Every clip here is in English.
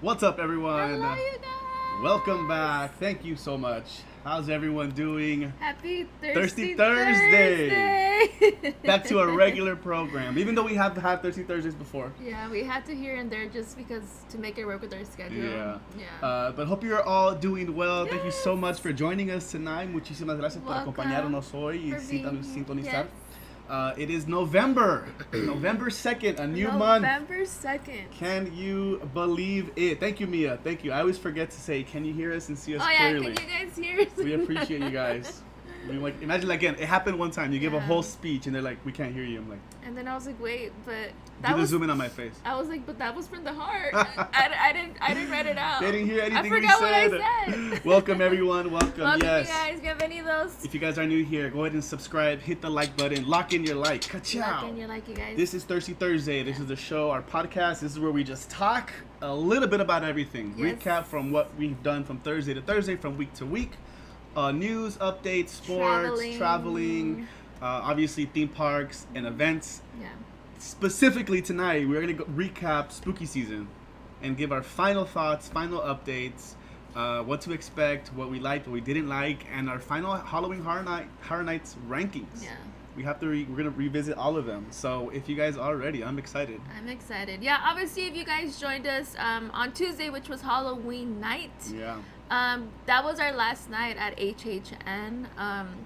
What's up, everyone? Hello, you guys. Welcome back. Thank you so much. How's everyone doing? Happy Thirsty Thursday. Back to our regular program. Even though we have had Thirsty Thursdays before. Yeah, we had to here and there just because to make it work with our schedule. Yeah. But hope you're all doing well. Yes. Thank you so much for joining us tonight. Muchísimas gracias por Welcome. acompañarnos hoy y For being here. sintonizar. Yes. It is November 2nd, a new month. November 2nd. Can you believe it? Thank you, Mia. Thank you. I always forget to say, can you hear us and see us clearly? Can you guys hear us? We appreciate you guys. Imagine again, it happened one time. You give a Yeah. whole speech and they're like, we can't hear you. I'm like, And then I was like, wait, but do the zoom in on my face. I was like, but that was from the heart. I didn't write it out. They didn't hear anything I forgot we what I said. Welcome, everyone. Welcome. Welcome, Yes. you guys. Bienvenidos. If you guys are new here, go ahead and subscribe. Hit the like button. Lock in your like. Ka-chow. Lock in your like, you guys. This is Thirsty Thursday. This is the show, our podcast. This is where we just talk a little bit about everything. Yes. Recap from what we've done from Thursday to Thursday, from week to week. News, updates, sports, traveling, obviously theme parks and events. Yeah. Specifically tonight, we're going to recap spooky season and give our final thoughts, final updates, what to expect, what we liked, what we didn't like, and our final Halloween Horror Nights rankings. Yeah. We have to we're gonna revisit all of them. So if you guys are ready, I'm excited. I'm excited. Yeah, obviously, if you guys joined us on Tuesday, which was Halloween night, that was our last night at HHN.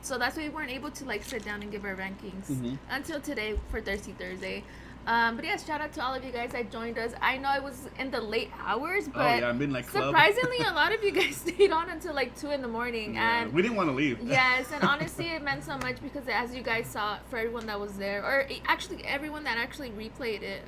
So that's why we weren't able to sit down and give our rankings until today for Thirsty Thursday. But yes, shout out to all of you guys that joined us. I know it was in the late hours, but midnight club. Surprisingly, a lot of you guys stayed on until 2 in the morning. Yeah, and we didn't want to leave. Yes, and honestly, it meant so much because as you guys saw, for everyone that was there, or actually everyone that actually replayed it,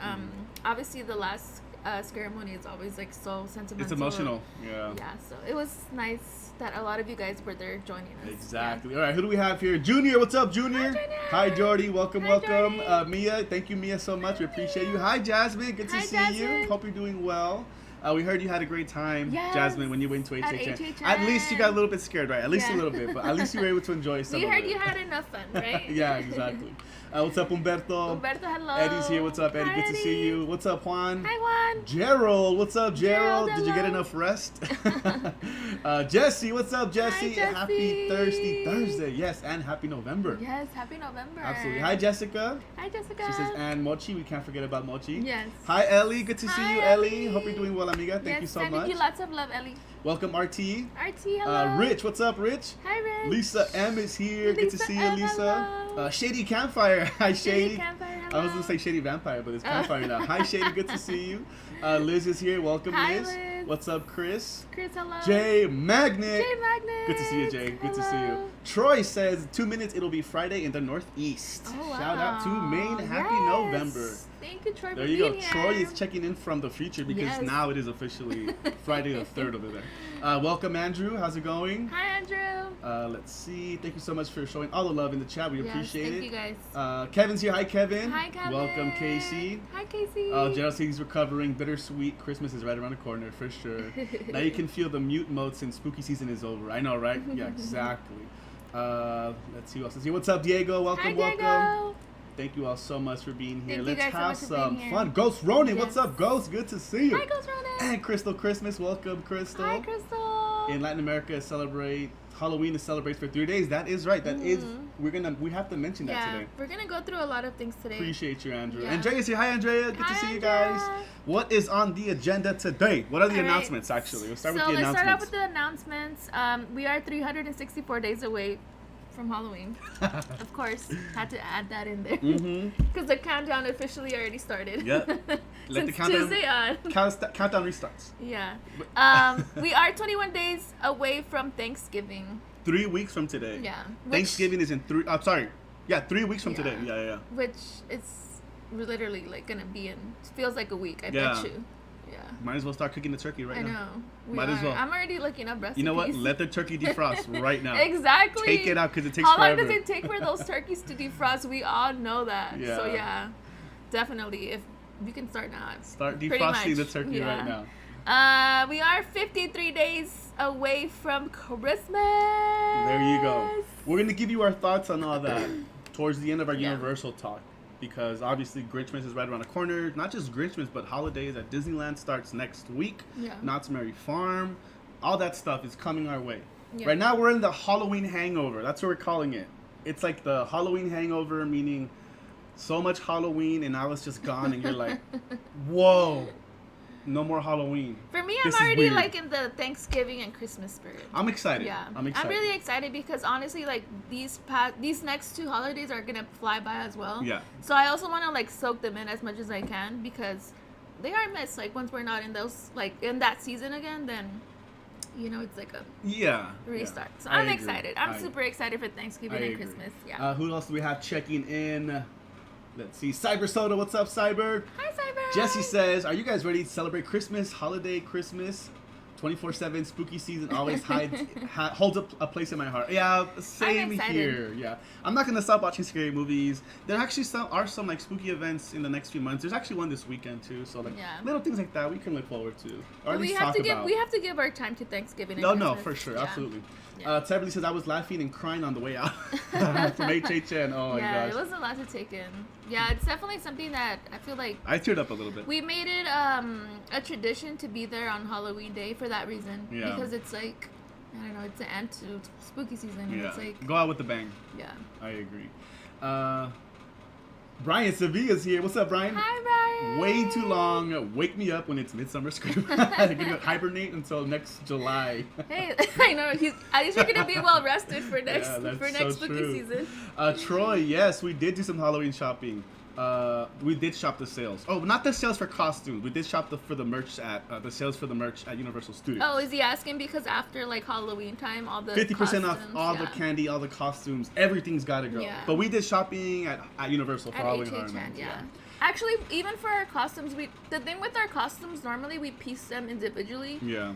obviously the last ceremony is always so sentimental. It's emotional. Yeah. Yeah, so it was nice that a lot of you guys were there joining us. Exactly. Yeah. All right, who do we have here? Junior, what's up, Junior? Hi, Junior. Hi, Jordy. Welcome, Hi, welcome. Jordy. Mia, thank you, Mia, so much. We appreciate you. Hi, Jasmine. Good to Hi, see Jasmine. you. Hope you're doing well. We heard you had a great time, Yes, Jasmine, when you went to at HHN. HHN. At least you got a little bit scared, right? At least a Yeah. little bit, but at least you were able to enjoy some We of heard it. you had enough fun, right? Yeah, exactly. What's up, Umberto? Umberto, hello. Eddie's here. What's up, Eddie? Hi, Good to see Eddie. you. What's up, Juan? Hi, Juan. Gerald, what's up, Gerald? Gerald, Did you get hello. enough rest? Jesse, what's up, Jesse? Jesse. Happy Thirsty Thursday. Yes, and happy November. Yes, happy November. Absolutely. Hi, Jessica. Hi, Jessica. She says, and Mochi. We can't forget about Mochi. Yes. Hi, Ellie. Good to see Hi, you, Ellie. Ellie. Hope you're doing well, amiga. Thank you so sending much. you lots of love, Ellie. Welcome, RT. RT, hello. Rich, what's up, Rich? Hi, Rich. Lisa M is here. Good to Lisa see you, M, Lisa. hello. Shady Campfire. Hi, Shady. Campfire, hello. I was going to say Shady Vampire, but it's Campfire now. Hi, Shady. Good to see you. Liz is here. Welcome, Hi, Liz. Liz. What's up, Chris? Chris, hello. Jay Magnet. Jay Magnet. Good to see you, Jay. Good to see you. Hello. Troy says 2 minutes. It'll be Friday in the Northeast. Oh, wow. Shout out to Maine. Happy November. Thank you, Troy. There you go. Troy is checking in from the future because now it is officially Friday the 3rd over there. Welcome, Andrew. How's it going? Hi, Andrew. Let's see. Thank you so much for showing all the love in the chat. We appreciate it. Thank you, guys. Kevin's here. Hi, Kevin. Hi, Kevin. Welcome, Casey. Hi, Casey. Gerald says he's recovering. Bittersweet. Christmas is right around the corner for sure. Now you can feel the mute mode since spooky season is over. I know, right? Yeah, exactly. Let's see who else is here. What's up, Diego? Welcome, Hi, Diego. welcome. Thank you all so much for being here. Thank Let's you guys have so much for some being fun. here. Ghost Ronan, Yes. what's up, Ghost? Good to see you. Hi, Ghost Ronan. And Crystal Christmas, welcome, Crystal. Hi, Crystal. In Latin America, Halloween is celebrated for 3 days. That is right. That is. We have to mention that today. We're gonna go through a lot of things today. Appreciate you, Andrew. Yeah. Andrea's here. Hi, Andrea. Good to see you guys. Andrea. What is on the agenda today? What are the All right. announcements, actually? We'll start with the let's announcements. start off with the announcements. We are 364 days away from Halloween. Of course, had to add that in there because the countdown officially already started. Yep. Let the countdown. Tuesday on. Countdown restarts. Yeah. We are 21 days away from Thanksgiving. 3 weeks from today. Yeah. Thanksgiving is in 3. I'm sorry. Yeah, 3 weeks from today. Yeah. Which is literally like gonna be in. Feels like a week. I Yeah. bet you. Yeah. Might as well start cooking the turkey right I now. know. Might as well. I'm already looking up recipes. You know what? Let the turkey defrost right now. Exactly. Take it out because it takes How long forever. does it take for those turkeys to defrost? We all know that. Yeah. So yeah, definitely. If you can start now. Start Pretty defrosting the much, turkey yeah. right now. We are 53 days away from Christmas. There you go. We're going to give you our thoughts on all that towards the end of our Yeah. Universal talk. Because obviously Grinchmas is right around the corner. Not just Grinchmas, but holidays at Disneyland starts next week. Yeah. Knott's Merry Farm. All that stuff is coming our way. Yeah. Right now we're in the Halloween hangover. That's what we're calling it. It's like the Halloween hangover, meaning so much Halloween and now it's just gone and you're like, whoa. No more Halloween. For me, This I'm is already weird. like in the Thanksgiving and Christmas spirit. I'm excited. Yeah, I'm excited. I'm really excited because honestly, like these next 2 holidays are gonna fly by as well. Yeah. So I also want to like soak them in as much as I can because they are missed. Like once we're not in those like in that season again, then you know it's like a restart. So I'm excited. I'm super excited for Thanksgiving and Christmas. Yeah. Who else do we have checking in? Let's see. Cyber Soda, what's up, Cyber? Hi, Cyber. Jesse says, are you guys ready to celebrate Christmas, holiday Christmas? 24/7 spooky season always holds a place in my heart. Yeah, same here. Yeah, I'm not gonna stop watching scary movies. There actually some like spooky events in the next few months. There's actually one this weekend too. So like little things like that we can look forward to, or at least talk about. We have to give our time to Thanksgiving. And No, Christmas. for sure, Yeah. absolutely. Yeah. Beverly says I was laughing and crying on the way out from HHN. Oh my Yeah, gosh. it was a lot to take in. Yeah, it's definitely something that I feel like I teared up a little bit. we made it a tradition to be there on Halloween Day for that reason. Yeah. Because it's like, I don't know, it's the end to spooky season. And Yeah. it's like, Go out with the bang. yeah. I agree. Brian Sevilla's here. What's up, Brian? Hi, Brian. Way too long. Wake me up when it's Midsummer Scream. I'm gonna hibernate until next July. Hey, I know. At least you're gonna be well rested for next so spooky true. season. Troy, yes, we did do some Halloween shopping. We did shop the sales. Oh, not the sales for costumes. We did shop for the merch at the sales for the merch at Universal Studios. Oh, is he asking because after like Halloween time, all the 50% off costumes, all the candy, all the costumes, everything's got to go. Yeah. But we did shopping at Universal for at Halloween HHN, Horror Nights. yeah. Actually, even for our costumes, the thing with our costumes, normally we piece them individually. Yeah.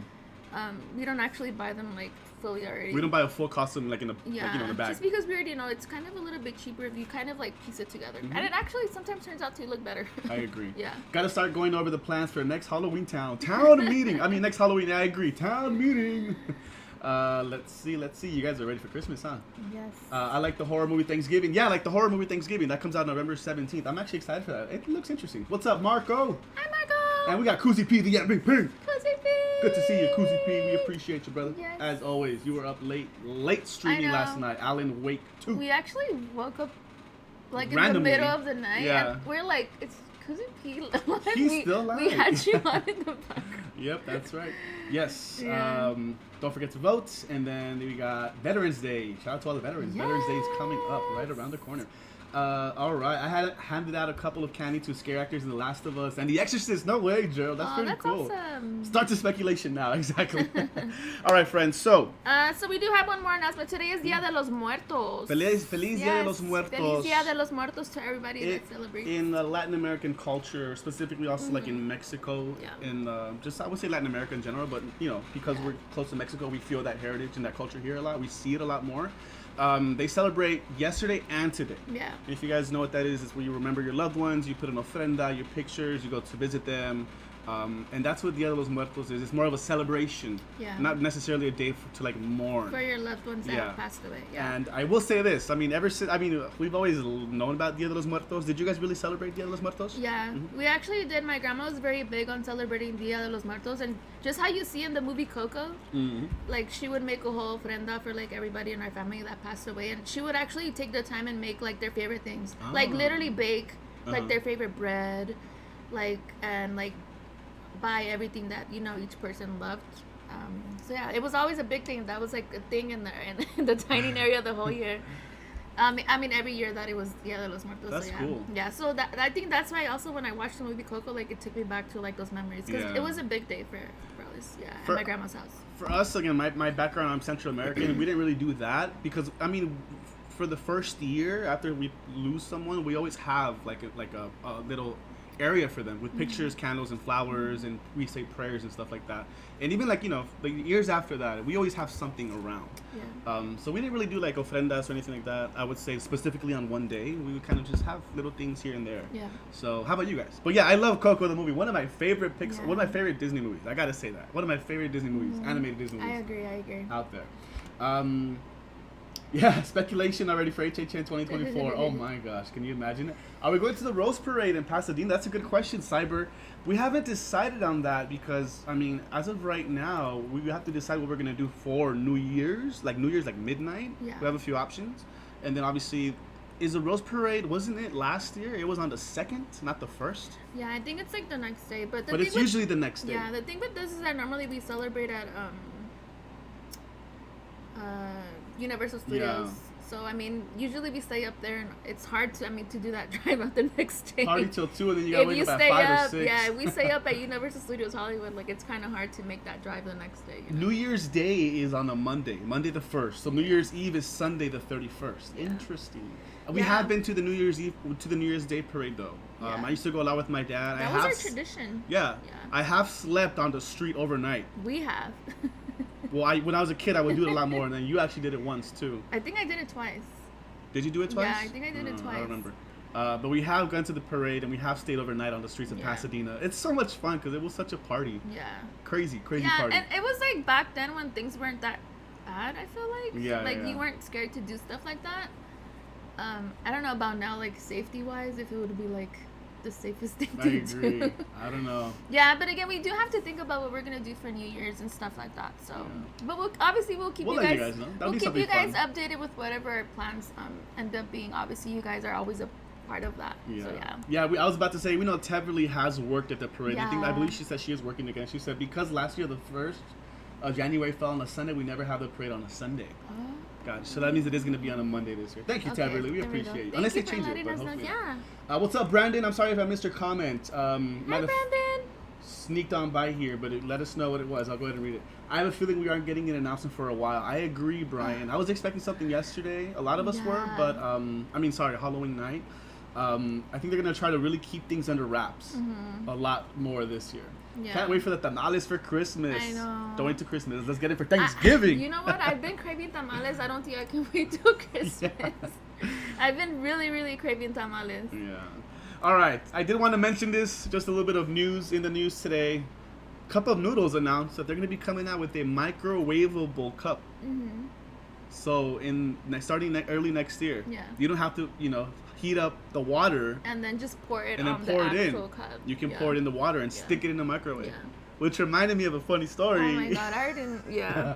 We don't actually buy them like fully already. We don't buy a full costume like in the in the bag. Just because we already know it's kind of a little bit cheaper if you kind of like piece it together, and it actually sometimes turns out to look better. I agree. Yeah. Got to start going over the plans for next Halloween town meeting. I mean next Halloween. I agree. Town meeting. Let's see. You guys are ready for Christmas, huh? Yes. I like the horror movie Thanksgiving. Yeah, I like the horror movie Thanksgiving. That comes out November 17th. I'm actually excited for that. It looks interesting. What's up, Marco? Hi, Marco. And we got Koozie P, the Big Pig. Koozie P. Good to see you, Koozie P. We appreciate you, brother. Yes. As always, you were up late streaming last night. Alan Wake 2. We actually woke up like Randomly. in the middle of the night, Yeah. and we're like, it's Koozie P. He's still alive. We had you on in the background. Yep, that's right. Yes. Yeah. Don't forget to vote. And then we got Veterans Day. Shout out to all the veterans. Yes. Veterans Day is coming up right around the corner. All right. I had handed out a couple of candy to scare actors in The Last of Us and The Exorcist. No way, Gerald. That's pretty cool. Awesome. Start the speculation now. Exactly. All right, friends. So we do have one more announcement. Today is Dia de los Muertos. Feliz Dia de los Muertos. Feliz Dia de los Muertos to everybody that celebrates. In Latin American culture, specifically also like in Mexico, in just I would say Latin America in general, but you know, because we're close to Mexico, we feel that heritage and that culture here a lot. We see it a lot more. They celebrate yesterday and today. Yeah. If you guys know what that is, it's where you remember your loved ones, you put an ofrenda, your pictures, you go to visit them. And that's what Dia de los Muertos is. It's more of a celebration, not necessarily a day to like mourn for your loved ones that have passed away. Yeah. And I will say this: I mean, we've always known about Dia de los Muertos. Did you guys really celebrate Dia de los Muertos? Yeah, we actually did. My grandma was very big on celebrating Dia de los Muertos, and just how you see in the movie Coco, like she would make a whole ofrenda for like everybody in our family that passed away, and she would actually take the time and make like their favorite things, like literally bake like their favorite bread, and buy everything that each person loved. So yeah, it was always a big thing. That was like a thing in the dining area the whole year. I mean every year that it was Dia de los Muertos. That's cool. Yeah, so I think that's why also when I watched the movie Coco, like it took me back to like those memories because it was a big day for us. Yeah, at my grandma's house. For us, again, my background, I'm Central American. We didn't really do that because I mean, for the first year after we lose someone, we always have like a little area for them with pictures, candles, and flowers, and we say prayers and stuff like that. And even like the years after that, we always have something around. So we didn't really do like ofrendas or anything like that. I would say specifically on one day, we would kind of just have little things here and there. So how about you guys? But yeah, I love Coco the movie. One of my favorite one of my favorite Disney movies. I gotta say that. One of my favorite Disney movies, animated Disney movies. I agree. Out there. Yeah, speculation already for HHN 2024. Oh my gosh, can you imagine it? Are we going to the Rose Parade in Pasadena? That's a good question, Cyber. We haven't decided on that because, I mean, as of right now, we have to decide what we're going to do for New Year's, like midnight. We have a few options. And then obviously, is the Rose Parade, wasn't it last year? It was on the 2nd, not the 1st? Yeah, I think it's like the next day. But it's usually the next day. Yeah, the thing with this is that normally we celebrate at Universal Studios. So I mean, usually we stay up there, and it's hard to do that drive out the next day. Party till 2, and then you gotta wake up at 5 or 6. Yeah, if we stay up at Universal Studios Hollywood, like it's kind of hard to make that drive the next day. New Year's Day is on a Monday the 1st. So New Year's Eve is Sunday the 31st. Interesting. We have been to the New Year's Day parade though. I used to go a lot with my dad. That was our tradition. Yeah. I have slept on the street overnight. We have. Well, when I was a kid, I would do it a lot more, and then you actually did it once too. I think I did it twice. Did you do it twice? Yeah, I think I did it twice. I don't remember. But we have gone to the parade, and we have stayed overnight on the streets of Pasadena. It's so much fun because it was such a party. Yeah. Crazy party. And it was like back then when things weren't that bad, I feel like. You weren't scared to do stuff like that. I don't know about now, like safety-wise, if it would be like the safest thing to do. I agree. I don't know. Yeah, but again, we do have to think about what we're gonna do for New Year's and stuff like that. So, but we'll keep you guys know. We'll keep you guys updated with whatever our plans end up being. Obviously, you guys are always a part of that. Yeah. So, yeah. I was about to say, we know Beverly has worked at the parade. Yeah. I believe she said she is working again. She said because last year the 1st of January fell on a Sunday, we never have the parade on a Sunday. Oh. Gotcha. So that means it is going to be on a Monday this year. Thank you, Beverly. We appreciate you. Unless they change it, but hopefully. What's up, Brandon? I'm sorry if I missed your comment. Hi, Brandon. Sneaked on by here, but let us know what it was. I'll go ahead and read it. I have a feeling we aren't getting an announcement for a while. I agree, Brian. I was expecting something yesterday. A lot of us were, but Halloween night. I think they're going to try to really keep things under wraps a lot more this year. Yeah. Can't wait for the tamales for Christmas. I know. Don't wait till Christmas. Let's get it for Thanksgiving. You know what? I've been craving tamales. I don't think I can wait till Christmas. I've been really, really craving tamales. Yeah. All right. I did want to mention this. Just a little bit of news in the news today. Cup of Noodles announced that they're going to be coming out with a microwavable cup. So starting early next year. Yeah. You don't have to, heat up the water and then just pour it on the actual cup. You can pour it in the water and stick it in the microwave. Yeah. Which reminded me of a funny story. Oh my god, I didn't. Yeah.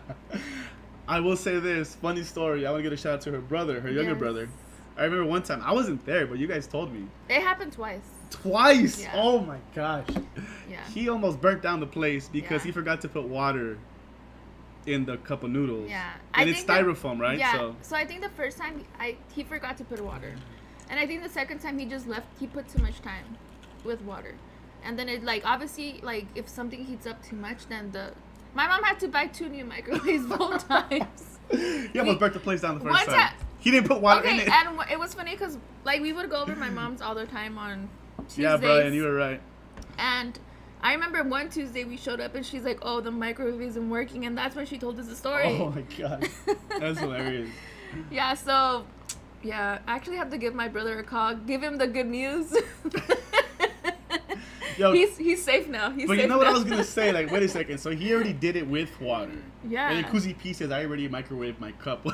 I will say this funny story. I want to give a shout out to her brother, her younger brother. I remember one time I wasn't there, but you guys told me. It happened twice. Twice? Yeah. Oh my gosh. Yeah. He almost burnt down the place because he forgot to put water in the cup of noodles. Yeah. And it's styrofoam, right? Yeah. So I think the first time he forgot to put water. And I think the second time he just left, he put too much time with water. And then it, like, obviously, like, if something heats up too much, then my mom had to buy 2 new microwaves both times. You almost burnt the place down the first time. He didn't put water in it. And it was funny because, like, we would go over my mom's all the time on Tuesdays. Yeah, Brian, you were right. And I remember one Tuesday we showed up and she's like, oh, the microwave isn't working. And that's when she told us the story. Oh, my God. That's hilarious. Yeah, so, yeah, I actually have to give my brother a call. Give him the good news. Yo, he's safe now. But you know what I was going to say? Like, wait a second. So he already did it with water. Yeah. And then Kuzi P says, I already microwaved my cup.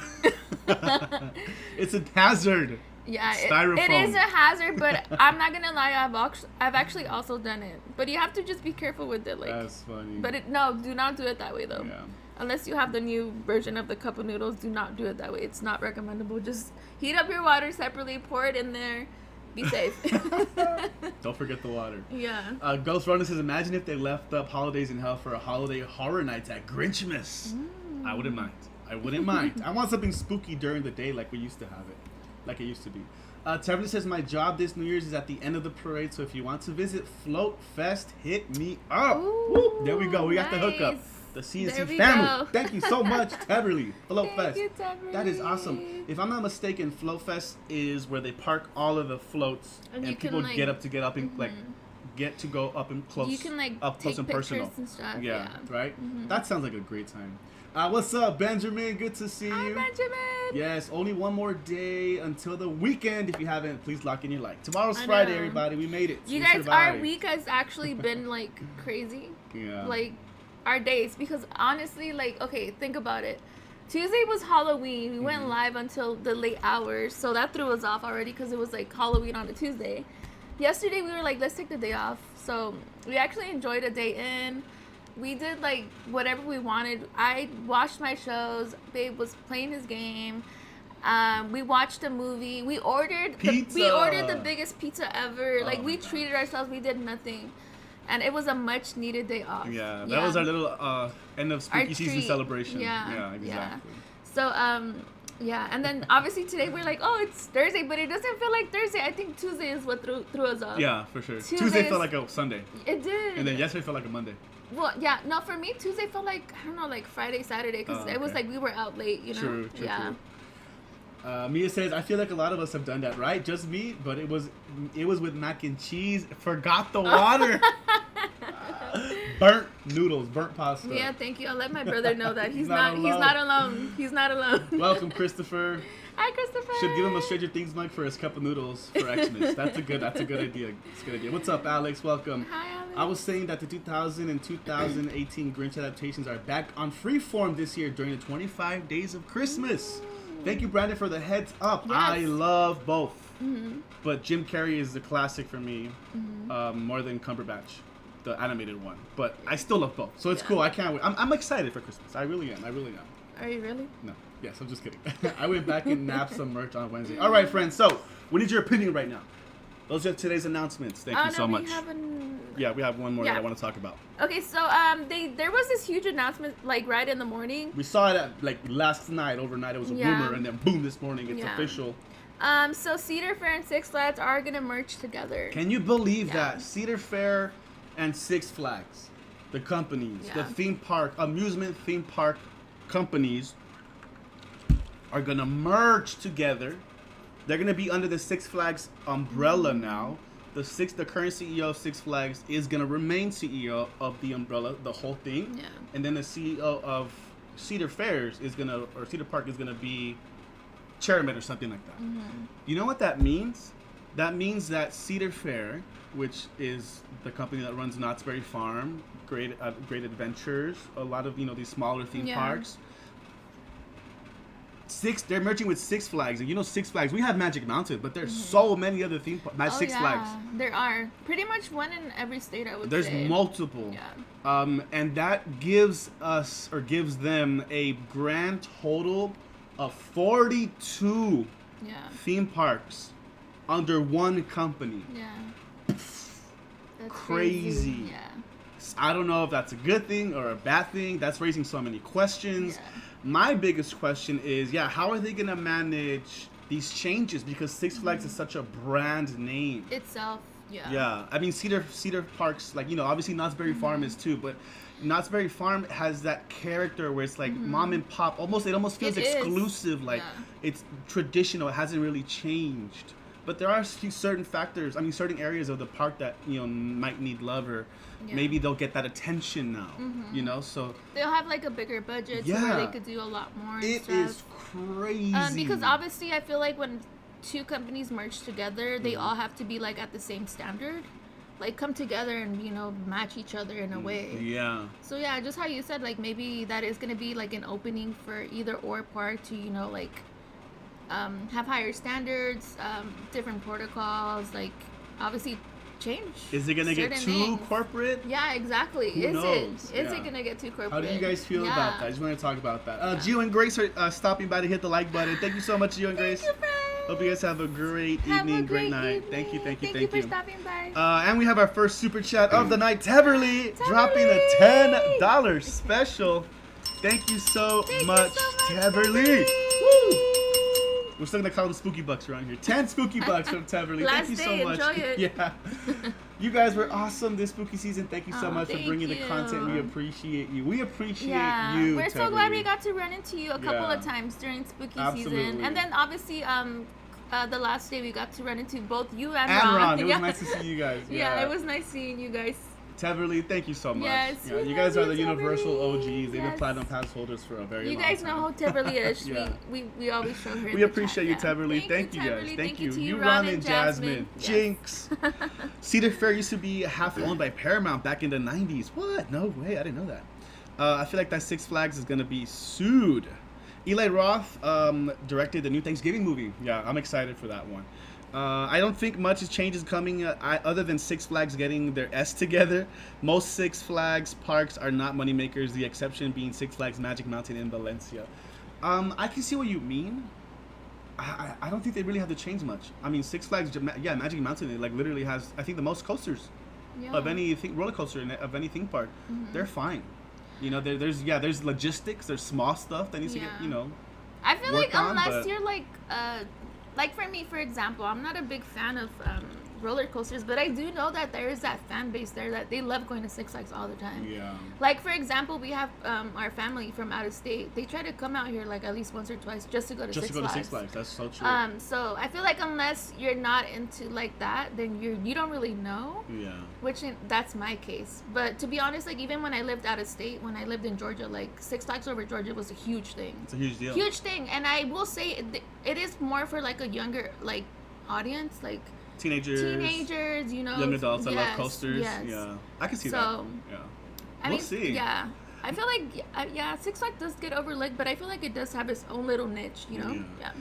It's a hazard. Yeah, Styrofoam. it is a hazard, but I'm not gonna lie, I've actually also done it. But you have to just be careful with it, like. That's funny. But do not do it that way though. Yeah. Unless you have the new version of the cup of noodles, do not do it that way. It's not recommendable. Just heat up your water separately, pour it in there, be safe. Don't forget the water. Yeah. Ghost Runner says, imagine if they left up Holidays in Hell for a holiday horror nights at Grinchmas. I wouldn't mind. I want something spooky during the day like we used to have it. Like it used to be. Tevin says, my job this New Year's is at the end of the parade, so if you want to visit Float Fest, hit me up. Ooh, there we go. We got the hookup. The CNC family. Go. Thank you so much, Teverly. Float Thank Fest. you, Teverly. That is awesome. If I'm not mistaken, Float Fest is where they park all of the floats and people like, get up and like get to go up and close. You can like up close take and personal. And stuff. Yeah, right. That sounds like a great time. What's up, Benjamin? Good to see you. Hi, Benjamin. Yes, only one more day until the weekend. If you haven't, please lock in your like. Tomorrow's Friday, everybody. We made it. You guys, survived. our week has actually been like crazy. Yeah. Like our days, because honestly, like, okay, think about it. Tuesday was Halloween. We went live until the late hours, so that threw us off already because it was like Halloween on a Tuesday. Yesterday we were like, let's take the day off. So we actually enjoyed a day in. We did like whatever we wanted. I watched my shows. Babe was playing his game. We watched a movie. We ordered the biggest pizza ever. Like we treated ourselves. We did nothing, and it was a much needed day off. Yeah, that was our little end of spooky season celebration. Yeah, exactly. Yeah. So yeah, and then obviously today we're like, oh, it's Thursday, but it doesn't feel like Thursday. I think Tuesday is what threw us off. Yeah, for sure. Tuesday felt like a Sunday. It did. And then yesterday felt like a Monday. Well, yeah, no, for me, Tuesday felt like, I don't know, like Friday, Saturday, because it was like we were out late, you know? True. Yeah. Mia says, I feel like a lot of us have done that, right? Just me, but it was with mac and cheese. Forgot the water. Burnt noodles, burnt pasta. Yeah, thank you. I'll let my brother know that he's not alone. He's not alone. Welcome, Christopher. Hi, Christopher. Should give him a Stranger Things mug for his cup of noodles for Xmas. That's a good idea. It's a good idea. What's up, Alex? Welcome. Hi, Alex. I was saying that the 2000 and 2018 Grinch adaptations are back on Freeform this year during the 25 Days of Christmas. Thank you, Brandon, for the heads up. Yes. I love both. But Jim Carrey is the classic for me, more than Cumberbatch, the animated one. But I still love both. So it's cool. I can't wait. I'm excited for Christmas. I really am. Are you really? No. Yes, I'm just kidding. I went back and nabbed some merch on Wednesday. All right, friends. So we need your opinion right now. Those are today's announcements. Thank you so much. Yeah, we have one more that I want to talk about. Okay, so there was this huge announcement like right in the morning. We saw it like last night, overnight. It was a rumor, and then boom, this morning it's official. So Cedar Fair and Six Flags are gonna merge together. Can you believe that? Cedar Fair and Six Flags, the companies, the amusement theme park companies, are gonna merge together. They're gonna be under the Six Flags umbrella now. The current CEO of Six Flags is gonna remain CEO of the umbrella, the whole thing. Yeah. And then the CEO of Cedar Park is gonna be chairman or something like that. You know what that means? That means that Cedar Fair, which is the company that runs Knott's Berry Farm, Great Adventures, a lot of these smaller theme parks. They're merging with Six Flags, and Six Flags. We have Magic Mountain, but there's so many other theme parks. Six Flags. There are pretty much one in every state. I would say there's multiple. Yeah. And that gives them a grand total of 42 theme parks under one company. Yeah. That's crazy. Yeah. I don't know if that's a good thing or a bad thing. That's raising so many questions. Yeah. My biggest question is, how are they going to manage these changes because Six Flags is such a brand name itself. Yeah. Yeah, I mean Cedar Park's like, you know, obviously Knott's Berry Farm is too, but Knott's Berry Farm has that character where it's like mom and pop. It almost feels exclusive, like it's traditional. It hasn't really changed. But there are certain factors. I mean, certain areas of the park that, you know, might need love, or maybe they'll get that attention now. You know, so they'll have like a bigger budget, so where they could do a lot more. It is crazy. Because obviously, I feel like when two companies merge together, they all have to be like at the same standard, like come together and, you know, match each other in a way. Yeah. So yeah, just how you said, like maybe that is gonna be like an opening for either or park to, you know, like have higher standards, different protocols, like obviously change. Is it gonna get too corporate? Yeah, exactly. Who knows? Is it gonna get too corporate? How do you guys feel about that? I just want to talk about that. Gio and Grace are stopping by to hit the like button. Thank you so much, Gio and Grace. Thank you, friends. Hope you guys have a great evening, great night. Evening. Thank you. Thank you for stopping by. And we have our first super chat of the night, Teverly, dropping a $10 special. Thank you so much, Teverly. Woo! We're still gonna call them spooky bucks around here. 10 spooky bucks from Teverly. Thank you so much. Enjoy it. Yeah. You guys were awesome this spooky season. Thank you so much for bringing the content. We appreciate you. We appreciate you. We're so glad we got to run into you a couple of times during spooky season. And then obviously the last day we got to run into both you and Ron. It was nice to see you guys. Yeah, it was nice seeing you guys. Teverly, thank you so much. Yes, you guys are the universal OGs. They've been platinum pass holders for a very long time. You guys know how Teverly is. We always show her. We appreciate you, Teverly. Thank you guys. Thank you. You, Ron and Jasmine. Jinx. Cedar Fair used to be half owned by Paramount back in the 90s. What? No way. I didn't know that. I feel like that Six Flags is going to be sued. Eli Roth directed the new Thanksgiving movie. Yeah, I'm excited for that one. I don't think much change is coming other than Six Flags getting their S together. Most Six Flags parks are not moneymakers, the exception being Six Flags Magic Mountain in Valencia. I can see what you mean. I don't think they really have to change much. I mean, Six Flags, Magic Mountain, it like literally has, I think, the most coasters of any roller coaster of any theme park. They're fine. You know, there's logistics, there's small stuff that needs to get, you know, I feel like unless you're like for me, for example, I'm not a big fan of roller coasters, but I do know that there is that fan base there that they love going to Six Flags all the time. Yeah. Like, for example, we have our family from out of state. They try to come out here like at least once or twice just to go to Six Flags. Just to go to Six Flags. That's so true. So I feel like unless you're not into like that, then you don't really know. Yeah. Which that's my case. But to be honest, like even when I lived out of state, when I lived in Georgia, like Six Flags over Georgia was a huge thing. It's a huge deal. Huge thing, and I will say it is more for like a younger like audience, like teenagers, you know, young adults that love coasters. Yeah, I can see that. Yeah, we'll see. Yeah, I feel like Six Flags does get overlooked, but I feel like it does have its own little niche, you know. Yeah.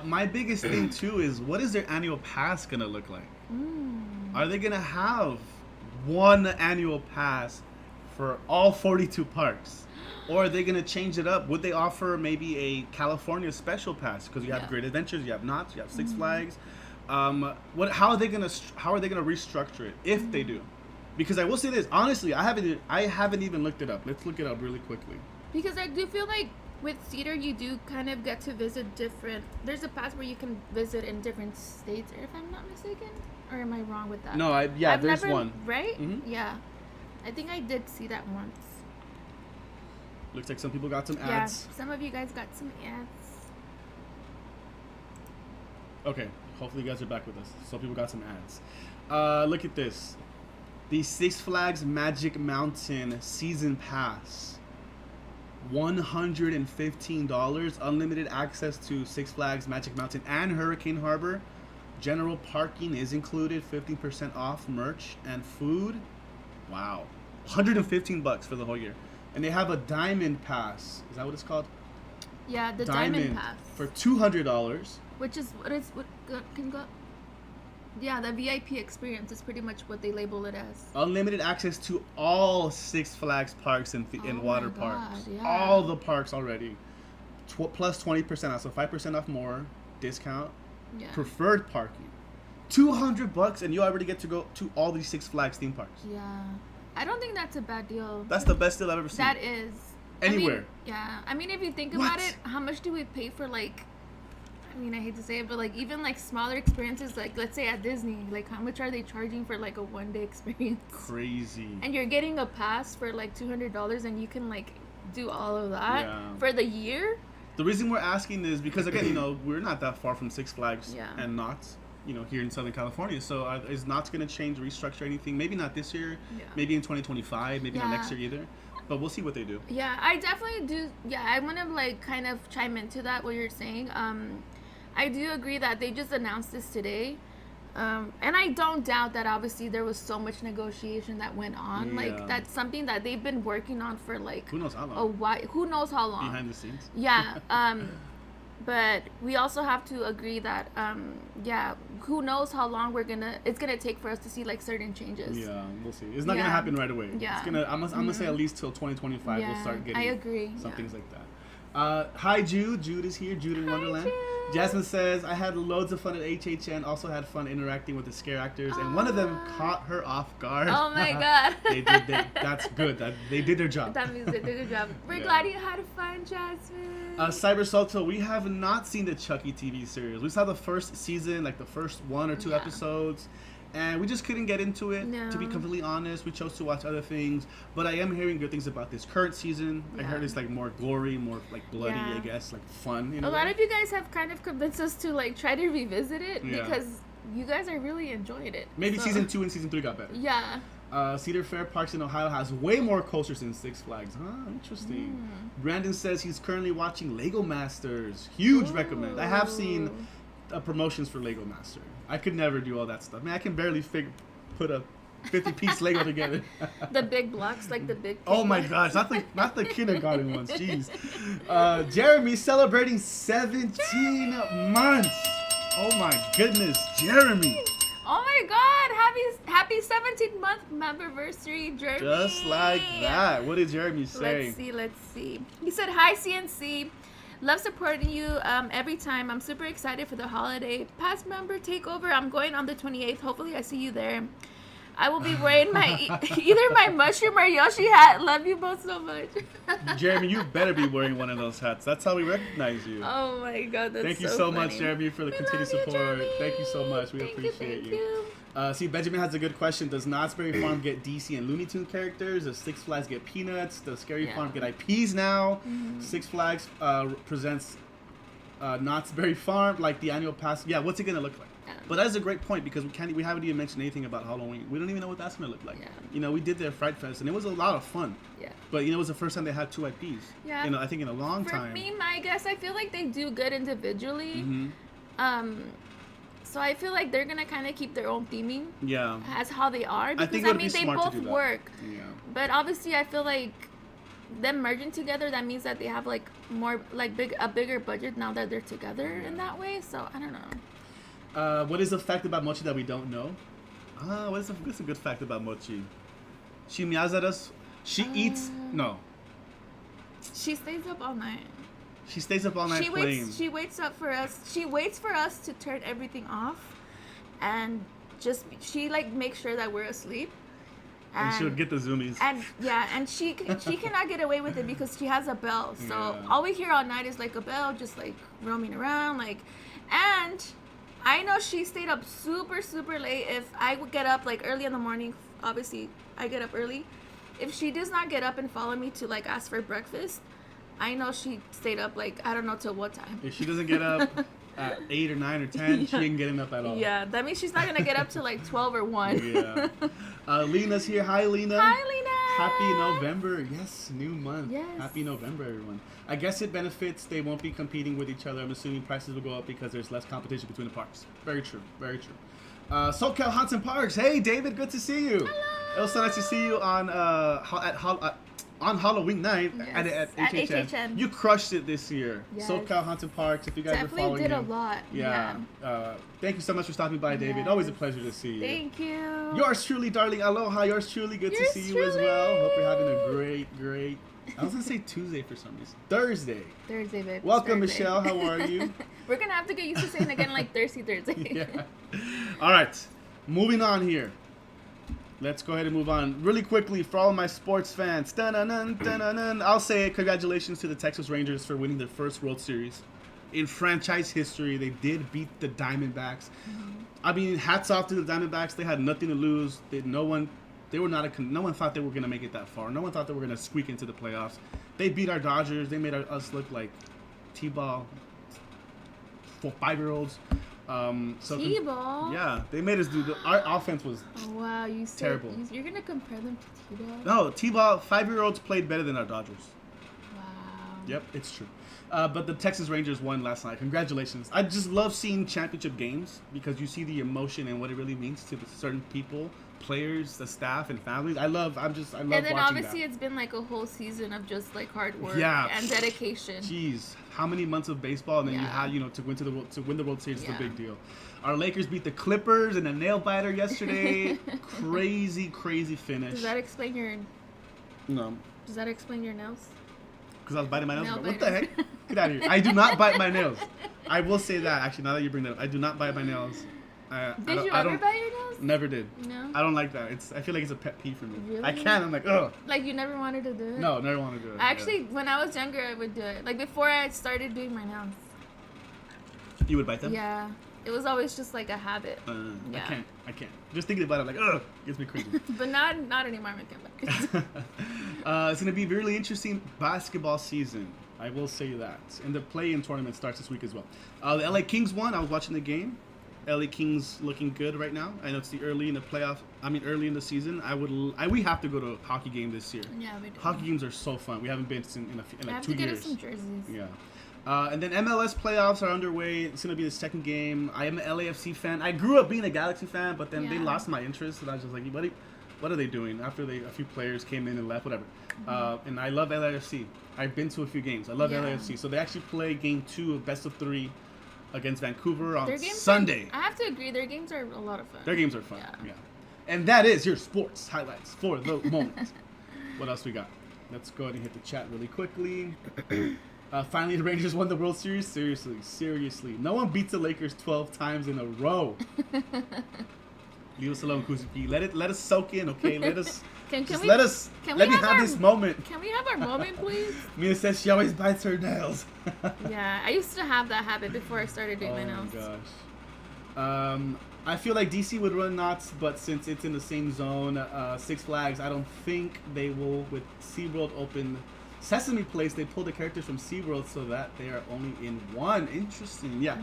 My biggest thing too is, what is their annual pass gonna look like? Are they gonna have one annual pass for all 42 parks? Or are they going to change it up? Would they offer maybe a California special pass? Because you have Great Adventures, you have Knott's, you have Six Flags. How are they going to restructure it if they do? Because I will say this, honestly, I haven't even looked it up. Let's look it up really quickly. Because I do feel like with Cedar, you do kind of get to visit different. There's a pass where you can visit in different states, if I'm not mistaken. Or am I wrong with that? No, there's one. Right? Yeah, I think I did see that once. Looks like some people got some ads. Yeah, some of you guys got some ads. Okay, hopefully you guys are back with us. Some people got some ads. Look at this. The Six Flags Magic Mountain Season Pass. $115. Unlimited access to Six Flags Magic Mountain and Hurricane Harbor. General parking is included. 15% off merch and food. Wow. $115 for the whole year. And they have a Diamond Pass. Is that what it's called? Yeah, the Diamond Pass. For $200. Which is what can go. Yeah, the VIP experience is pretty much what they label it as. Unlimited access to all Six Flags parks and water parks. Yeah. All the parks already. Plus 20% off, so 5% off more discount. Yeah. Preferred parking. $200 and you already get to go to all these Six Flags theme parks. Yeah. I don't think that's a bad deal. That's the best deal I've ever seen. That is. Anywhere. I mean, if you think about it, how much do we pay for, like, I mean, I hate to say it, but like even like smaller experiences, like let's say at Disney, like how much are they charging for like a 1-day experience? Crazy. And you're getting a pass for like $200, and you can like do all of that for the year. The reason we're asking is because, again, you know, we're not that far from Six Flags and Knott's, you know, here in Southern California. So is Knott's going to change, restructure anything? Maybe not this year. Maybe in 2025. Maybe not next year either. But we'll see what they do. Yeah, I definitely do. Yeah, I want to like kind of chime into that, what you're saying. I do agree that they just announced this today. And I don't doubt that obviously there was so much negotiation that went on. Like that's something that they've been working on for like who knows how long. A while. Who knows how long? Behind the scenes. Yeah. But we also have to agree that who knows how long it's gonna take for us to see like certain changes. Yeah, we'll see. It's not gonna happen right away. Yeah. It's gonna I'm gonna say at least till 2025 we'll start getting I agree. some things like that. Hi Jude. Jude is here. Jude in Wonderland. Jude. Jasmine says, I had loads of fun at HHN, also had fun interacting with the scare actors, and one of them caught her off guard. Oh my god. That's good. They did their job. That means they did their job. We're glad you had fun, Jasmine. Cyber Soto, we have not seen the Chucky TV series. We saw the first season, like the first 1 or 2 episodes. And we just couldn't get into it, to be completely honest. We chose to watch other things. But I am hearing good things about this current season. I heard it's like more gory, more like bloody, I guess, like fun. A lot of you guys have kind of convinced us to like try to revisit it because you guys are really enjoying it. Maybe season 2 and season 3 got better. Yeah. Cedar Fair Parks in Ohio has way more coasters than Six Flags. Interesting. Brandon says he's currently watching Lego Masters. Huge recommend. I have seen promotions for Lego Master. I could never do all that stuff. Man, I can barely put a 50-piece Lego together. The big blocks, like the big. Oh my gosh, not the kindergarten ones. Jeez. Jeremy celebrating 17 months. Oh my goodness, Jeremy. Oh my God! Happy 17th month anniversary, Jeremy. Just like that. What did Jeremy say? Let's see. He said, "Hi CNC. Love supporting you every time. I'm super excited for the holiday past member takeover. I'm going on the 28th. Hopefully I see you there. I will be wearing either my mushroom or Yoshi hat. Love you both so much." Jeremy, you better be wearing one of those hats. That's how we recognize you. Oh my God, that's Thank you so much, Jeremy, for the continued support. Thank you so much. We appreciate you. See, Benjamin has a good question. Does Knott's Berry Farm get DC and Looney Tune characters? Does Six Flags get Peanuts? Does Scary Farm get IPs now? Six Flags presents Knott's Berry Farm, like the annual pass. Yeah, what's it going to look like? But that is a great point because we haven't even mentioned anything about Halloween. We don't even know what that's going to look like. You know, we did their Fright Fest and it was a lot of fun. But, you know, it was the first time they had 2 IPs. You know, I think in a long time. For me, my guess, I feel like they do good individually. So I feel like they're going to kind of keep their own theming. As how they are. Because, I mean, they both work. But obviously, I feel like them merging together, that means that they have, like, more, like, a bigger budget now that they're together in that way. So, I don't know. What is a fact about Mochi that we don't know? What's a good fact about Mochi? She meows at us. She eats. No. She stays up all night. She stays up all night playing. She waits up for us. She waits for us to turn everything off, and she like makes sure that we're asleep. And she'll get the zoomies. And she cannot get away with it because she has a bell. So all we hear all night is like a bell, just like roaming around, like, and. I know she stayed up super, super late. If I would get up like early in the morning, obviously I get up early. If she does not get up and follow me to like ask for breakfast, I know she stayed up like, I don't know till what time. If she doesn't get up at 8 or 9 or 10, she ain't getting up at all. Yeah, that means she's not going to get up till like 12 or 1. Lena's here. Hi, Lena. Hi, Lena. Happy November. Yes, new month. Yes. Happy November, everyone. I guess it benefits. They won't be competing with each other. I'm assuming prices will go up because there's less competition between the parks. Very true. Very true. SoCal Haunts and Parks. Hey, David. Good to see you. Hello. It was so nice to see you on Halloween night at HHN. You crushed it this year. SoCal Haunts and Parks. If you guys are following did a lot. Thank you so much for stopping by, David. Always a pleasure to see you. Thank you. Yours truly, darling. Aloha. Yours truly. Good to see you as well. Hope you're having a great. I was going to say Tuesday for some reason. Thursday, babe. Welcome, Thursday. Michelle. How are you? We're going to have to get used to saying again like Thursday. All right. Moving on here. Let's go ahead and move on really quickly for all my sports fans. Dun-dun-dun, dun-dun-dun. I'll say it. Congratulations to the Texas Rangers for winning their first World Series in franchise history, they did beat the Diamondbacks. I mean, hats off to the Diamondbacks. They had nothing to lose. No one thought they were going to make it that far. No one thought they were going to squeak into the playoffs. They beat our Dodgers. They made us look like T-ball for 5-year-olds. T-ball? Yeah, they made us do our offense was wow, you said terrible. You're going to compare them to T-ball? No, T-ball, 5-year-olds played better than our Dodgers. Wow. Yep, it's true. But the Texas Rangers won last night. Congratulations. I just love seeing championship games because you see the emotion and what it really means to certain people, players, the staff, and families. I love watching that. And then obviously it's been like a whole season of just like hard work and dedication. Jeez, how many months of baseball and then you had, to win the World Series is a big deal. Our Lakers beat the Clippers in a nail biter yesterday. crazy finish. Does that explain your No. Does that explain your nails? Because I was biting my nails. What the heck? Get out of here. I do not bite my nails. I will say that, actually, now that you bring that up. I do not bite my nails. Did you ever bite your nails? Never did. No? I don't like that. I feel like it's a pet peeve for me. Really? I can't. I'm like, ugh. Like, you never wanted to do it? No, never wanted to do it. Actually, when I was younger, I would do it. Like, before I started doing my nails. You would bite them? Yeah. It was always just like a habit. I can't. Just thinking about it, I'm like, ugh, gets me crazy. But not anymore. I can't bite. It's going to be a really interesting basketball season. I will say that. And the play-in tournament starts this week as well. The LA Kings won. I was watching the game. LA Kings looking good right now. I know it's early in the season. We have to go to a hockey game this year. Yeah, we do. Hockey games are so fun. We haven't been in like 2 years. I have to get us some jerseys. Yeah. And then MLS playoffs are underway. It's going to be the second game. I am an LAFC fan. I grew up being a Galaxy fan, but then they lost my interest. And I was just like, what are they doing? After a few players came in and left, whatever. And I love LAFC. I've been to a few games. I love LAFC. So they actually play game 2 of best of 3 against Vancouver on Sunday. I have to agree. Their games are a lot of fun. Their games are fun. Yeah. And that is your sports highlights for the moment. What else we got? Let's go ahead and hit the chat really quickly. Finally, the Rangers won the World Series. Seriously. No one beats the Lakers 12 times in a row. Leave us alone, Kuzuki. Let us soak in, okay? Let me have this moment. Can we have our moment, please? Mia says she always bites her nails. Yeah, I used to have that habit before I started doing my nails. Oh my gosh. I feel like DC would run knots, but since it's in the same zone, Six Flags, I don't think they will. With SeaWorld open Sesame Place, they pulled the characters from SeaWorld so that they are only in one. Interesting. Yeah.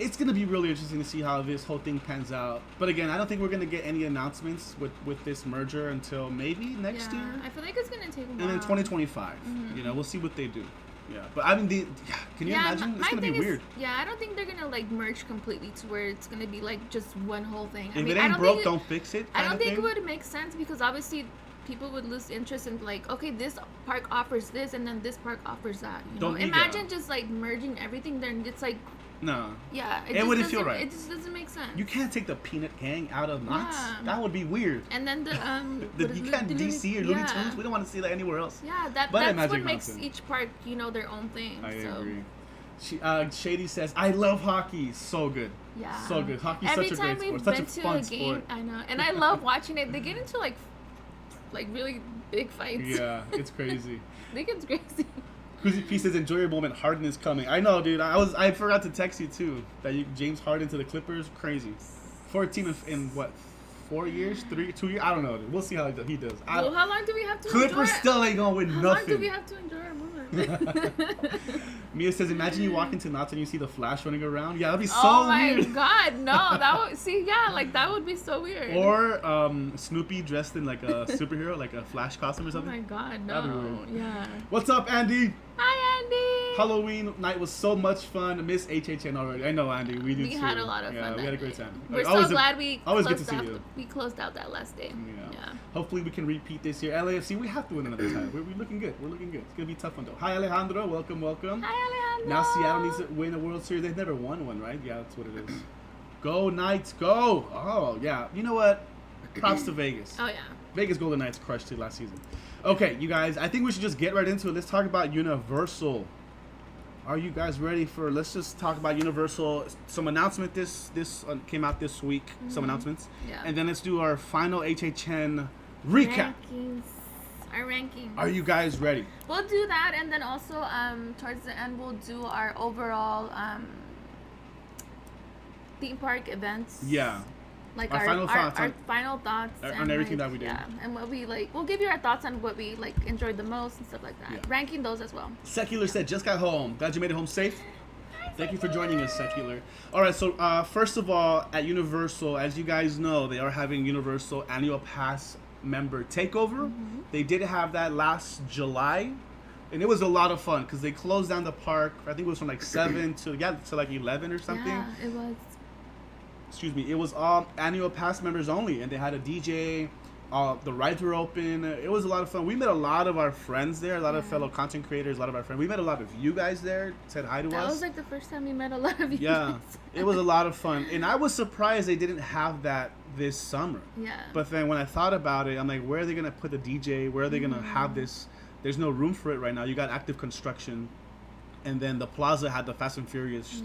It's going to be really interesting to see how this whole thing pans out. But again, I don't think we're going to get any announcements with this merger until maybe next year. I feel like it's going to take a while. And then 2025. We'll see what they do. Yeah. But I mean, can you imagine? It's going to be weird. I don't think they're going to like merge completely to where it's going to be like just one whole thing. If it ain't broke, don't fix it. I don't think it would make sense because obviously people would lose interest in like, okay, this park offers this and then this park offers that. Imagine just like merging everything there and it's like, no. Yeah. It wouldn't feel right. It just doesn't make sense. You can't take the Peanut Gang out of Knots. Yeah. That would be weird. And then you can't DC or Looney Tunes. We don't want to see that anywhere else. Yeah, that's what makes each park, their own thing. I agree. Shady says, I love hockey. So good. Yeah. So good. Hockey's such a great sport. Such a fun sport. I know. And I love watching it. They get into like really big fights. Yeah, it's crazy. I think it's crazy. Kuzi P says, enjoy your moment. Harden is coming. I know, dude. I forgot to text you too that James Harden to the Clippers. Crazy. For a team in what? 4 years? 2 years? I don't know. Dude. We'll see how he does. How long do we have to Clippers still ain't gonna win nothing. How long do we have to enjoy our moment? Mia says, imagine you walk into Knott's and you see the Flash running around. Yeah, that'd be so weird. Oh my god, no. That would be so weird. Or Snoopy dressed in like a superhero, like a Flash costume or something. Oh my god, no. Yeah. What's up, Andy? Hi, Andy. Halloween night was so much fun. I miss HHN already. I know, Andy. We did too. We had a lot of fun. Yeah, we had a great time. We're so glad we closed out that last day. Yeah. Hopefully we can repeat this year. LAFC, we have to win another time. We're looking good. It's going to be a tough one, though. Hi, Alejandro. Welcome. Hi, Alejandro. Now Seattle needs to win a World Series. They've never won one, right? Yeah, that's what it is. Go, Knights, go. Oh, yeah. You know what? Props to Vegas. Oh, yeah. Vegas Golden Knights crushed it last season. Okay, you guys, I think we should just get right into it. Let's talk about Universal. Are you guys ready let's just talk about Universal. Some announcement this came out this week. Some announcements. Yeah. And then let's do our final HHN recap. Rankings. Our rankings. Are you guys ready? We'll do that, and then also towards the end we'll do our overall theme park events. Yeah. Like our final thoughts our final thoughts on everything that we did. Yeah, and what we like. We'll give you our thoughts on what we like enjoyed the most and stuff like that. Yeah. Ranking those as well. Secular said, just got home. Glad you made it home safe. Thank you for joining us, Secular. All right, so first of all, at Universal, as you guys know, they are having Universal Annual Pass member takeover. Mm-hmm. They did have that last July, and it was a lot of fun because they closed down the park. I think it was from like 7 to like 11 or something. Yeah, it was. Excuse me. It was all Annual Pass members only, and they had a DJ. The rides were open. It was a lot of fun. We met a lot of our friends there, a lot of fellow content creators, a lot of our friends. We met a lot of you guys there, said hi to us. That was like the first time we met a lot of you Yeah, guys. it was a lot of fun. And I was surprised they didn't have that this summer. Yeah. But then when I thought about it, I'm like, where are they going to put the DJ? Where are they going to have this? There's no room for it right now. You got active construction. And then the plaza had the Fast and Furious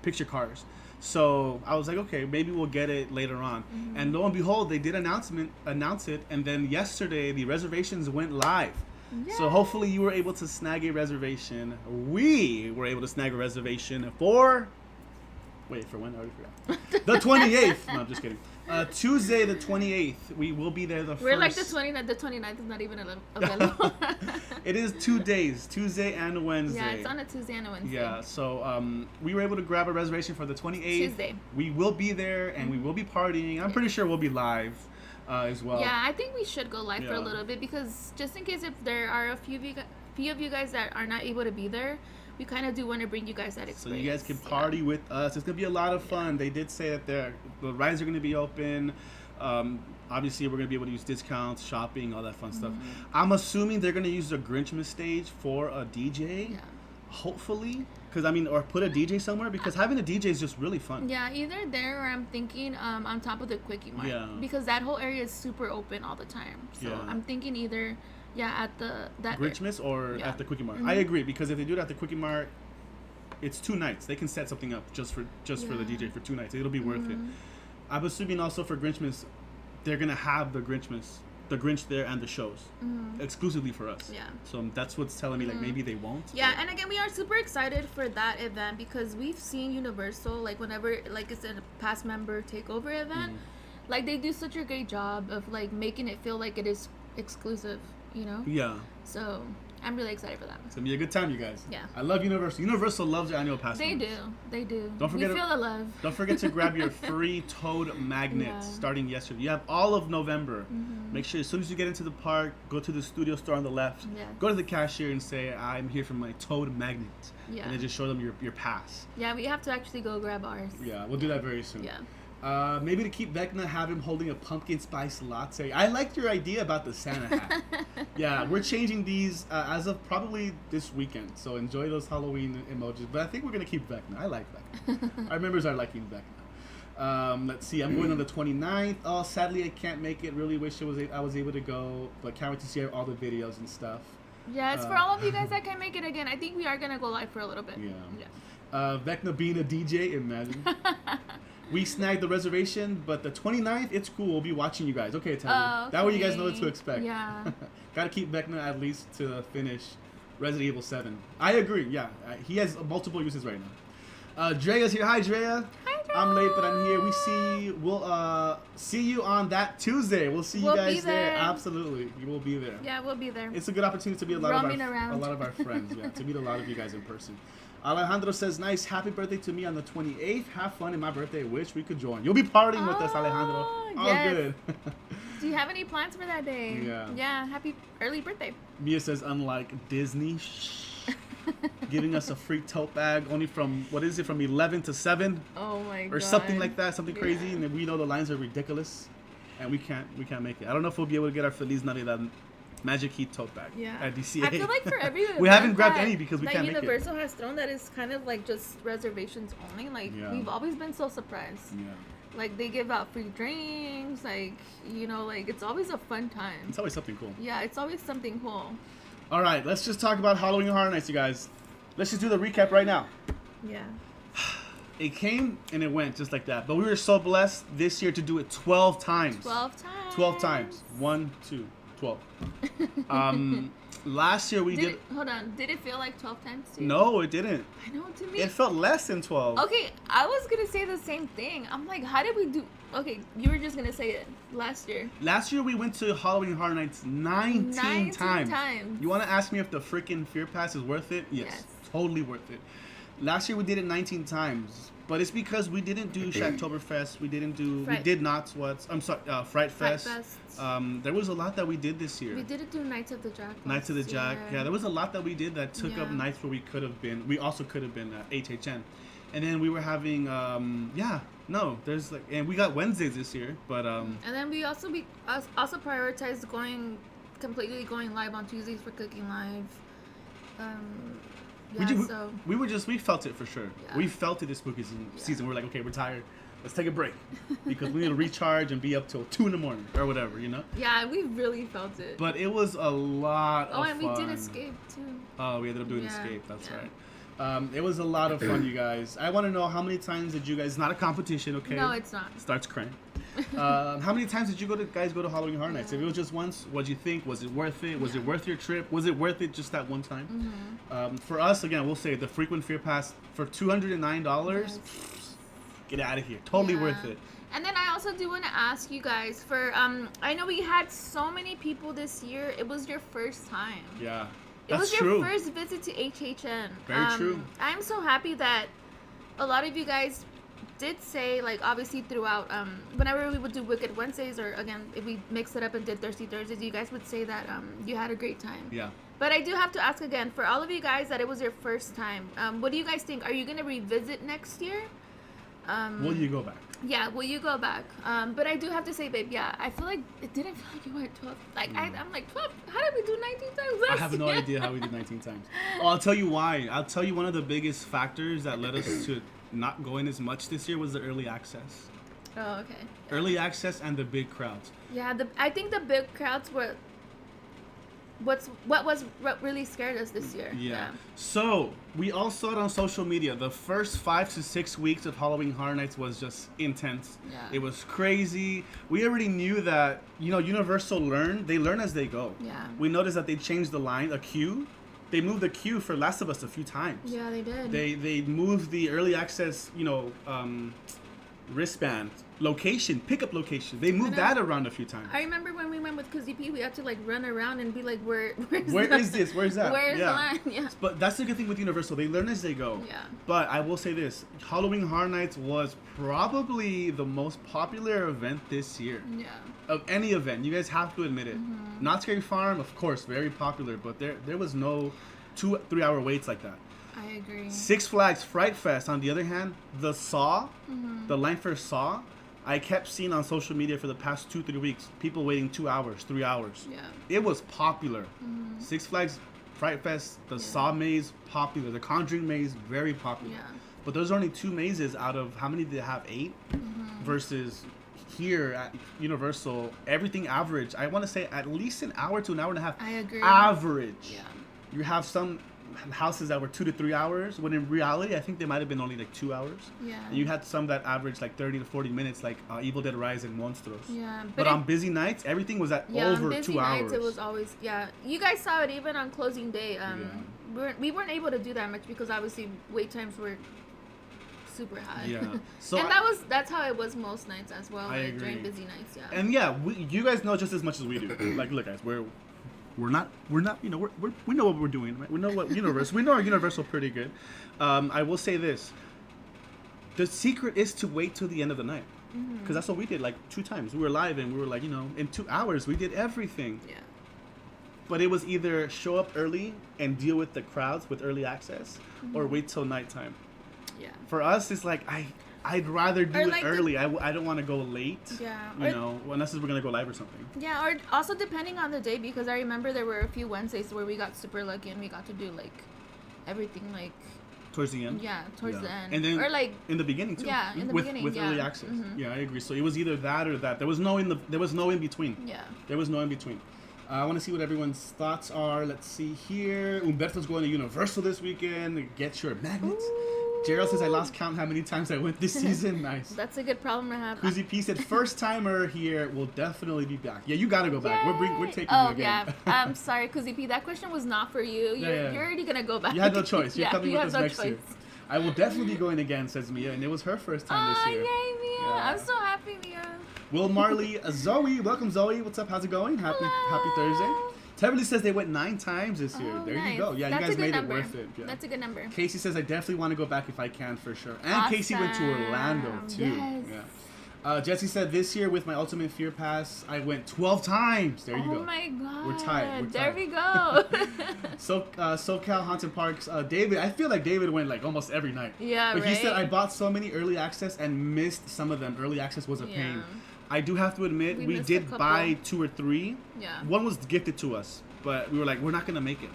picture cars. So I was like, okay, maybe we'll get it later on. Mm-hmm. And lo and behold, they did announce it. And then yesterday, the reservations went live. Yay. So hopefully you were able to snag a reservation. We were able to snag a reservation for... Wait, for when? I already forgot. The 28th. No, I'm just kidding. Tuesday the 28th. We will be there We're like the 29th. The 29th is not even available. It is 2 days, Tuesday and Wednesday. Yeah, it's on a Tuesday and a Wednesday. Yeah, so we were able to grab a reservation for the 28th. Tuesday. We will be there, and we will be partying. I'm pretty sure we'll be live as well. Yeah, I think we should go live for a little bit because just in case if there are a few of you guys that are not able to be there, we kind of do want to bring you guys that experience. So you guys can party with us. It's going to be a lot of fun. They did say that the rides are going to be open. Obviously, we're going to be able to use discounts, shopping, all that fun stuff. I'm assuming they're going to use the Grinchmas stage for a DJ. Yeah. Hopefully. Because, or put a DJ somewhere. Because having a DJ is just really fun. Yeah, either there or I'm thinking on top of the Quickie Mart. Yeah. Because that whole area is super open all the time. So I'm thinking either... Yeah, at that Grinchmas or at the Quickie Mart. I agree, because if they do it at the Quickie Mart, it's 2 nights. They can set something up just for the DJ for 2 nights. It'll be worth it. I'm assuming also for Grinchmas, they're gonna have the Grinch there and the shows exclusively for us. Yeah. So that's what's telling me like maybe they won't. Yeah, and again we are super excited for that event because we've seen Universal like whenever like it's a past member takeover event, like they do such a great job of like making it feel like it is exclusive. You know? Yeah. So I'm really excited for that. It's gonna be a good time, you guys. Yeah. I love Universal. Universal loves their annual pass. They do. They do. Don't forget. We feel the love. Don't forget to grab your free Toad magnets starting yesterday. You have all of November. Make sure as soon as you get into the park, go to the studio store on the left. Yeah. Go to the cashier and say, "I'm here for my Toad magnet." Yeah. And then just show them your pass. Yeah, we have to actually go grab ours. Yeah, we'll do that very soon. Yeah. Maybe to keep Vecna, have him holding a pumpkin spice latte. I liked your idea about the Santa hat. Yeah, we're changing these as of probably this weekend. So enjoy those Halloween emojis. But I think we're going to keep Vecna. I like Vecna. Our members are liking Vecna. Let's see. I'm going on the 29th. Oh, sadly, I can't make it. Really wish I was able to go. But can't wait to see all the videos and stuff. Yes, for all of you guys that can make it again, I think we are going to go live for a little bit. Yeah. Vecna being a DJ, imagine. We snagged the reservation, but the 29th, it's cool. We'll be watching you guys. Okay, Tally. That way you guys know what to expect. Yeah. Gotta keep Vecna at least to finish Resident Evil 7. I agree, yeah. He has multiple uses right now. Drea's here. Hi, Drea. Hi, Drea. I'm late, but I'm here. We'll see you on that Tuesday. We'll see you guys there. Absolutely. You will be there. Yeah, we'll be there. It's a good opportunity to meet a lot of our friends. Yeah, to meet a lot of you guys in person. Alejandro says, nice, happy birthday to me on the 28th. Have fun in my birthday. Wish we could join. You'll be partying with us, Alejandro. Yes. Good. Do you have any plans for that day? Yeah. Yeah, happy early birthday. Mia says, unlike Disney, giving us a free tote bag only from, from 11 to 7? Oh my god. Or something like that, something crazy. And we know the lines are ridiculous. And we can't make it. I don't know if we'll be able to get our Feliz Navidad Magic Heat tote bag at DCA. I feel like for every we haven't grabbed any because we can't make it. Universal has thrown that is kind of like just reservations only. Like we've always been so surprised. Yeah. Like they give out free drinks. Like like it's always a fun time. It's always something cool. Yeah, it's always something cool. All right, let's just talk about Halloween Horror Nights, you guys. Let's just do the recap right now. Yeah. It came and it went just like that. But we were so blessed this year to do it 12 times. 12 times. 12 times. 1, 2, 12. Last year we did. Hold on. Did it feel like 12 times to you? No, it didn't. I know, to me. It felt less than 12. Okay, I was going to say the same thing. I'm like, how did we do... Okay, you were just going to say it. Last year. Last year we went to Halloween Horror Nights 19 times. You want to ask me if the freaking Fear Pass is worth it? Yes. Totally worth it. Last year we did it 19 times. But it's because we didn't do Shacktoberfest. We did Knott's What's. I'm sorry, Fright Fest. There was a lot that we did this year. We didn't do Nights of the Jack. Nights of the Jack. Yeah, there was a lot that we did that took up nights where we could have been. We also could have been at HHN. And then we were having, there's like, and we got Wednesdays this year, but. And then we also prioritized completely going live on Tuesdays for Cooking Live. We felt it for sure. Yeah. We felt it this spooky season. We're like, okay, we're tired. Let's take a break because we need to recharge and be up till 2 a.m. or whatever, you know? Yeah, we really felt it. But it was a lot of fun. Oh, and we did Escape too. Oh, we ended up doing Escape. That's right. It was a lot of fun, you guys. I want to know how many times did you guys? It's not a competition, okay? No, it's not. Starts crying. How many times did you guys go to Halloween Horror Nights? If it was just once, what'd you think? Was it worth it? Was it worth your trip? Was it worth it just that one time? For us, again, we'll say the frequent Fear Pass for $209. Get out of here. Totally worth it. And then I also do want to ask you guys for I know we had so many people this year. It was your first time. Yeah. It was your first visit to HHN. Very true. I'm so happy that a lot of you guys did say, like, obviously throughout, whenever we would do Wicked Wednesdays, or again, if we mixed it up and did Thirsty Thursdays, you guys would say that you had a great time. Yeah. But I do have to ask again, for all of you guys that it was your first time, what do you guys think? Are you going to revisit next year? Will you go back? Yeah, will you go back? But I do have to say, babe, yeah, I feel like it didn't feel like you went 12. Like, I'm like, 12? How did we do 19 times last I have no idea how we did 19 times. Oh, I'll tell you why. I'll tell you one of the biggest factors that led us to not going as much this year was the early access. Oh, okay. Early access and the big crowds. Yeah, I think the big crowds were what really scared us this year. Yeah. So we all saw it on social media. The first 5 to 6 weeks of Halloween Horror Nights was just intense. Yeah. It was crazy. We already knew that, Universal they learn as they go. Yeah. We noticed that they changed the queue. They moved the queue for Last of Us a few times. Yeah, they did. They moved the early access, wristband pickup location. They moved that around a few times. I remember when we went with Koozie P, we had to run around and be like, where is this? Where's that? Where's the line? Yeah. But that's the good thing with Universal. They learn as they go. Yeah. But I will say this: Halloween Horror Nights was probably the most popular event this year. Yeah. Of any event, you guys have to admit it. Mm-hmm. Not Scary Farm, of course, very popular, but there was no 2-3 hour waits like that. I agree. Six Flags Fright Fest, on the other hand, the line for Saw, I kept seeing on social media for the past 2-3 weeks, people waiting 2 hours, 3 hours. Yeah. It was popular. Mm-hmm. Six Flags Fright Fest, the Saw maze, popular. The Conjuring maze, very popular. Yeah. But there's only 2 mazes out of, how many did they have? 8? Mm-hmm. Versus here at Universal, everything average, I want to say at least an hour to an hour and a half. I agree. Average. Yeah. You have some houses that were 2 to 3 hours, when in reality I think they might have been only like 2 hours. Yeah. And you had some that averaged like 30 to 40 minutes, like Evil Dead Rise and Monstros. Yeah. But on busy nights, everything was at over 2 hours. On busy nights, it was always You guys saw it even on closing day. We weren't able to do that much because obviously wait times were super high. Yeah. So and that's how it was most nights as well. I agree. During busy nights. Yeah. And you guys know just as much as we do. Like, look, guys, we're not, we know what we're doing, right? We know we know our Universal pretty good. I will say this. The secret is to wait till the end of the night. Because that's what we did, like 2 times. We were live and we were like, in 2 hours, we did everything. Yeah. But it was either show up early and deal with the crowds with early access or wait till nighttime. Yeah. For us, it's like, I'd rather do it early. I don't want to go late. Yeah. Unless we're going to go live or something. Yeah, or also depending on the day, because I remember there were a few Wednesdays where we got super lucky and we got to do everything towards the end. Yeah, towards the end. And then or in the beginning too. Yeah, in the beginning. With early access. Mm-hmm. Yeah, I agree. So it was either that or that. There was no in between. Yeah. There was no in between. I want to see what everyone's thoughts are. Let's see here. Humberto's going to Universal this weekend. Get your magnets. Ooh. Gerald says I lost count how many times I went this season. Nice. That's a good problem to have. Kuzi P said first timer here will definitely be back. Yeah, you gotta go back. We're taking you again. Yeah. I'm sorry, Kuzi P. That question was not for you. You're already gonna go back. You had no choice. You're coming with us next choice. year. I will definitely be going again, says Mia, and it was her first time this year. Yay, Mia! Yeah. I'm so happy, Mia. Will Marley, Zoe, welcome Zoe. What's up? How's it going? Happy Thursday. Teverly says they went 9 times this year. There nice. You go. Yeah, That's you guys made number. it worth it. Yeah. That's a good number. Casey says I definitely want to go back if I can for sure. And Awesome. Casey went to Orlando too. Yes. Yeah. Jesse said this year with my Ultimate Fear Pass, I went 12 times. There you go. Oh my god. We're tied. There we go. SoCal Haunted Parks. David, I feel like David went like almost every night. Yeah, but right? he said I bought so many early access and missed some of them. Early access was a pain. I do have to admit, we did buy 2 or 3. Yeah. One was gifted to us, but we were like, we're not going to make it.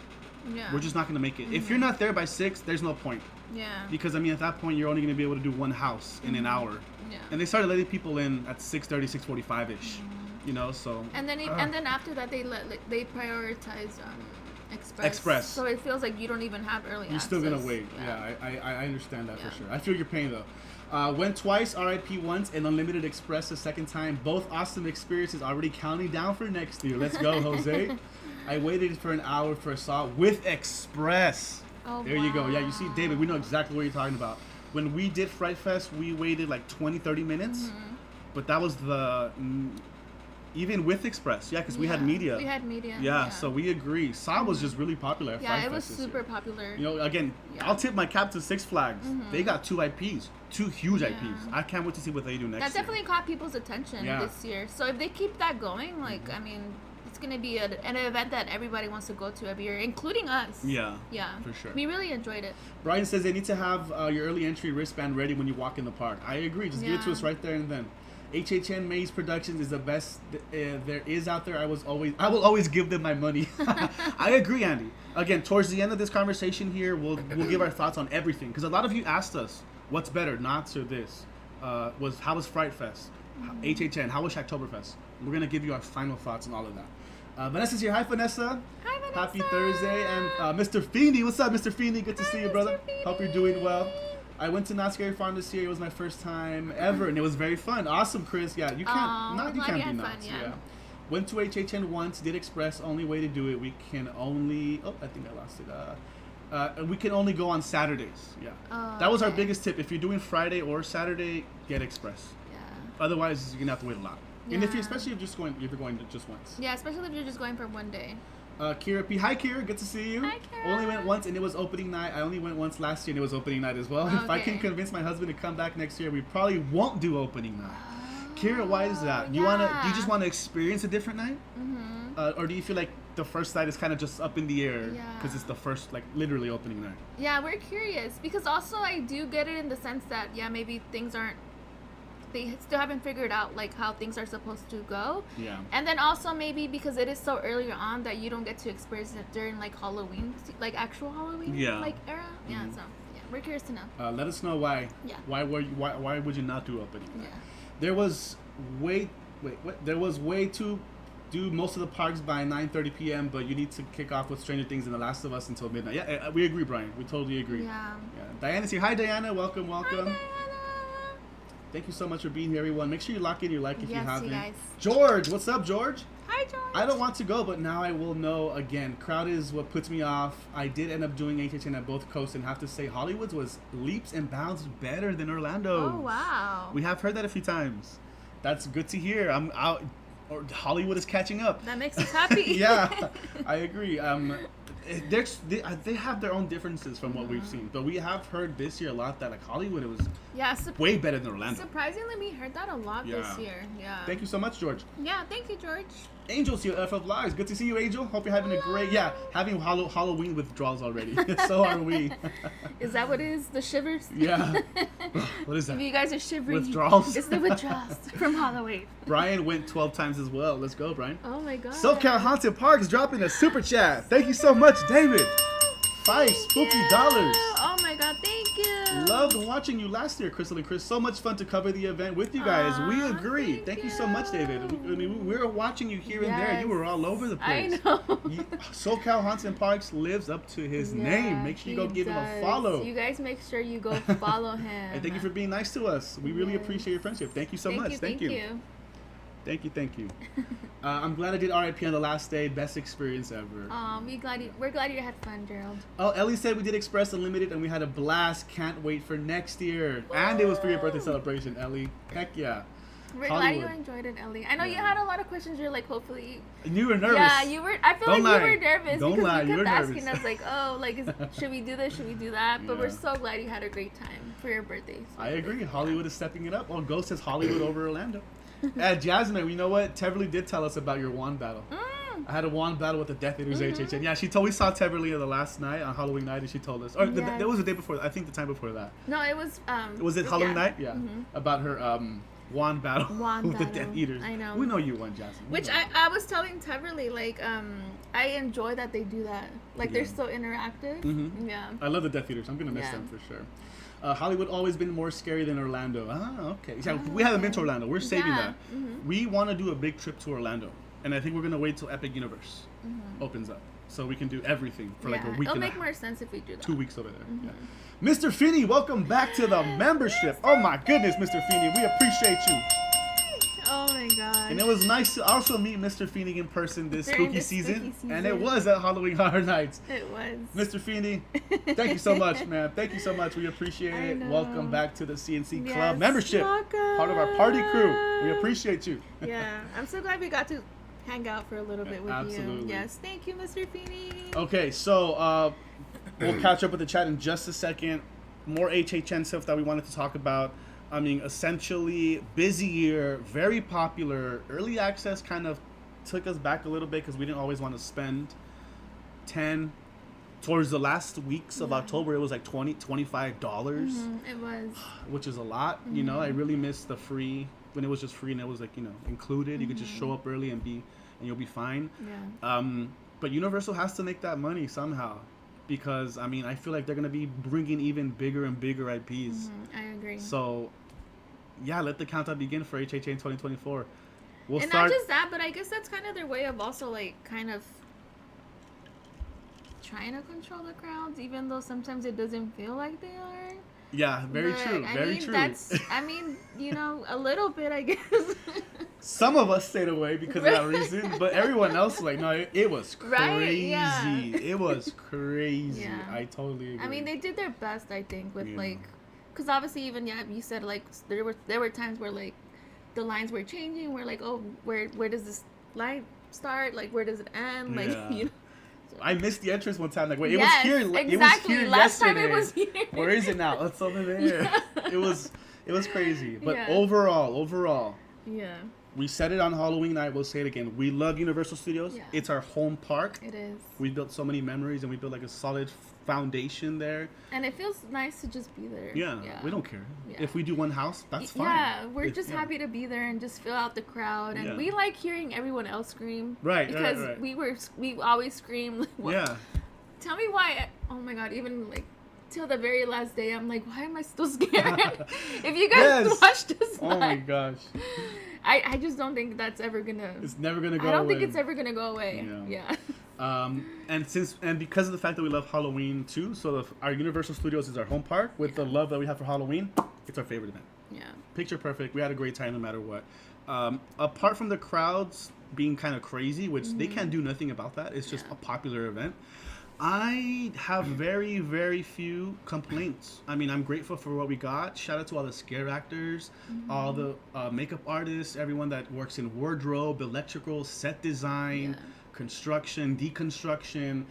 Yeah. We're just not going to make it. If you're not there by 6, there's no point. Yeah. Because, I mean, at that point, you're only going to be able to do one house in an hour. Yeah. And they started letting people in at 6:30, 6:45-ish. You know, so. And then after that, they prioritize Express. So it feels like you don't even have early access. You're still going to wait. Yeah, I understand that for sure. I feel your pain, though. Went twice, RIP once, and Unlimited Express the second time. Both awesome experiences already counting down for next year. Let's go, Jose. I waited for an hour for a saw with Express. Oh, there you go. Yeah, you see, David, we know exactly what you're talking about. When we did Fright Fest, we waited like 20, 30 minutes. But that was even with Express. Yeah, because we had media. We had media. Yeah, so we agree. Saw was just really popular at Fright Fest. Yeah, it was super popular. You know, again, I'll tip my cap to Six Flags. They got 2 IPs. 2 huge IPs. I can't wait to see what they do next year. That definitely caught people's attention this year. So if they keep that going, like, I mean, it's going to be an event that everybody wants to go to every year, including us. Yeah. Yeah. For sure. We really enjoyed it. Brian says they need to have your early entry wristband ready when you walk in the park. I agree. Just give it to us right there and then. HHN Maze Productions is the best there is out there. I will always give them my money. I agree, Andy. Again, towards the end of this conversation here, we'll give our thoughts on everything, because a lot of you asked us what's better, Knott's or this. How was Fright Fest? HHN, how was Shocktoberfest? We're gonna give you our final thoughts on all of that. Vanessa's here. Hi, Vanessa. Hi, Vanessa. Happy Thursday. And Mr. Feeney, what's up, Mr. Feeney? Good to see you, brother. Feeney. Hope you're doing well. I went to Not Scary Farm this year. It was my first time ever, and it was very fun. Awesome, Chris. Yeah, you can't be nuts. Yeah. Went to HHN once. Did Express. Only way to do it. We can only. Oh, I think I lost it. We can only go on Saturdays. Yeah. That was our biggest tip. If you're doing Friday or Saturday, get Express. Yeah. Otherwise, you're gonna have to wait a lot. Yeah. And if you're going just once. Yeah, especially if you're just going for one day. Kira P. Hi, Kira. Good to see you. Hi, Kira. Only went once, and it was opening night. I only went once last year, and it was opening night as well. Okay. If I can convince my husband to come back next year, we probably won't do opening night. Kira, why is that? Do you just want to experience a different night? Or do you feel like the first night is kind of just up in the air because it's the first, like, literally opening night? Yeah, we're curious, because also I do get it in the sense that, maybe things aren't, they still haven't figured out, like, how things are supposed to go. Yeah. And then also maybe because it is so early on that you don't get to experience it during, like, Halloween, like actual Halloween, like, era. Yeah. So we're curious to know. Let us know why. Yeah. Why would you not do opening? Yeah. There was way to do most of the parks by 9:30 p.m., but you need to kick off with Stranger Things and The Last of Us until midnight. Yeah, we agree, Brian. We totally agree. Yeah. Diana's here. Hi, Diana. Welcome. Hi, Diana. Thank you so much for being here, everyone. Make sure you lock in your like if you haven't. Guys. George, what's up, George? Hi, George. I don't want to go, but now I will know again. Crowd is what puts me off. I did end up doing HHN at both coasts, and have to say Hollywood's was leaps and bounds better than Orlando. Oh, wow. We have heard that a few times. That's good to hear. I'm out. Or Hollywood is catching up. That makes us happy. Yeah, I agree. They have their own differences from what we've seen, but we have heard this year a lot that, like, Hollywood, it was way better than Orlando. Surprisingly, we heard that a lot this year. Yeah. Thank you so much, George. Yeah, thank you, George. Angel's here, FF Lives. Good to see you, Angel. Hope you're having a great, having Halloween withdrawals already. So are we. Is that what it is? The shivers? Yeah. What is that? If you guys are shivering. Withdrawals? It's the withdrawals from Halloween. Brian went 12 times as well. Let's go, Brian. Oh my God. SoCal Haunted Parks dropping a super chat. Thank you so much, David. $5 spooky dollars. Oh my God, thank you. Loved watching you last year, Cristal and Cris. So much fun to cover the event with you guys. We agree. Thank you so much, David. We were watching you here and there. You were all over the place. I know. SoCal Haunts and Parks lives up to his name. Make sure you go give him a follow. You guys make sure you go follow him. And thank you for being nice to us. We really appreciate your friendship. Thank you so much. Thank you. Thank you. I'm glad I did RIP on the last day. Best experience ever. We're glad you had fun, Gerald. Oh, Ellie said we did Express Unlimited and we had a blast. Can't wait for next year. Woo! And it was for your birthday celebration, Ellie. Heck yeah. We're glad you enjoyed it, Ellie. I know you had a lot of questions. You're like, hopefully. You were nervous. Yeah, you were. I feel you were nervous Don't lie. You were kept nervous. asking us like, oh, like, should we do this? Should we do that? But we're so glad you had a great time for your birthday. So I agree. Hollywood is stepping it up. Well, Ghost says Hollywood over Orlando. Jasmine, you know what? Teverly did tell us about your wand battle. I had a wand battle with the Death Eaters HHN. Yeah, we saw Teverly the last night on Halloween night, and she told us. Or that was the day before. I think the time before that. No, it was. Was it Halloween night? Yeah. About her wand battle with the Death Eaters. I know. We know you won, Jasmine. Which I was telling Teverly, like, I enjoy that they do that. Like, they're so interactive. Yeah. I love the Death Eaters. I'm gonna miss them for sure. Hollywood always been more scary than Orlando. Okay. Yeah, we haven't been to Orlando. We're saving that. We want to do a big trip to Orlando, and I think we're gonna wait till Epic Universe opens up, so we can do everything for like a week. It'll make more sense if we do that. 2 weeks over there. Yeah. Mr. Feeney, welcome back to the membership. Oh my goodness, Mr. Feeney, we appreciate you. Oh my god. And it was nice to also meet Mr. Feeney in person this spooky season. And it was at Halloween Horror Nights. It was. Mr. Feeney, thank you so much, man. Thank you so much. We appreciate it. Welcome back to the CNC Club membership. Welcome. Part of our party crew. We appreciate you. Yeah. I'm so glad we got to hang out for a little bit with Absolutely. you. Yes. Thank you, Mr. Feeney. Okay, so we'll catch up with the chat in just a second. More HHN stuff that we wanted to talk about. I mean, essentially, busy year, very popular. Early access kind of took us back a little bit because we didn't always want to spend 10. Towards the last weeks of October, it was like $25. It was. Which is a lot. You know, I really miss the free, when it was just free and it was like, included. You could just show up early and you'll be fine. Yeah. But Universal has to make that money somehow. Because, I mean, I feel like they're going to be bringing even bigger and bigger IPs. I agree. So, yeah, let the countdown begin for HHN 2024. And not just that, but I guess that's kind of their way of also, like, kind of trying to control the crowds, even though sometimes it doesn't feel like they are. Yeah, very true. Very true. A little bit, I guess. Some of us stayed away because of that reason, but everyone else, like, no, it was crazy. Right? Yeah. It was crazy. Yeah. I totally agree. I mean, they did their best, I think, with like, because obviously, even you said like there were times where like the lines were changing. We're like, oh, where does this line start? Like, where does it end? Like, I missed the entrance one time. Like, wait, yes, it was here. Exactly. It was here Last yesterday. time it was here. Where is it now? It's over there. It was crazy. But overall. Yeah. We said it on Halloween night. We'll say it again. We love Universal Studios. Yeah. It's our home park. It is. We built so many memories, and we built like a solid foundation there. And it feels nice to just be there. Yeah. We don't care. Yeah. If we do one house, that's fine. Yeah, we're just happy to be there and just fill out the crowd. And we like hearing everyone else scream. Right. Because we always scream. Yeah. Tell me why. Oh my God! Even like. Till the very last day, I'm like, why am I still scared? If you guys watch this oh my gosh. I just don't think that's ever gonna. It's never gonna go away. I don't think it's ever gonna go away. Yeah. And because of the fact that we love Halloween too, so our Universal Studios is our home park. With the love that we have for Halloween, it's our favorite event. Yeah. Picture perfect. We had a great time no matter what. Apart from the crowds being kind of crazy, which they can't do nothing about that. It's just a popular event. I have very, very few complaints. I mean, I'm grateful for what we got. Shout out to all the scare actors, all the makeup artists, everyone that works in wardrobe, electrical, set design, construction, deconstruction,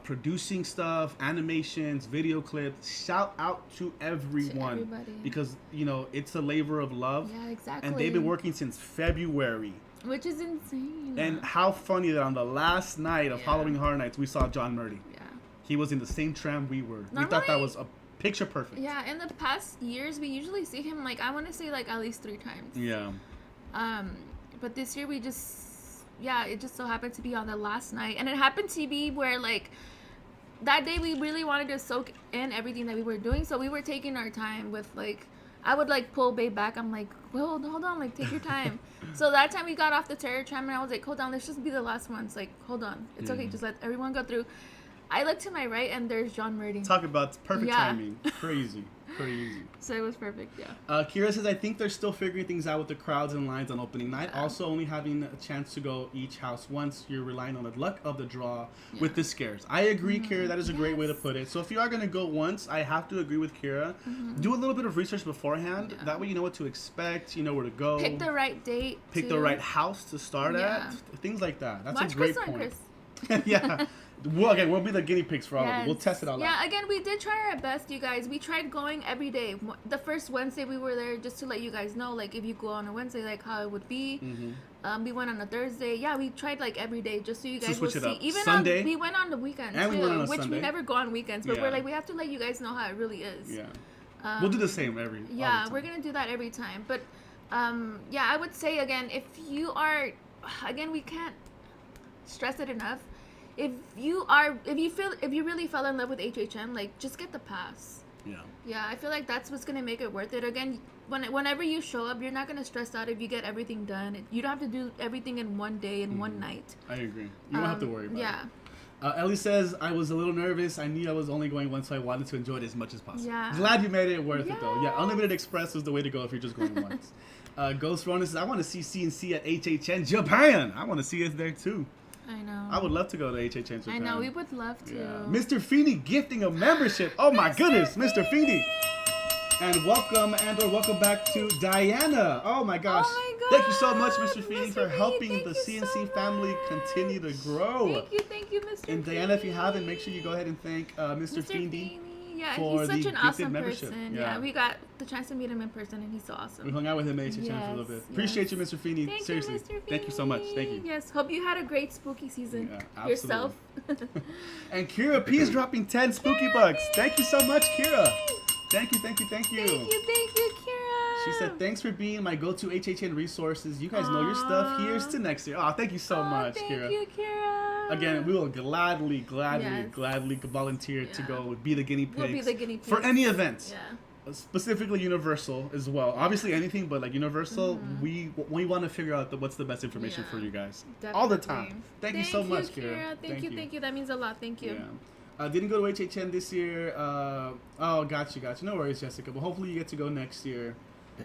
producing stuff, animations, video clips. Shout out to everyone. Because, it's a labor of love. Yeah, exactly. And they've been working since February. Which is insane. And how funny that on the last night of Halloween Horror Nights, we saw John Murdy. Yeah. He was in the same tram we were. We thought that was a picture perfect. Yeah, in the past years, we usually see him, like, I want to say, like, at least 3 times. Yeah. But this year we just, it just so happened to be on the last night. And it happened to be where, like, that day we really wanted to soak in everything that we were doing, so we were taking our time with like, I would like pull Babe back. I'm like, well, hold on, like take your time. So that time we got off the terror tram and I was like, hold on, let's just be the last ones. Like, hold on, it's okay, just let everyone go through. I look to my right and there's John Murdy. Talk about perfect timing. Crazy. So it was perfect, yeah. Kira says, I think they're still figuring things out with the crowds and lines on opening night. Also, only having a chance to go each house once, you're relying on the luck of the draw with the scares. I agree, Kira. That is a great way to put it. So if you are going to go once, I have to agree with Kira. Do a little bit of research beforehand. Yeah. That way you know what to expect, you know where to go. Pick the right date. Pick the right house to start at. Things like that. That's a great point. Cristal and Cris. Yeah. Well, again, we'll be the guinea pigs for all of it. We'll test it all out. Yeah, again, we did try our best, you guys. We tried going every day. The first Wednesday we were there just to let you guys know, like, if you go on a Wednesday, like, how it would be. We went on a Thursday. Yeah, we tried, like, every day just so you guys will see. Even Sunday. we went on the weekends, and too, we went on which Sunday. we never go on weekends. But we're like, we have to let you guys know how it really is. Yeah. We'll do the same every Yeah, we're going to do that every time. But, yeah, I would say, again, if you are, again, we can't stress it enough. If you really fell in love with HHN, like, just get the pass. Yeah, I feel like that's what's gonna make it worth it. Again, whenever you show up, you're not gonna stress out if you get everything done. You don't have to do everything in one day and one night. I agree. You don't have to worry about it. Yeah. Ellie says, I was a little nervous. I knew I was only going once, so I wanted to enjoy it as much as possible. Yeah. Glad you made it worth it, though. Yeah, Unlimited Express is the way to go if you're just going once. Ghost Rona says, I want to see CNC at HHN Japan. I want to see it there, too. I know. I would love to go to HHN Japan. I know, we would love to. Yeah. Mr. Feeney gifting a membership. Oh my goodness, Mr. Feeney. And welcome back to Diana. Oh my gosh. Oh my God. Thank you so much, Mr. Feeney, for helping the CNC family continue to grow. Thank you, Mr. And Diana, if you haven't, make sure you go ahead and thank Mr. Feeney. Yeah, for he's such the an awesome membership. person. Yeah, we got the chance to meet him in person, and he's so awesome. We hung out with him at HHN for a little bit. Appreciate you, Mr. Feeney. Seriously. You, Mr. Feeney. Thank you so much. Thank you. Yes, hope you had a great spooky season yourself. And Kira P is dropping 10 spooky bucks. Thank you so much, Kira. Thank you. Thank you, Kira. She said, thanks for being my go-to HHN resources. You guys know your stuff. Here's to next year. Oh, thank you so much, Kira. Thank you, Kira. Again, we will gladly volunteer to go be the guinea pigs. We'll be the guinea pigs. For any events. Yeah. Specifically Universal as well. Obviously anything, but like Universal, we want to figure out what's the best information for you guys. Definitely. All the time. Thank you so much, Kira. Thank you. That means a lot. Thank you. Yeah. Didn't go to HHN this year. Got you. No worries, Jessica. But hopefully you get to go next year.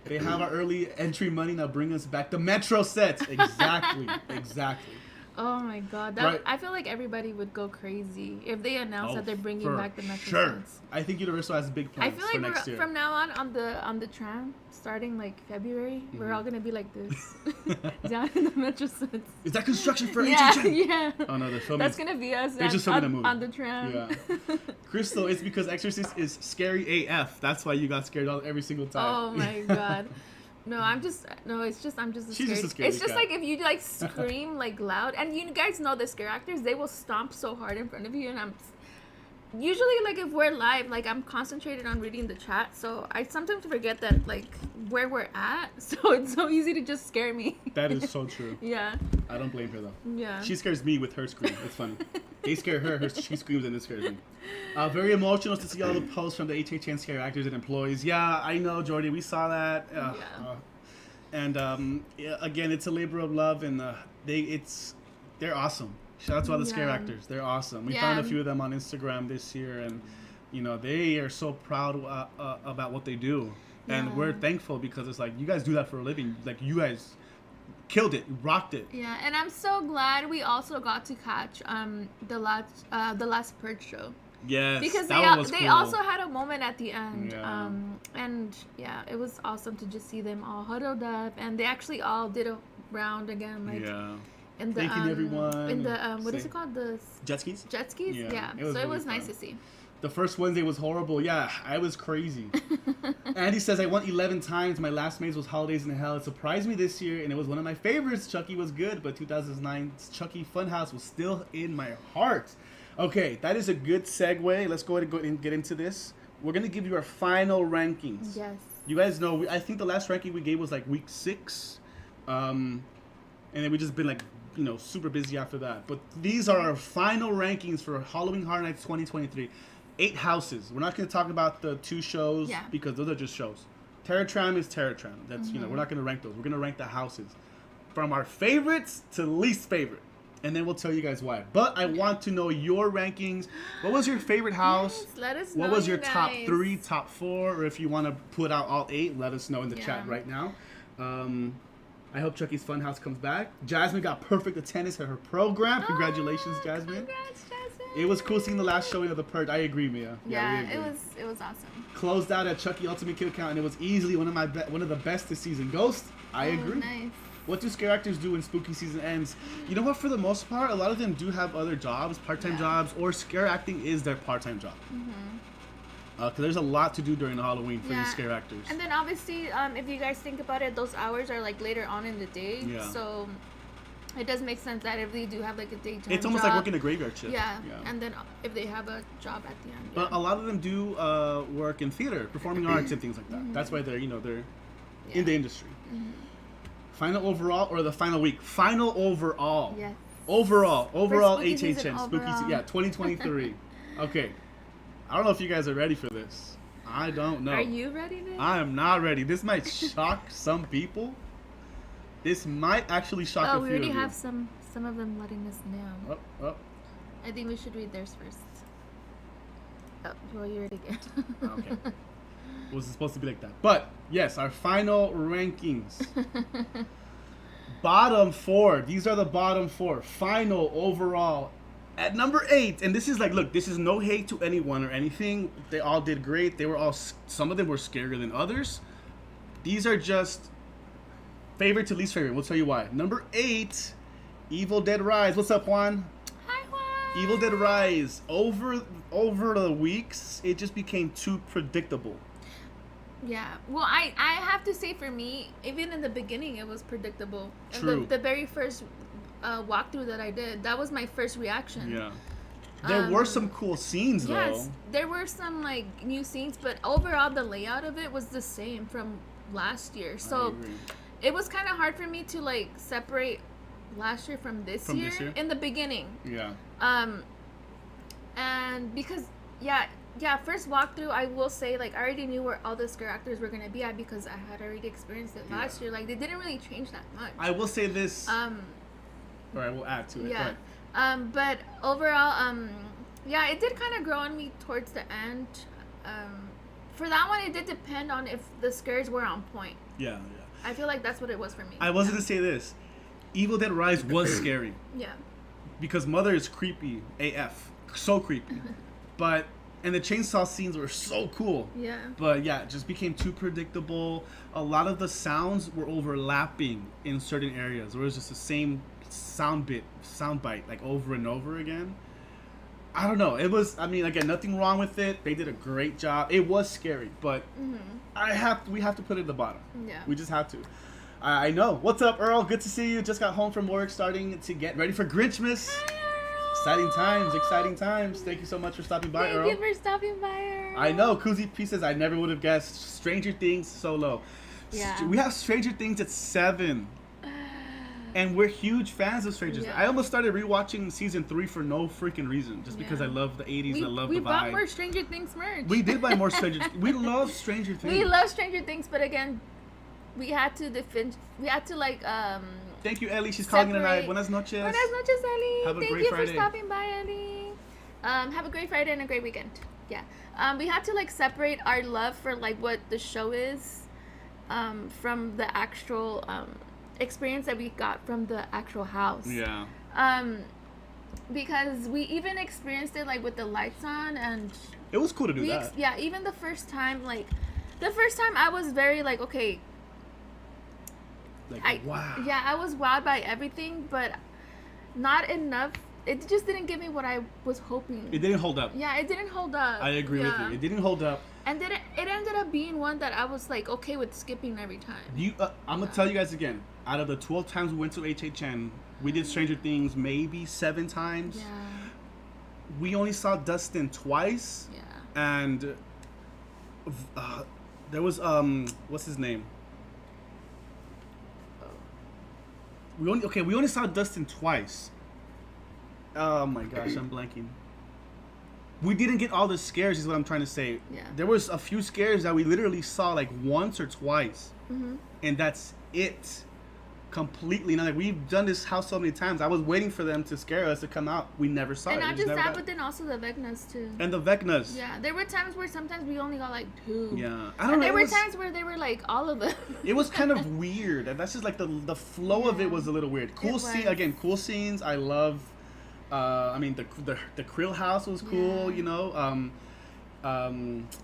They have our early entry money now. Bring us back the Metro sets. Exactly. Oh my God! I feel like everybody would go crazy if they announce that they're bringing back the Metro sets. I think Universal has big plans for next year. From now on the tram, starting like February, we're all gonna be like this, down in the Metro sets. Is that construction for HHN? Yeah. Oh no, they're filming. That's gonna be us. They're just filming a movie on the tram. Yeah. Crystal, it's because Exorcist is scary AF. That's why you got scared every single time. Oh my God. No, I'm just a scared. She's just a scaredy It's just cat. like if you like scream like loud, and you guys know the scare actors, they will stomp so hard in front of you, and I'm usually like if we're live, like I'm concentrated on reading the chat, so I sometimes forget that like where we're at, so it's so easy to just scare me. That is so true. Yeah. I don't blame her though. Yeah. She scares me with her scream. It's funny. They scare her, she screams and it scares me. Very emotional to see all the posts from the HHN scare actors and employees. Yeah, I know, Jordy. We saw that. Again, it's a labor of love, and they're awesome. Shout out to all the scare actors. They're awesome. We found a few of them on Instagram this year, and they are so proud about what they do, and we're thankful because it's like you guys do that for a living. Like you guys killed it, rocked it. Yeah, and I'm so glad we also got to catch the last Purge show. Yes, because they cool. Also had a moment at the end. Yeah. And it was awesome to just see them all huddled up, and they actually all did a round again, like in the thanking everyone. In the what is it called, the jet skis? Jet skis, yeah. It was nice to see. The first Wednesday was horrible. Yeah, I was crazy. Andy says, I went 11 times. My last maze was Holidays in Hell. It surprised me this year, and it was one of my favorites. Chucky was good, but 2009's Chucky Funhouse was still in my heart. Okay, that is a good segue. Let's go ahead and get into this. We're going to give you our final rankings. Yes. You guys know, I think the last ranking we gave was like week 6. And then we just been like super busy after that. But these are our final rankings for Halloween Horror Nights 2023. 8 houses. We're not going to talk about the 2 shows because those are just shows. Terror Tram is Terror Tram. That's we're not going to rank those. We're going to rank the houses from our favorites to least favorite, and then we'll tell you guys why. But I want to know your rankings. What was your favorite house? Yes, let us know. What was your top 3, top 4, or if you want to put out all 8, let us know in the chat right now. I hope Chucky's Funhouse comes back. Jasmine got perfect attendance at her program. Congratulations, Jasmine. Congrats, Jasmine. It was cool seeing the last showing of The Purge. I agree, Mia. Yeah, it was awesome. Closed out at Chucky Ultimate Kill Count, and it was easily one of the best this season. Ghost, I agree. Nice. What do scare actors do when spooky season ends? You know what? For the most part, a lot of them do have other jobs, part-time jobs, or scare acting is their part-time job. Because there's a lot to do during the Halloween for these scare actors. And then obviously, if you guys think about it, those hours are like later on in the day. Yeah. So it does make sense that if they do have like a daytime it's almost like working a graveyard shift. Yeah. And then if they have a job at the end. But a lot of them do work in theater, performing arts and things like that. That's why they're in the industry. Final overall or the final week? Final overall. Yes. Overall spooky HHN season, spooky season. Yeah, 2023. Okay. I don't know if you guys are ready for this. I don't know. Are you ready, Nick? I am not ready. This might shock some people. This might actually shock a few of you. We already have some of them letting us know. Oh. I think we should read theirs first. Oh, well, you already did. Okay. It was supposed to be like that. But, yes, our final rankings. Bottom 4. These are the bottom 4. Final overall. At number 8, and this is like, look, this is no hate to anyone or anything. They all did great. They were all, some of them were scarier than others. These are just favorite to least favorite. We'll tell you why. Number 8, Evil Dead Rise. What's up, Juan? Hi, Juan. Evil Dead Rise. Over the weeks, it just became too predictable. Yeah. Well, I have to say, for me, even in the beginning, it was predictable. True. The very first walkthrough that I did, that was my first reaction. Yeah. There were some cool scenes, though. Yes, there were some like new scenes, but overall the layout of it was the same from last year. So it was kind of hard for me to like separate last year from this year in the beginning. Yeah. And because first walkthrough, I will say, like, I already knew where all the scare actors were gonna be at because I had already experienced it last year. Like, they didn't really change that much. I will say this. All right, we'll add to it. Yeah. But overall, it did kind of grow on me towards the end. For that one, it did depend on if the scares were on point. Yeah. I feel like that's what it was for me. I was gonna say this. Evil Dead Rise was scary. Yeah. Because Mother is creepy AF. So creepy. And the chainsaw scenes were so cool. Yeah. But yeah, it just became too predictable. A lot of the sounds were overlapping in certain areas. There was just the same sound bite, like over and over again. I don't know. It was, again, nothing wrong with it. They did a great job. It was scary, but we have to put it at the bottom. Yeah. We just have to. I know. What's up, Earl? Good to see you. Just got home from work, starting to get ready for Grinchmas. Exciting times. Thank you so much for stopping by, Earl. Thank you for stopping by, Earl. I know. Koozie P says, I never would have guessed. Stranger Things solo. Yeah. We have Stranger Things at 7. And we're huge fans of Stranger Things. Yeah. I almost started rewatching season 3 for no freaking reason. Just because I love the 80s and I love the vibe. We bought more Stranger Things merch. We did buy more Stranger Things. We love Stranger Things. We love Stranger Things, but again, we had to Thank you, Ellie. She's calling tonight. Buenas noches. Buenas noches, Ellie. Have a Thank great you Friday. for stopping by, Ellie. Have a great Friday and a great weekend. Yeah. We had to separate our love for what the show is from the actual experience that we got from the actual house. Yeah. Because we even experienced it with the lights on, and it was cool to do that. Yeah, even the first time I was very okay. Wow. Yeah, I was wowed by everything, but not enough. It just didn't give me what I was hoping. It didn't hold up. Yeah, it didn't hold up. I agree with you. It didn't hold up. And then it ended up being one that I was okay with skipping every time. I'm gonna tell you guys again. Out of the 12 times we went to HHN, we did Stranger Things maybe 7 times. Yeah. We only saw Dustin twice. Yeah. And there was what's his name? We only saw Dustin twice. Oh my gosh, I'm blanking. We didn't get all the scares, is what I'm trying to say. Yeah. There was a few scares that we literally saw like once or twice, and that's it. Completely. Now, like, we've done this house so many times. I was waiting for them to scare us to come out. We never saw it. And not just that, but then also the Vecnas too. And the Vecnas. Yeah, there were times where sometimes we only got like 2. Yeah, I don't know. There were times where they were like all of them. It was kind of weird, and that's just like the flow of it was a little weird. Cool scenes. I love. I mean, the Krill house was cool. Yeah. You know,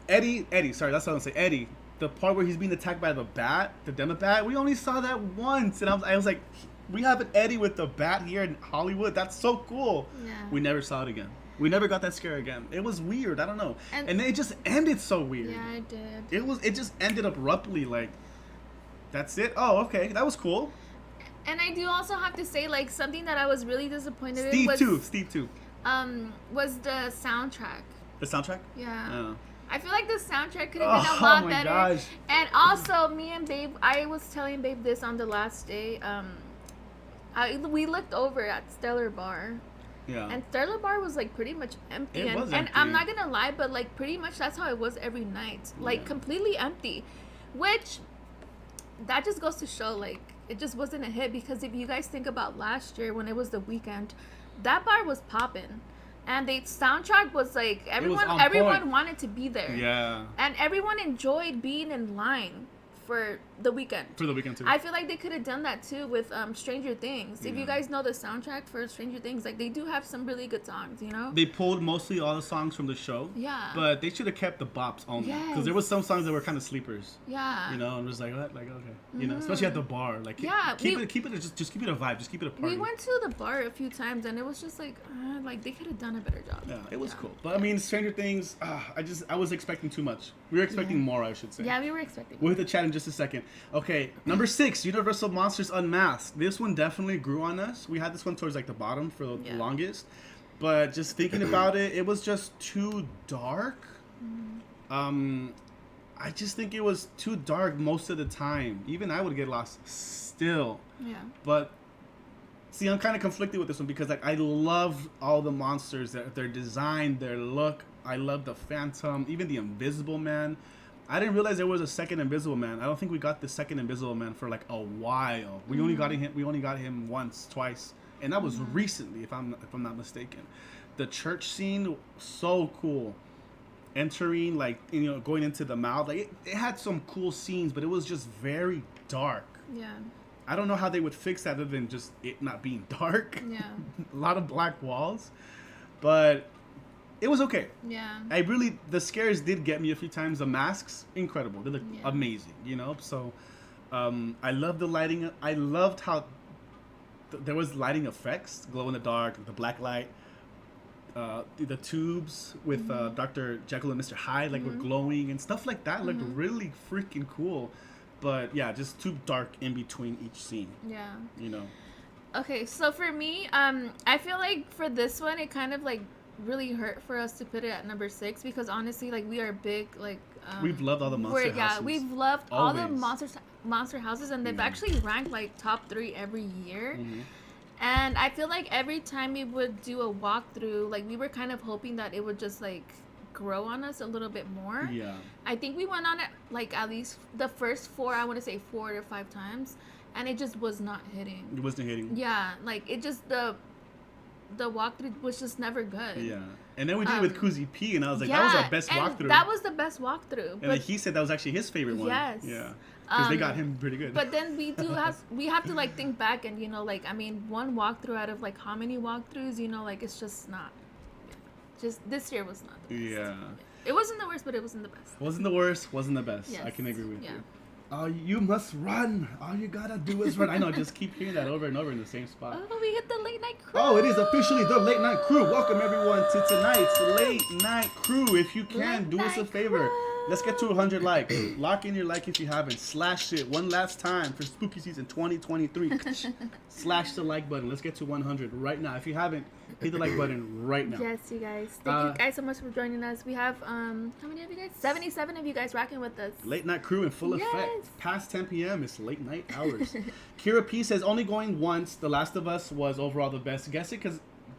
Eddie. Sorry, that's what I'm saying. Eddie. The part where he's being attacked by the bat, the demo bat, we only saw that once, and I was like, we have an Eddie with the bat here in Hollywood. That's so cool. Yeah. We never saw it again. We never got that scare again. It was weird. I don't know. And then it just ended so weird. Yeah, it did. It just ended abruptly. Like, that's it. Oh, okay, that was cool. And I do also have to say, like, something that I was really disappointed in Steve too. Was the soundtrack. The soundtrack? Yeah. I feel like the soundtrack could have been a lot better. Gosh. And also, me and Babe, I was telling Babe this on the last day. We looked over at Stellar Bar. Yeah. And Stellar Bar was like pretty much empty. It was empty. And I'm not gonna lie, but like pretty much that's how it was every night. Like completely empty. Which that just goes to show like it just wasn't a hit, because if you guys think about last year when it was the weekend, that bar was popping. And the soundtrack was like everyone wanted to be there. Yeah. And everyone enjoyed being in line for the weekend. For the weekend too. I feel like they could have done that too with Stranger Things. If you guys know the soundtrack for Stranger Things, like they do have some really good songs, you know? They pulled mostly all the songs from the show. Yeah. But they should have kept the bops only. Yes. Because there was some songs that were kind of sleepers. Yeah. You know, and it was like, what? Like, okay. You know, especially at the bar. Like, keep it, just keep it a vibe. Just keep it a party. We went to the bar a few times and it was just like they could have done a better job. Yeah, it was cool. But I mean, Stranger Things, I was expecting too much. We were expecting more, I should say. Yeah, we were expecting more. We'll hit the chat in just a second. Okay, number 6, Universal Monsters Unmasked. This one definitely grew on us. We had this one towards like the bottom for the longest. But just thinking about it, it was just too dark. I just think it was too dark most of the time. Even I would get lost still. Yeah. But see, I'm kind of conflicted with this one because like I love all the monsters, their design, their look. I love the Phantom, even the Invisible Man. I didn't realize there was a second Invisible Man. I don't think we got the second Invisible Man for like a while. We only got him. We only got him once, twice, and that was recently, if I'm not mistaken. The church scene, so cool. Entering, like, you know, going into the mouth, like it had some cool scenes, but it was just very dark. Yeah. I don't know how they would fix that other than just it not being dark. Yeah. A lot of black walls, but it was okay. Yeah. The scares did get me a few times. The masks, incredible. They look amazing, you know? So, I love the lighting. I loved how there was lighting effects, glow in the dark, the black light. The tubes with Dr. Jekyll and Mr. Hyde were glowing and stuff like that looked really freaking cool. But yeah, just too dark in between each scene. Yeah. You know. Okay, so for me, I feel like for this one, it kind of like really hurt for us to put it at number 6 because honestly, like we are big like. We've loved all the monster houses. Yeah, we've loved all the monster houses, and they've actually ranked like top 3 every year. And I feel like every time we would do a walkthrough, like we were kind of hoping that it would just like grow on us a little bit more. Yeah. I think we went on it like at least the first 4, I want to say 4 or 5 times, and it just was not hitting. It wasn't hitting. Yeah, like it just the walkthrough was just never good. Yeah. And then we did it with Kuzi P, and I was like, that was our best walkthrough. That was the best walkthrough. And then he said that was actually his favorite one. Yes. Yeah. Because they got him pretty good. But then we have to like think back and, you know, like, I mean, one walkthrough out of like how many walkthroughs, you know, like it's just not. Just this year was not the best. Yeah. It wasn't the worst, but it wasn't the best. Wasn't the worst, wasn't the best. Yes. I can agree with you. You must run. All you gotta do is run. I know, just keep hearing that over and over in the same spot. Oh, we hit the late night crew. Oh, it is officially the late night crew. Welcome everyone to tonight's late night crew. If you can, do us a favor. Let's get to 100 likes. Lock in your like if you haven't. Slash it one last time for spooky season 2023. Slash the like button. Let's get to 100 right now. If you haven't, hit the like button right now. Yes, you guys. Thank you guys so much for joining us. We have, how many of you guys? 77 of you guys rocking with us. Late night crew in full effect. Past 10 p.m. It's late night hours. Kira P says, only going once. The Last of Us was overall the best.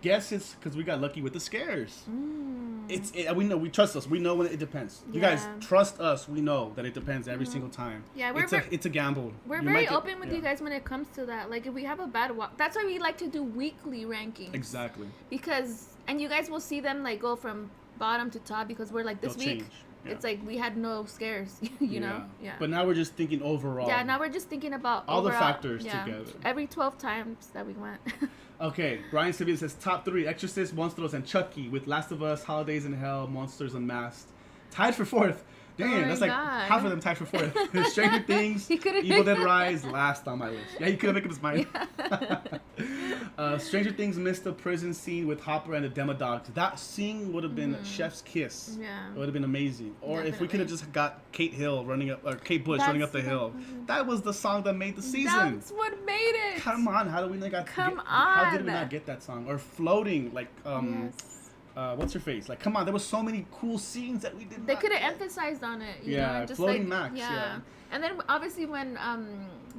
Guess it's because we got lucky with the scares. We know, we trust us. We know when it depends. You guys trust us. We know that it depends every single time. Yeah, it's a gamble. We're very open with you guys when it comes to that. Like if we have a bad walk, that's why we like to do weekly rankings. Exactly. Because and you guys will see them like go from bottom to top because we're like this They'll week. Change. Yeah. It's like we had no scares, you know? Yeah. But now we're just thinking overall. Yeah, now we're just thinking about all the factors together. Every 12 times that we went. Okay, Brian Sevilla says top 3: Exorcist, Monstros, and Chucky, with Last of Us, Holidays in Hell, Monsters Unmasked. Tied for 4th. Damn, that's like half of them tied for 4th. Stranger Things, Evil Dead Rise, last on my list. Yeah, he couldn't make up his mind. Stranger Things missed the prison scene with Hopper and the Demodogs. That scene would have been Chef's kiss. Yeah. It would have been amazing. Or if we could have just got Kate Bush running up the hill. That was the song that made the season. That's what made it. Come on, how did we not How did we not get that song? Or Floating, like what's her face? Like, come on, there was so many cool scenes that we did. They could have emphasized on it. You know, just Floating Max. Yeah. And then obviously when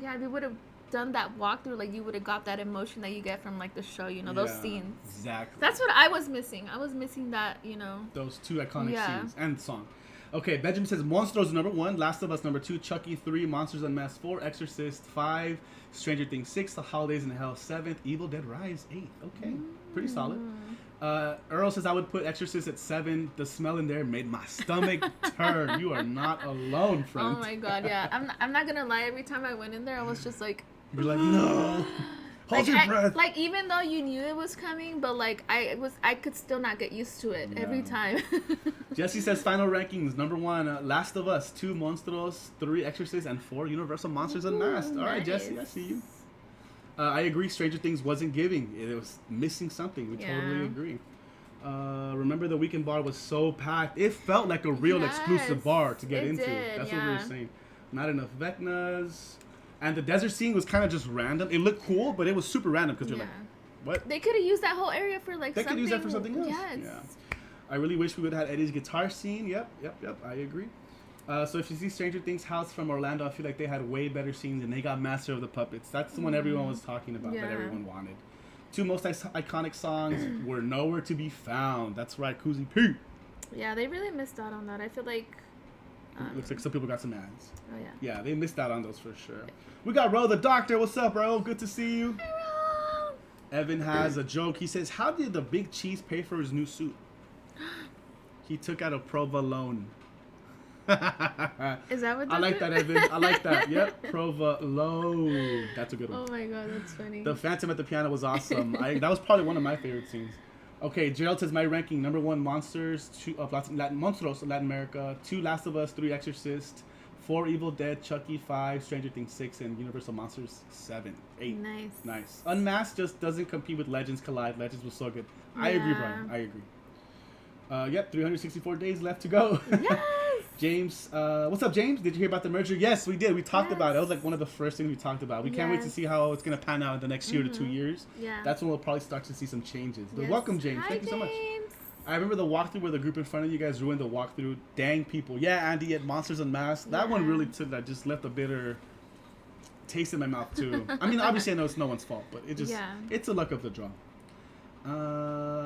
we would have done that walkthrough, like you would have got that emotion that you get from like the show. You know, those scenes. Exactly. That's what I was missing. I was missing that. You know. Those 2 iconic scenes and song. Okay, Benjamin says Monstros number 1, Last of Us number 2, Chucky 3, Monsters Unmasked 4, Exorcist 5, Stranger Things 6, The Holidays in Hell 7th, Evil Dead Rise 8th. Okay, pretty solid. Earl says I would put Exorcist at 7. The smell in there made my stomach turn. You are not alone, friend. Oh my god, yeah. I'm not gonna lie. Every time I went in there, I was just like, you're like, no. Hold your breath. Like even though you knew it was coming, but like I could still not get used to it every time. Jesse says final rankings: number 1, Last of Us; 2, Monstros; 3, Exorcist; and 4, Universal Monsters Unmasked. All right, Jesse, I see you. I agree. Stranger Things wasn't giving; it was missing something. We totally agree. Remember the weekend bar was so packed; it felt like a real exclusive bar to get into. That's what we were saying. Not enough Vecnas. And the desert scene was kind of just random. It looked cool, but it was super random because you're like, what? They could have used that whole area for like something. They could use that for something else. Yes. Yeah. I really wish we would have had Eddie's guitar scene. Yep. I agree. So if you see Stranger Things House from Orlando, I feel like they had way better scenes and they got Master of the Puppets. That's the one everyone was talking about that everyone wanted. 2 most iconic songs were nowhere to be found. That's right, Koozie P. Yeah, they really missed out on that. I feel like... looks like some people got some ads. Oh, yeah. Yeah, they missed out on those for sure. We got Ro the Doctor. What's up, Ro? Good to see you. Hi, Ro. Evan has a joke. He says, how did the Big Cheese pay for his new suit? He took out a provolone. Is that what I like that, Evan. I like that. Yep, provolone. That's a good one. Oh my god, that's funny. The Phantom at the piano was awesome. That was probably one of my favorite scenes. Okay, Gerald says my ranking: number 1, Monsters; 2, Monstros, Latin America; 2, Last of Us; 3, Exorcist; 4, Evil Dead; Chucky 5, Stranger Things 6, and Universal Monsters 7, 8. Nice. Unmasked just doesn't compete with Legends Collide. Legends was so good. I agree, Brian. I agree. Yep, 364 days left to go. Yes. James, what's up, James? Did you hear about the merger? Yes, we did. We talked about it. That was like one of the first things we talked about. We can't wait to see how it's going to pan out in the next year to 2 years. Yeah. That's when we'll probably start to see some changes. But welcome, James. Thank you so much. I remember the walkthrough where the group in front of you guys ruined the walkthrough. Dang people. Yeah, Andy at Monsters Unmasked. That one really just left a bitter taste in my mouth too. I mean, obviously I know it's no one's fault, but it's a luck of the draw.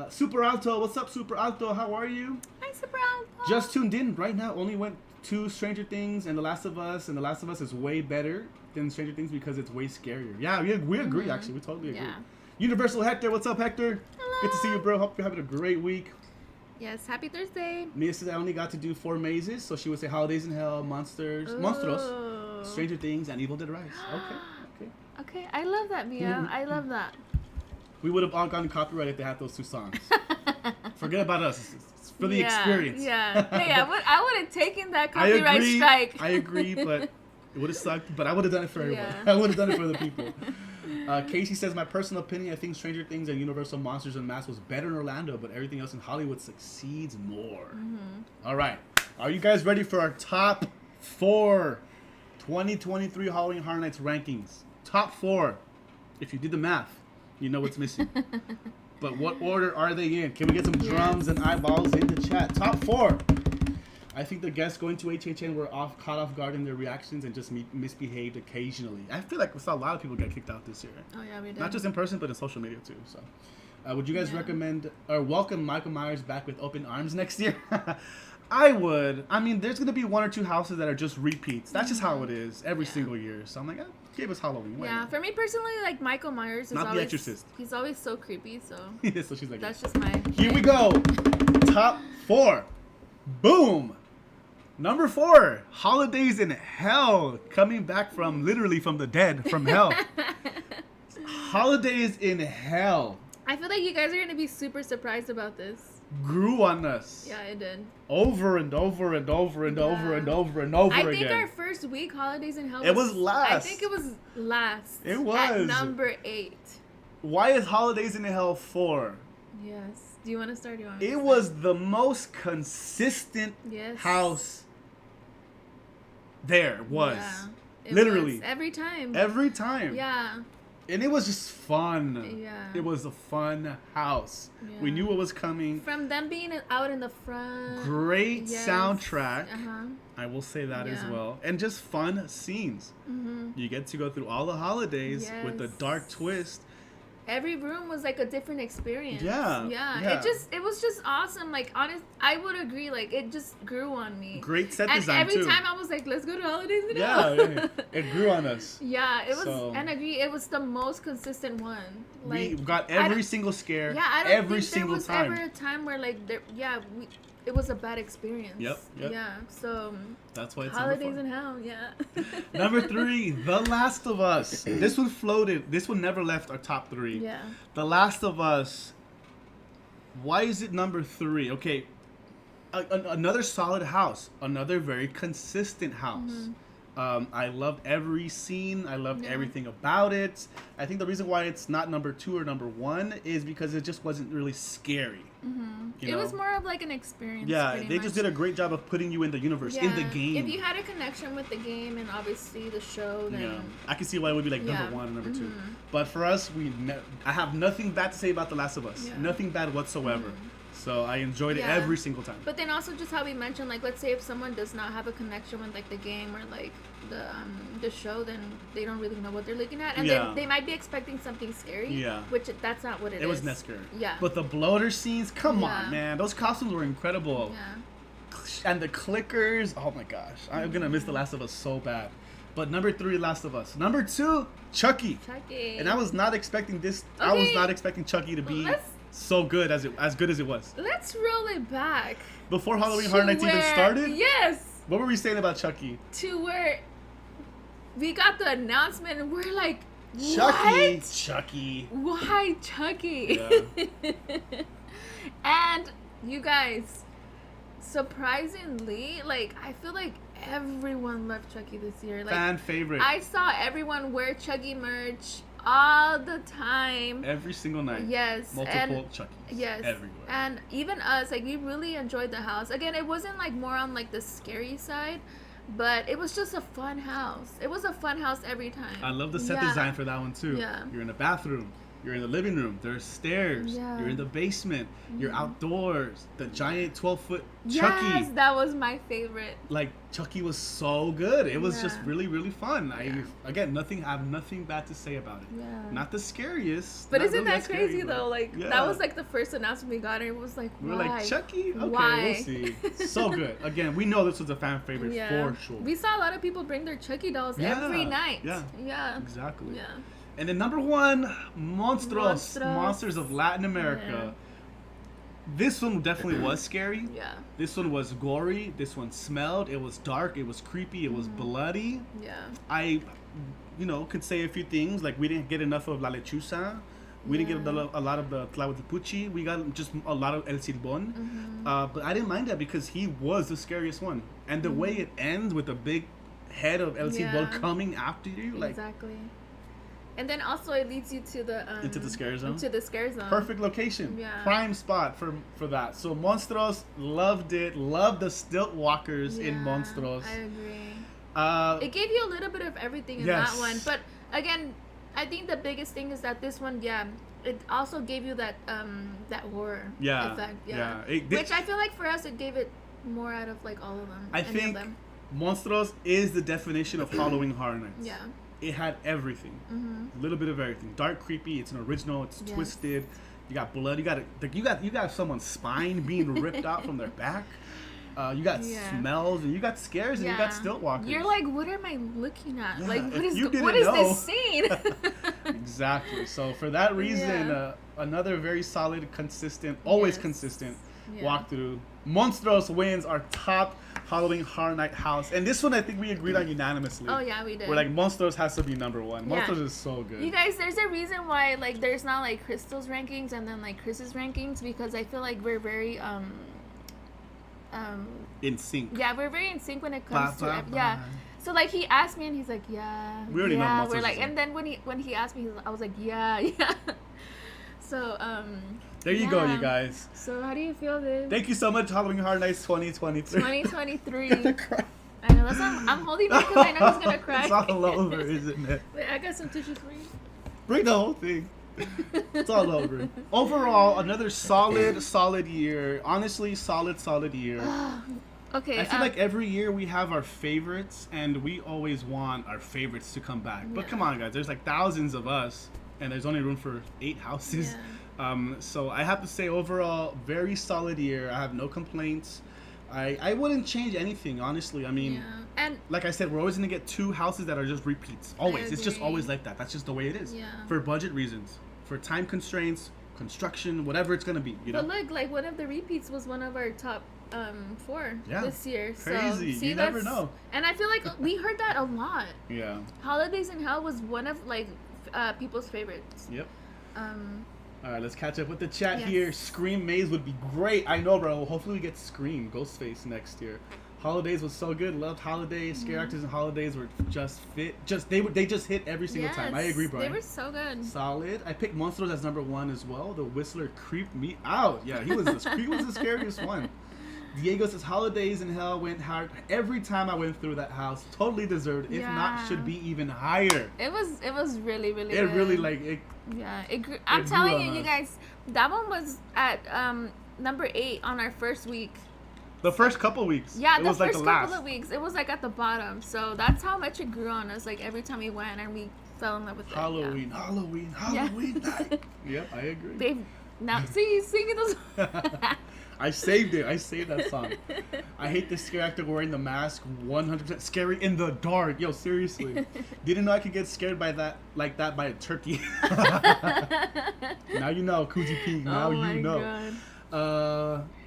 Super Alto, what's up, Super Alto? How are you? Hi, Super Alto. Just tuned in right now. Only went to Stranger Things and The Last of Us, and The Last of Us is way better than Stranger Things because it's way scarier. Yeah, we agree. Actually, we totally agree. Yeah. Universal Hector, what's up, Hector? Hello. Good to see you, bro. Hope you're having a great week. Yes, happy Thursday. Mia says I only got to do 4 mazes, so she would say Holidays in Hell, Monstros, Stranger Things, and Evil Dead Rise. Okay, I love that, Mia. I love that. We would have all gotten copyright if they had those 2 songs. Forget about us. It's for the experience. Yeah. Hey, I would have taken that copyright strike. I agree, but it would have sucked. But I would have done it for everyone. I would have done it for the people. Casey says, my personal opinion, I think Stranger Things and Universal Monsters Unmasked was better in Orlando, but everything else in Hollywood succeeds more. All right. Are you guys ready for our top 4 2023 Halloween Horror Nights rankings? Top 4. If you did the math, you know what's missing. But what order are they in? Can we get some drums and eyeballs in the chat? Top 4. I think the guests going to HHN were caught off guard in their reactions and just misbehaved occasionally. I feel like we saw a lot of people get kicked out this year. Oh yeah, we did. Not just in person, but in social media too. So, would you guys recommend or welcome Michael Myers back with open arms next year? I would. I mean, there's gonna be 1 or 2 houses that are just repeats. That's just how it is every single year. So I'm like, give us Halloween. Yeah, for me personally, like Michael Myers is not always, The Exorcist. He's always so creepy. So so she's like, that's just my. Here we go. Top 4. Boom. Number 4, Holidays in Hell, coming back from literally from the dead, from hell. Holidays in Hell. I feel like you guys are gonna be super surprised about this. Grew on us. Yeah, it did. Over and over and over and over and over and over again. I think our first week, Holidays in Hell. It was last. I think it was last. It was at number 8. Why is Holidays in Hell 4? Yes. Do you want to start? It was the most consistent house. There was. Yeah, literally. Was. Every time. Every time. Yeah. And it was just fun. Yeah. It was a fun house. Yeah. We knew what was coming. From them being out in the front. Great soundtrack. Uh-huh. I will say that as well. And just fun scenes. Mm-hmm. You get to go through all the holidays with a dark twist. Every room was like a different experience. Yeah. It was just awesome. Like, I would agree. Like, it just grew on me. Great set design and every time I was like, let's go to Holidays in Hell. Yeah, it grew on us. Yeah, it was. And agree, it was the most consistent one. Like, we got every single scare. Yeah, I don't every think single there was time. ever a time where like it was a bad experience. Yep. Yeah, so that's why it's Holidays in Hell. Yeah. Number 3, The Last of Us. This one floated. This one never left our top 3. Yeah. The Last of Us. Why is it number 3? Okay, another solid house. Another very consistent house. Mm-hmm. I loved every scene. I loved everything about it. I think the reason why it's not number 2 or number 1 is because it just wasn't really scary. Mm-hmm. It was more of like an experience. Yeah, they just did a great job of putting you in the universe, in the game. If you had a connection with the game and obviously the show, then I can see why it would be like number 1 and number 2. But for us, I have nothing bad to say about The Last of Us. Yeah. Nothing bad whatsoever. Mm-hmm. So I enjoyed it every single time. But then also just how we mentioned, like, let's say if someone does not have a connection with like the game or like the show, then they don't really know what they're looking at, and then they might be expecting something scary. Yeah. Which that's not what it is. It wasn't that scary. Yeah. But the bloater scenes, come on, man, those costumes were incredible. Yeah. And the clickers, oh my gosh, I'm gonna miss The Last of Us so bad. But number 3, Last of Us. Number 2, Chucky. And I was not expecting this. Okay. I was not expecting Chucky to be so good as good as it was. Let's roll it back. Before Halloween Horror Nights even started? Yes. What were we saying about Chucky? To where we got the announcement and we're like, Chucky. What? Chucky. Why Chucky? Yeah. And you guys, surprisingly, like, I feel like everyone loved Chucky this year. Like, fan favorite. I saw everyone wear Chucky merch all the time. Every single night. Yes. Multiple Chuckies. Yes. Everywhere. And even us, like, we really enjoyed the house. Again, it wasn't like more on like the scary side, but it was just a fun house. It was a fun house every time. I love the set design for that one too. Yeah. You're in a bathroom. You're in the living room. There's stairs. Yeah. You're in the basement. You're outdoors. The giant 12-foot Chucky. Yes, that was my favorite. Like, Chucky was so good. It was just really, really fun. I have nothing bad to say about it. Yeah. Not the scariest. But isn't that crazy though? Like, that was like the first announcement we got, and it was like, why? We were like, Chucky? Okay, why? We'll see. So good. Again, we know this was a fan favorite for sure. We saw a lot of people bring their Chucky dolls every night. Yeah. Exactly. Yeah. And then number 1, Monsters of Latin America. Yeah. This one definitely was scary. Yeah. This one was gory. This one smelled. It was dark. It was creepy. It was bloody. Yeah. I, could say a few things. Like, we didn't get enough of La Lechuza. We didn't get a lot of the Tlahuelpuchi. We got just a lot of El Silbón. But I didn't mind that because he was the scariest one. And the way it ends with the big head of El Silbón coming after you. Like, exactly. And then also it leads you to the into the scare zone. Into the scare zone. Perfect location. Yeah. Prime spot for that. So Monstros, loved it. Loved the stilt walkers in Monstros. I agree. It gave you a little bit of everything in that one, but again, I think the biggest thing is that this one, it also gave you that that horror effect. Yeah. Which I feel like for us, it gave it more out of like all of them. I think Monstros is the definition of Halloween Horror Nights. Yeah. It had everything. A little bit of everything. Dark, creepy. It's an original. It's twisted. You got blood. You got someone's spine being ripped out from their back. You got smells, and you got scares, and you got stilt walkers. You're like, what am I looking at? Like, what is know. this scene? Exactly. So for that reason, another very solid, consistent, always consistent walkthrough. Monstros wins our top Halloween Horror Night house, and this one I think we agreed on unanimously. Oh yeah, we did. We're like, Monstros has to be number one. Monstros is so good. You guys, there's a reason why like there's not like Crystal's rankings and then like Chris's rankings, because I feel like we're very in sync. Yeah, we're very in sync when it comes to So like he asked me and he's like, we already know Monstros. We're like, and then when he asked me, I was like, yeah. So there you go, you guys. So how do you feel this? Thank you so much, Halloween Horror Nights 2023. 2023. I know, that's why I'm holding it because I know he's gonna cry. It's all over, isn't it? Wait, I got some tissues for you. Bring the whole thing. It's all over. Overall, another solid year. Honestly, solid year. Okay. I feel like every year we have our favorites, and we always want our favorites to come back. But come on, guys, there's like thousands of us, and there's only room for 8 houses. Yeah. So I have to say, overall, very solid year. I have no complaints. I wouldn't change anything, honestly. I mean, and like I said, we're always going to get 2 houses that are just repeats. Always. It's just always like that. That's just the way it is. Yeah. For budget reasons, for time constraints, construction, whatever it's going to be. You know? But look, like one of the repeats was one of our top 4 this year. Crazy. So, you never know. And I feel like we heard that a lot. Yeah. Holidays in Hell was one of like people's favorites. Yep. All right, let's catch up with the chat here. Scream Maze would be great. I know, bro. Hopefully we get Scream, Ghostface next year. Holidays was so good. Loved Holidays. Scare actors and Holidays were just fit. They just hit every single time. I agree, Brian. They were so good. Solid. I picked Monstros as number 1 as well. The Whistler creeped me out. Yeah, he was the scariest one. Diego says Holidays in Hell went hard every time I went through that house. Totally deserved. If not, should be even higher. It was really good. It really like it. Yeah, I'm telling you guys, that one was at number 8 on our first week. The first couple weeks. Yeah, the first couple of weeks. It was like at the bottom. So that's how much it grew on us. Like every time we went and we fell in love with Halloween night. Yep, I agree. They've now see singing those. I saved it. I saved that song. I hate the scare actor wearing the mask. 100% scary in the dark. Yo, seriously. Didn't know I could get scared by that by a turkey. Now you know, Kuzi Peak. Now you know. God.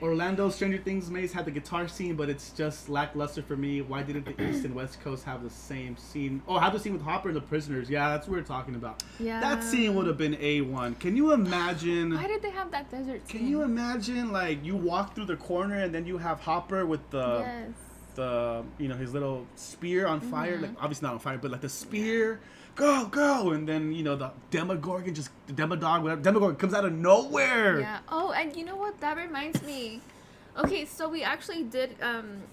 Orlando Stranger Things Maze had the guitar scene, but it's just lackluster for me. Why didn't the East and West Coast have the same scene? Oh, have the scene with Hopper and the prisoners. Yeah, that's what we're talking about. Yeah. That scene would have been A1. Can you imagine? Why did they have that desert scene? Can you imagine, like, you walk through the corner and then you have Hopper with the his little spear on fire, like obviously not on fire, but like the spear. Go, and then the Demogorgon, Demogorgon comes out of nowhere. Yeah. Oh, and you know what? That reminds me. Okay, so we actually did.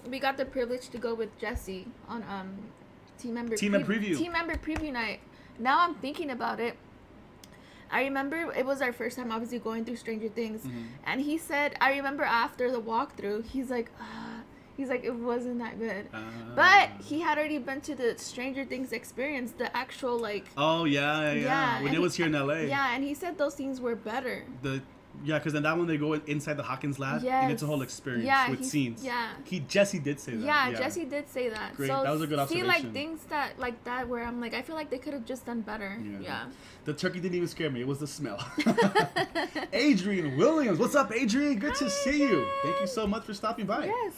We got the privilege to go with Jesse on team member preview night. Now I'm thinking about it. I remember it was our first time, obviously, going through Stranger Things, and he said, I remember after the walkthrough, he's like, it wasn't that good. But he had already been to the Stranger Things experience, the actual, like... Oh, yeah. When it was here in LA. Yeah, and he said those things were better. Because then that one they go inside the Hawkins lab, and it's a whole experience with scenes. Yeah. Jesse did say that. Yeah, Jesse did say that. Great, that was a good observation. See, like, things like that where I'm like, I feel like they could have just done better. Yeah. The turkey didn't even scare me. It was the smell. Adrian Williams. What's up, Adrian? Good to see you. Thank you so much for stopping by. Yes.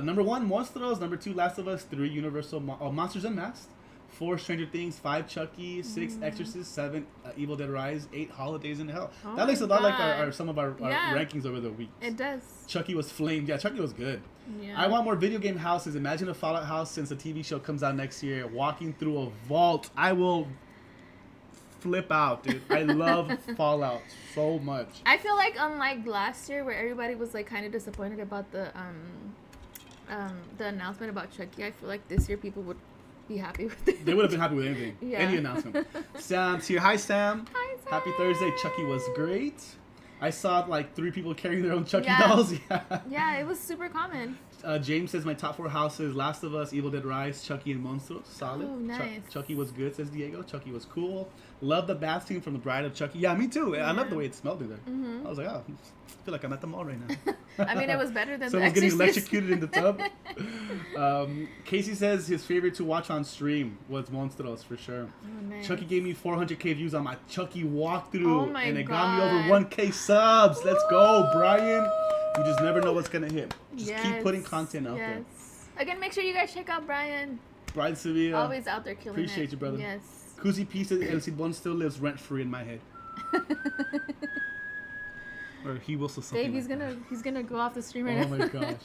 Number 1, Monstros. Number 2, Last of Us. 3, Universal Monsters Unmasked. 4, Stranger Things. 5, Chucky. 6, Exorcist. 7, Evil Dead Rise. 8, Holidays in Hell. That looks a lot like some of our rankings over the weeks. It does. Chucky was flamed. Yeah, Chucky was good. Yeah. I want more video game houses. Imagine a Fallout house since the TV show comes out next year. Walking through a vault. I will flip out, dude. I love Fallout so much. I feel like unlike last year where everybody was like kind of disappointed about the announcement about Chucky, I feel like this year people would be happy with it. They would have been happy with anything. Yeah. Any announcement. Sam's here. Hi, Sam. Hi, Sam. Happy Thursday. Chucky was great. I saw like 3 people carrying their own Chucky dolls. Yeah. Yeah, it was super common. James says my top 4 houses: Last of Us, Evil Dead Rise, Chucky, and Monstros. Solid. Oh, nice. Chucky was good, says Diego. Chucky was cool. Love the bath scene from The Bride of Chucky. Yeah, me too. I love the way it smelled in there. Mm-hmm. I was like, oh, I feel like I'm at the mall right now. I mean, it was better than Someone's The getting Exorcist. electrocuted in the tub. Casey says his favorite to watch on stream was Monstros for sure. Oh, nice. Chucky gave me 400k views on my Chucky walkthrough, Oh my and it God. got me over 1k subs. Let's go, Brian. You just never know what's gonna hit. Just keep putting content out there. Again, make sure you guys check out Brian. Brian Sevilla. Always out there killing Appreciate it. you, brother. Yes. Kuzi P says El Silbón still lives rent free in my head. Or he will so something. Dave, he's gonna go off the stream right now. Oh my gosh.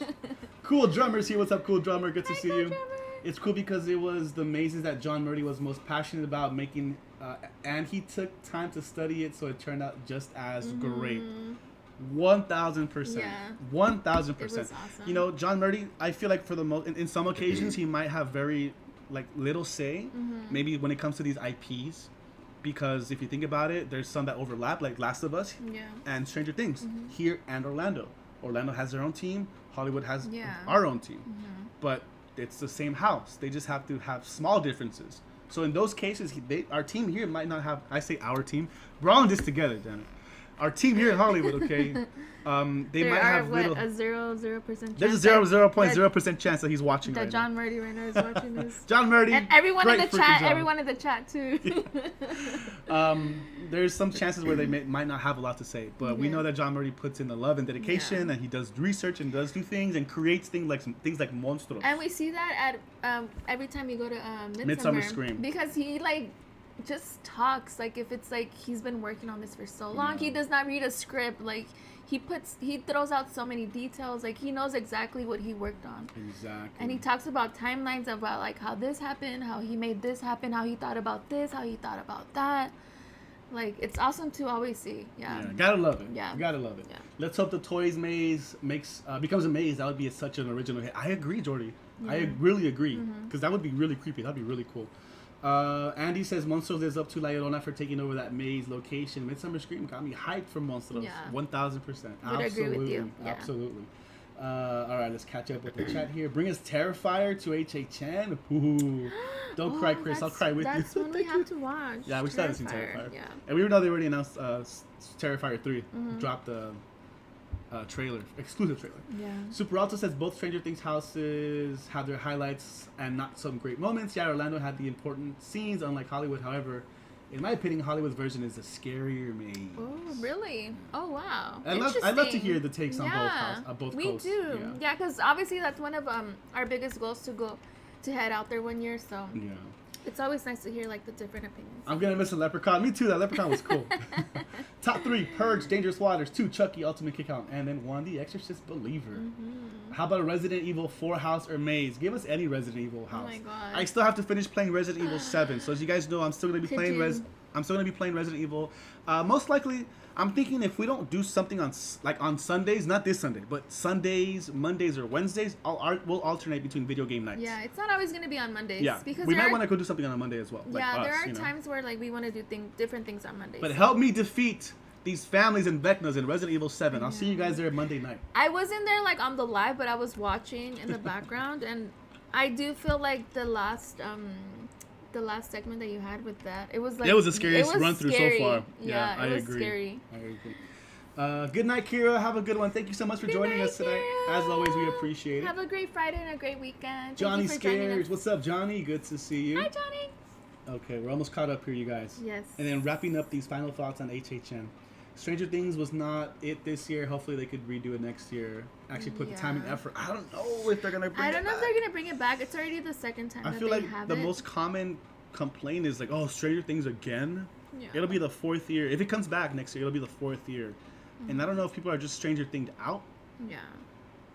Cool Drummer's here. What's up, Cool Drummer? Good to see you. Drummer. It's cool because it was the mazes that John Murdy was most passionate about making, and he took time to study it, so it turned out just as great. 1,000%. Yeah. 1,000%. It was awesome. You know, John Murdy, I feel like for the most, in some occasions, he might have very, like, little say, maybe when it comes to these IPs, because if you think about it, there's some that overlap, like Last of Us and Stranger Things, here and Orlando. Orlando has their own team, Hollywood has our own team, but it's the same house. They just have to have small differences. So in those cases, our team here might not have, I say our team, we're all in this together, Janet. Our team here in Hollywood, okay, they might have little. A 0% chance. There's a 0.0% chance that he's watching that right John now. Murdy right now is watching this. John Murdy. And everyone in the chat. John. Everyone in the chat too. There's some chances where they might not have a lot to say, but we know that John Murdy puts in the love and dedication, and he does research and does do things and creates things like Monstros. And we see that at every time you go to Midsummer Scream, because he like just talks like if it's like he's been working on this for so long. He does not read a script. Like he throws out so many details. Like he knows exactly what he worked on. Exactly. And he talks about timelines about like how this happened, how he made this happen, how he thought about this, how he thought about that. Like it's awesome to always see. Yeah. Gotta love it. Yeah. Gotta love it. Yeah. Let's hope the Toys maze becomes a maze. That would be such an original hit. I agree, Jordy. Yeah. I really agree, because that would be really creepy. That'd be really cool. Andy says Monstros lives up to La Llorona for taking over that maze location. Midsummer Scream got me hyped for Monstros. Yeah. 1,000%. Would agree with you. Yeah. Absolutely. All right, let's catch up with the chat here. Bring us Terrifier to HHN. Ooh. Don't cry, Chris. I'll cry with you. That's one we have to watch. Yeah, we still haven't seen Terrifier. Yeah. And we know they already announced Terrifier 3. Dropped the trailer, exclusive trailer. Yeah. Super Alto says both Stranger Things houses have their highlights and not some great moments. Yeah, Orlando had the important scenes, unlike Hollywood. However, in my opinion, Hollywood's version is a scarier maze. Oh, really? Oh, wow. I love to hear the takes on both coasts. We do. Yeah, because obviously that's one of our biggest goals to head out there one year. So yeah. It's always nice to hear like the different opinions. I'm gonna miss a Leprechaun. Me too. That Leprechaun was cool. Top 3: Purge, Dangerous Waters. 2: Chucky, Ultimate Kick Out, and then 1: The Exorcist Believer. How about a Resident Evil 4 house or maze? Give us any Resident Evil house. Oh my god. I still have to finish playing Resident Evil 7. So as you guys know, I'm still gonna be playing Resident Evil. Most likely, I'm thinking if we don't do something on Sundays, not this Sunday, but Sundays, Mondays, or Wednesdays, we'll alternate between video game nights. Yeah, it's not always going to be on Mondays. Yeah, because we might want to go do something on a Monday as well. Yeah, there are times where like we want to do different things on Mondays. But help me defeat these families and Vecnas in Resident Evil 7. I'll see you guys there Monday night. I wasn't there like on the live, but I was watching in the background, and I do feel like the last segment that you had with that, it was like it was the scariest run through so far. Yeah, I agree. Scary. I agree. Good night, Kira. Have a good one. Thank you so much for joining us tonight. Kira. As always, we appreciate it. Have a great Friday and a great weekend. Johnny Scares. What's up, Johnny? Good to see you. Hi, Johnny. Okay, we're almost caught up here, you guys. Yes. And then wrapping up these final thoughts on HHN. Stranger Things was not it this year. Hopefully they could redo it next year. Actually put the time and effort. I don't know if they're going to bring it back. I don't know if they're going to bring it back. It's already the second time I feel like the most common complaint is like, oh, Stranger Things again? Yeah. It'll be the 4th year. If it comes back next year, it'll be the 4th year. And I don't know if people are just Stranger Thinged out. Yeah.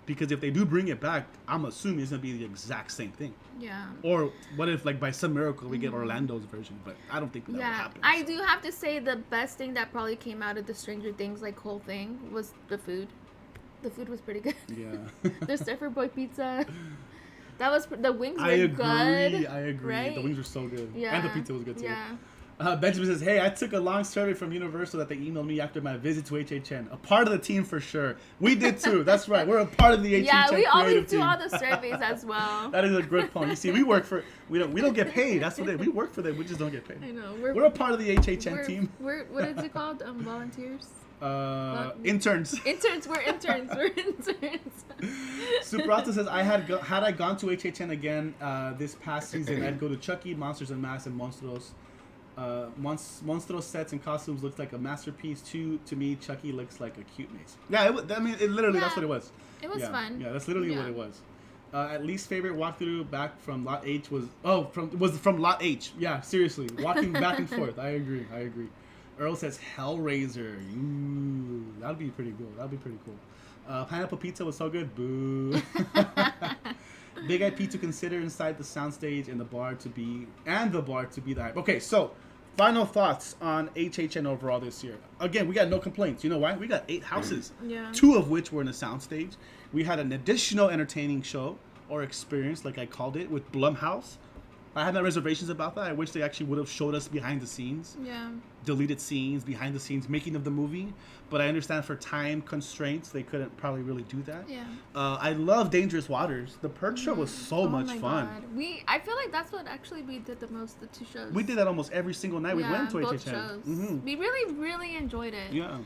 Because if they do bring it back, I'm assuming it's gonna be the exact same thing. Yeah. Or what if, like, by some miracle we get Orlando's version? But I don't think that will happen. I do have to say the best thing that probably came out of the Stranger Things like whole thing was the food. The food was pretty good. Yeah. The Surfer Boy pizza. The wings were good. I agree. Right? The wings were so good. Yeah. And the pizza was good too. Yeah. Benjamin says, hey, I took a long survey from Universal that they emailed me after my visit to HHN. A part of the team for sure. We did too. That's right. We're a part of the HHN Yeah, we always do team. all the surveys as well. That is a good point. You see, we don't get paid. That's what we work for them. We just don't get paid. I know. We're a part of the HHN team. What is it called? Volunteers? Interns. Interns. We're interns. We're interns. Suprata says, had I gone to HHN again this past season, I'd go to Chucky, Monsters and Mass, and Monstros. Monstros sets and costumes looks like a masterpiece too. To me, Chucky looks like a cute maze. Yeah, it literally that's what it was. It was fun. Yeah, that's literally what it was. At least favorite walkthrough back from Lot H was from Lot H. Yeah, seriously, walking back and forth. I agree. Earl says Hellraiser. Ooh, that'd be pretty cool. Pineapple pizza was so good. Boo. Big IP to consider inside the soundstage and the bar to be the hype. Okay, so final thoughts on HHN overall this year. Again, we got no complaints. You know why? We got 8 houses. Yeah. 2 of which were in a soundstage. We had an additional entertaining show or experience, like I called it, with Blumhouse. I had my reservations about that. I wish they actually would have showed us behind the scenes. Yeah. Deleted scenes, behind the scenes, making of the movie. But I understand for time constraints, they couldn't probably really do that. Yeah. I love Dangerous Waters. The Perch show was so much fun. God. I feel like that's what actually we did the most, the 2 shows. We did that almost every single night we went to both HHN. shows. Mm-hmm. We really, really enjoyed it. Yeah.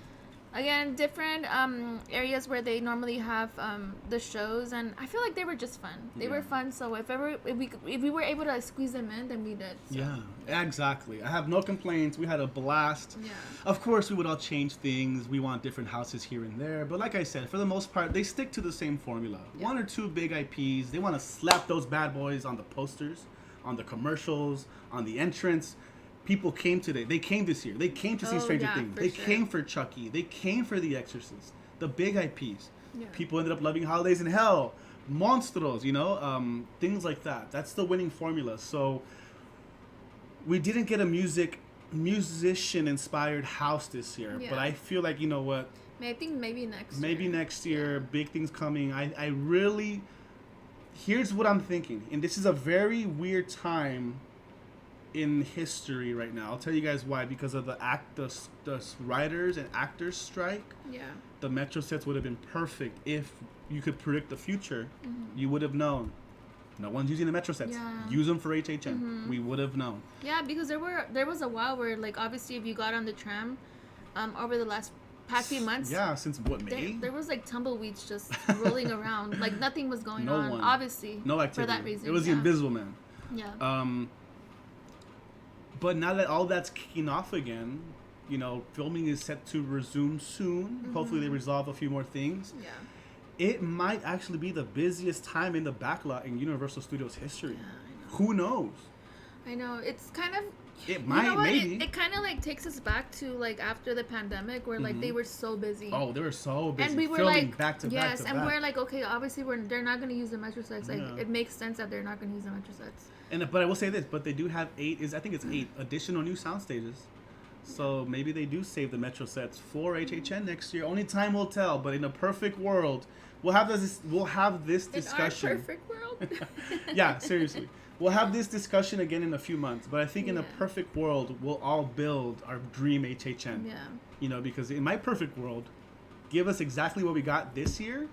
Again, different areas where they normally have the shows, and I feel like they were just fun. They were fun, so if we were able to squeeze them in, then we did. So. Yeah, exactly. I have no complaints. We had a blast. Yeah. Of course, we would all change things. We want different houses here and there, but like I said, for the most part, they stick to the same formula. Yeah. 1 or 2 big IPs. They want to slap those bad boys on the posters, on the commercials, on the entrance. People came today. They came this year. They came to see Stranger Things. They came for Chucky. They came for The Exorcist. The big IPs. Yeah. People ended up loving Holidays in Hell, Monstros, things like that. That's the winning formula. So we didn't get a musician-inspired house this year, but I feel like, you know what? I think maybe next year. Maybe next year. Big things coming. I really... Here's what I'm thinking. And this is a very weird time in history right now. I'll tell you guys why. Because of the writers and actors strike. Yeah. The Metro sets would have been perfect if you could predict the future. Mm-hmm. You would have known. No one's using the Metro sets. Yeah. Use them for HHN. Mm-hmm. We would have known. Yeah, because there was a while where, like, obviously if you got on the tram over the past few months. Yeah, since what, May? There was like tumbleweeds just rolling around. Like nothing was going on. Obviously. No activity. For that reason. It was the Invisible Man. Yeah. But now that all that's kicking off again, filming is set to resume soon. Mm-hmm. Hopefully they resolve a few more things. Yeah. It might actually be the busiest time in the backlot in Universal Studios history. Yeah, who knows? I know. It's kind of... It might, maybe. It kind of like takes us back to like after the pandemic where like they were so busy. Oh, they were so busy. And we were filming like, back to back to back. We're like, okay, obviously they're not going to use the Metro sets. Like it makes sense that they're not going to use the Metro sets. But I will say this, but they do have 8 additional new sound stages. So maybe they do save the Metro sets for HHN next year. Only time will tell. But in a perfect world, we'll have this discussion. In our perfect world. Yeah, seriously. We'll have this discussion again in a few months. But I think in a perfect world, we'll all build our dream HHN. Yeah. Because in my perfect world, give us exactly what we got this year,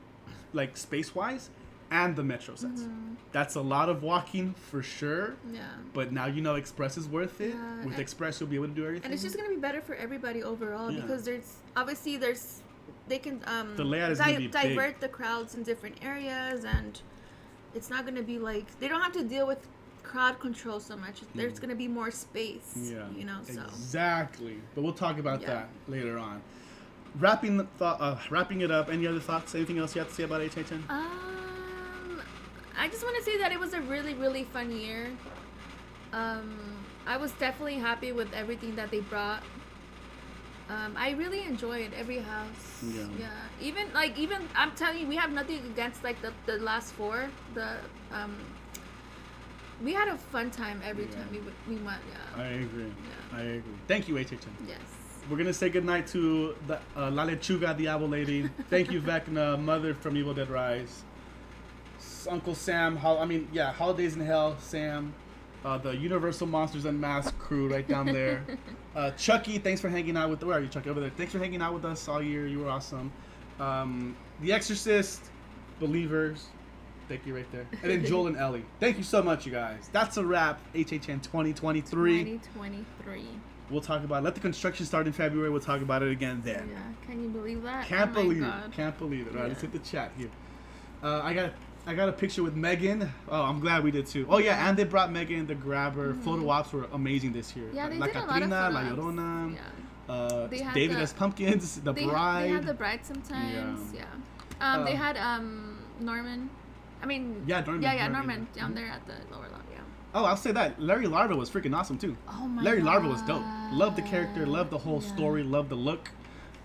like space-wise, and the Metro sets. Mm-hmm. That's a lot of walking for sure. Yeah. But now Express is worth it. Yeah. With Express, you'll be able to do everything. And it's just going to be better for everybody overall because they can the layout is divert big. The crowds in different areas, and it's not going to be like they don't have to deal with crowd control so much. There's going to be more space. Yeah. So exactly. But we'll talk about that later on. Wrapping it up. Any other thoughts? Anything else you have to say about HHN? I just want to say that it was a really, really fun year. I was definitely happy with everything that they brought. I really enjoyed every house. Yeah. Even I'm telling you, we have nothing against like the last four. We had a fun time every time we went. Yeah. I agree. Yeah. I agree. Thank you, HHN. Yes. We're gonna say goodnight to the La Lechuga Diablo lady. Thank you, Vecna, Mother from Evil Dead Rise. Uncle Sam. Holidays in Hell. Sam. The Universal Monsters Unmasked crew right down there. Chucky, thanks for hanging out with. Where are you, Chucky? Over there. Thanks for hanging out with us all year. You were awesome. The Exorcist, Believers. Thank you right there. And then Joel and Ellie. Thank you so much, you guys. That's a wrap. HHN 2023. 2023. We'll talk about it. Let the construction start in February. We'll talk about it again then. Yeah. Can you believe that? Can't believe it. Can't believe it. All right, let's hit the chat here. I got a picture with Megan. Oh, I'm glad we did too. Oh yeah, and they brought Megan the grabber. Photo ops were amazing this year. Yeah, they La did Catrina, a lot of La photo Llorona. Yeah. David as Pumpkins, the bride. They had the bride sometimes. Yeah. They had Norman. I mean. Yeah, Norman. Yeah, Norman down there at the lower level. Yeah. Oh, I'll say that Larry Larva was freaking awesome too. Oh my Larry God. Larva was dope. Loved the character, loved the whole story, loved the look.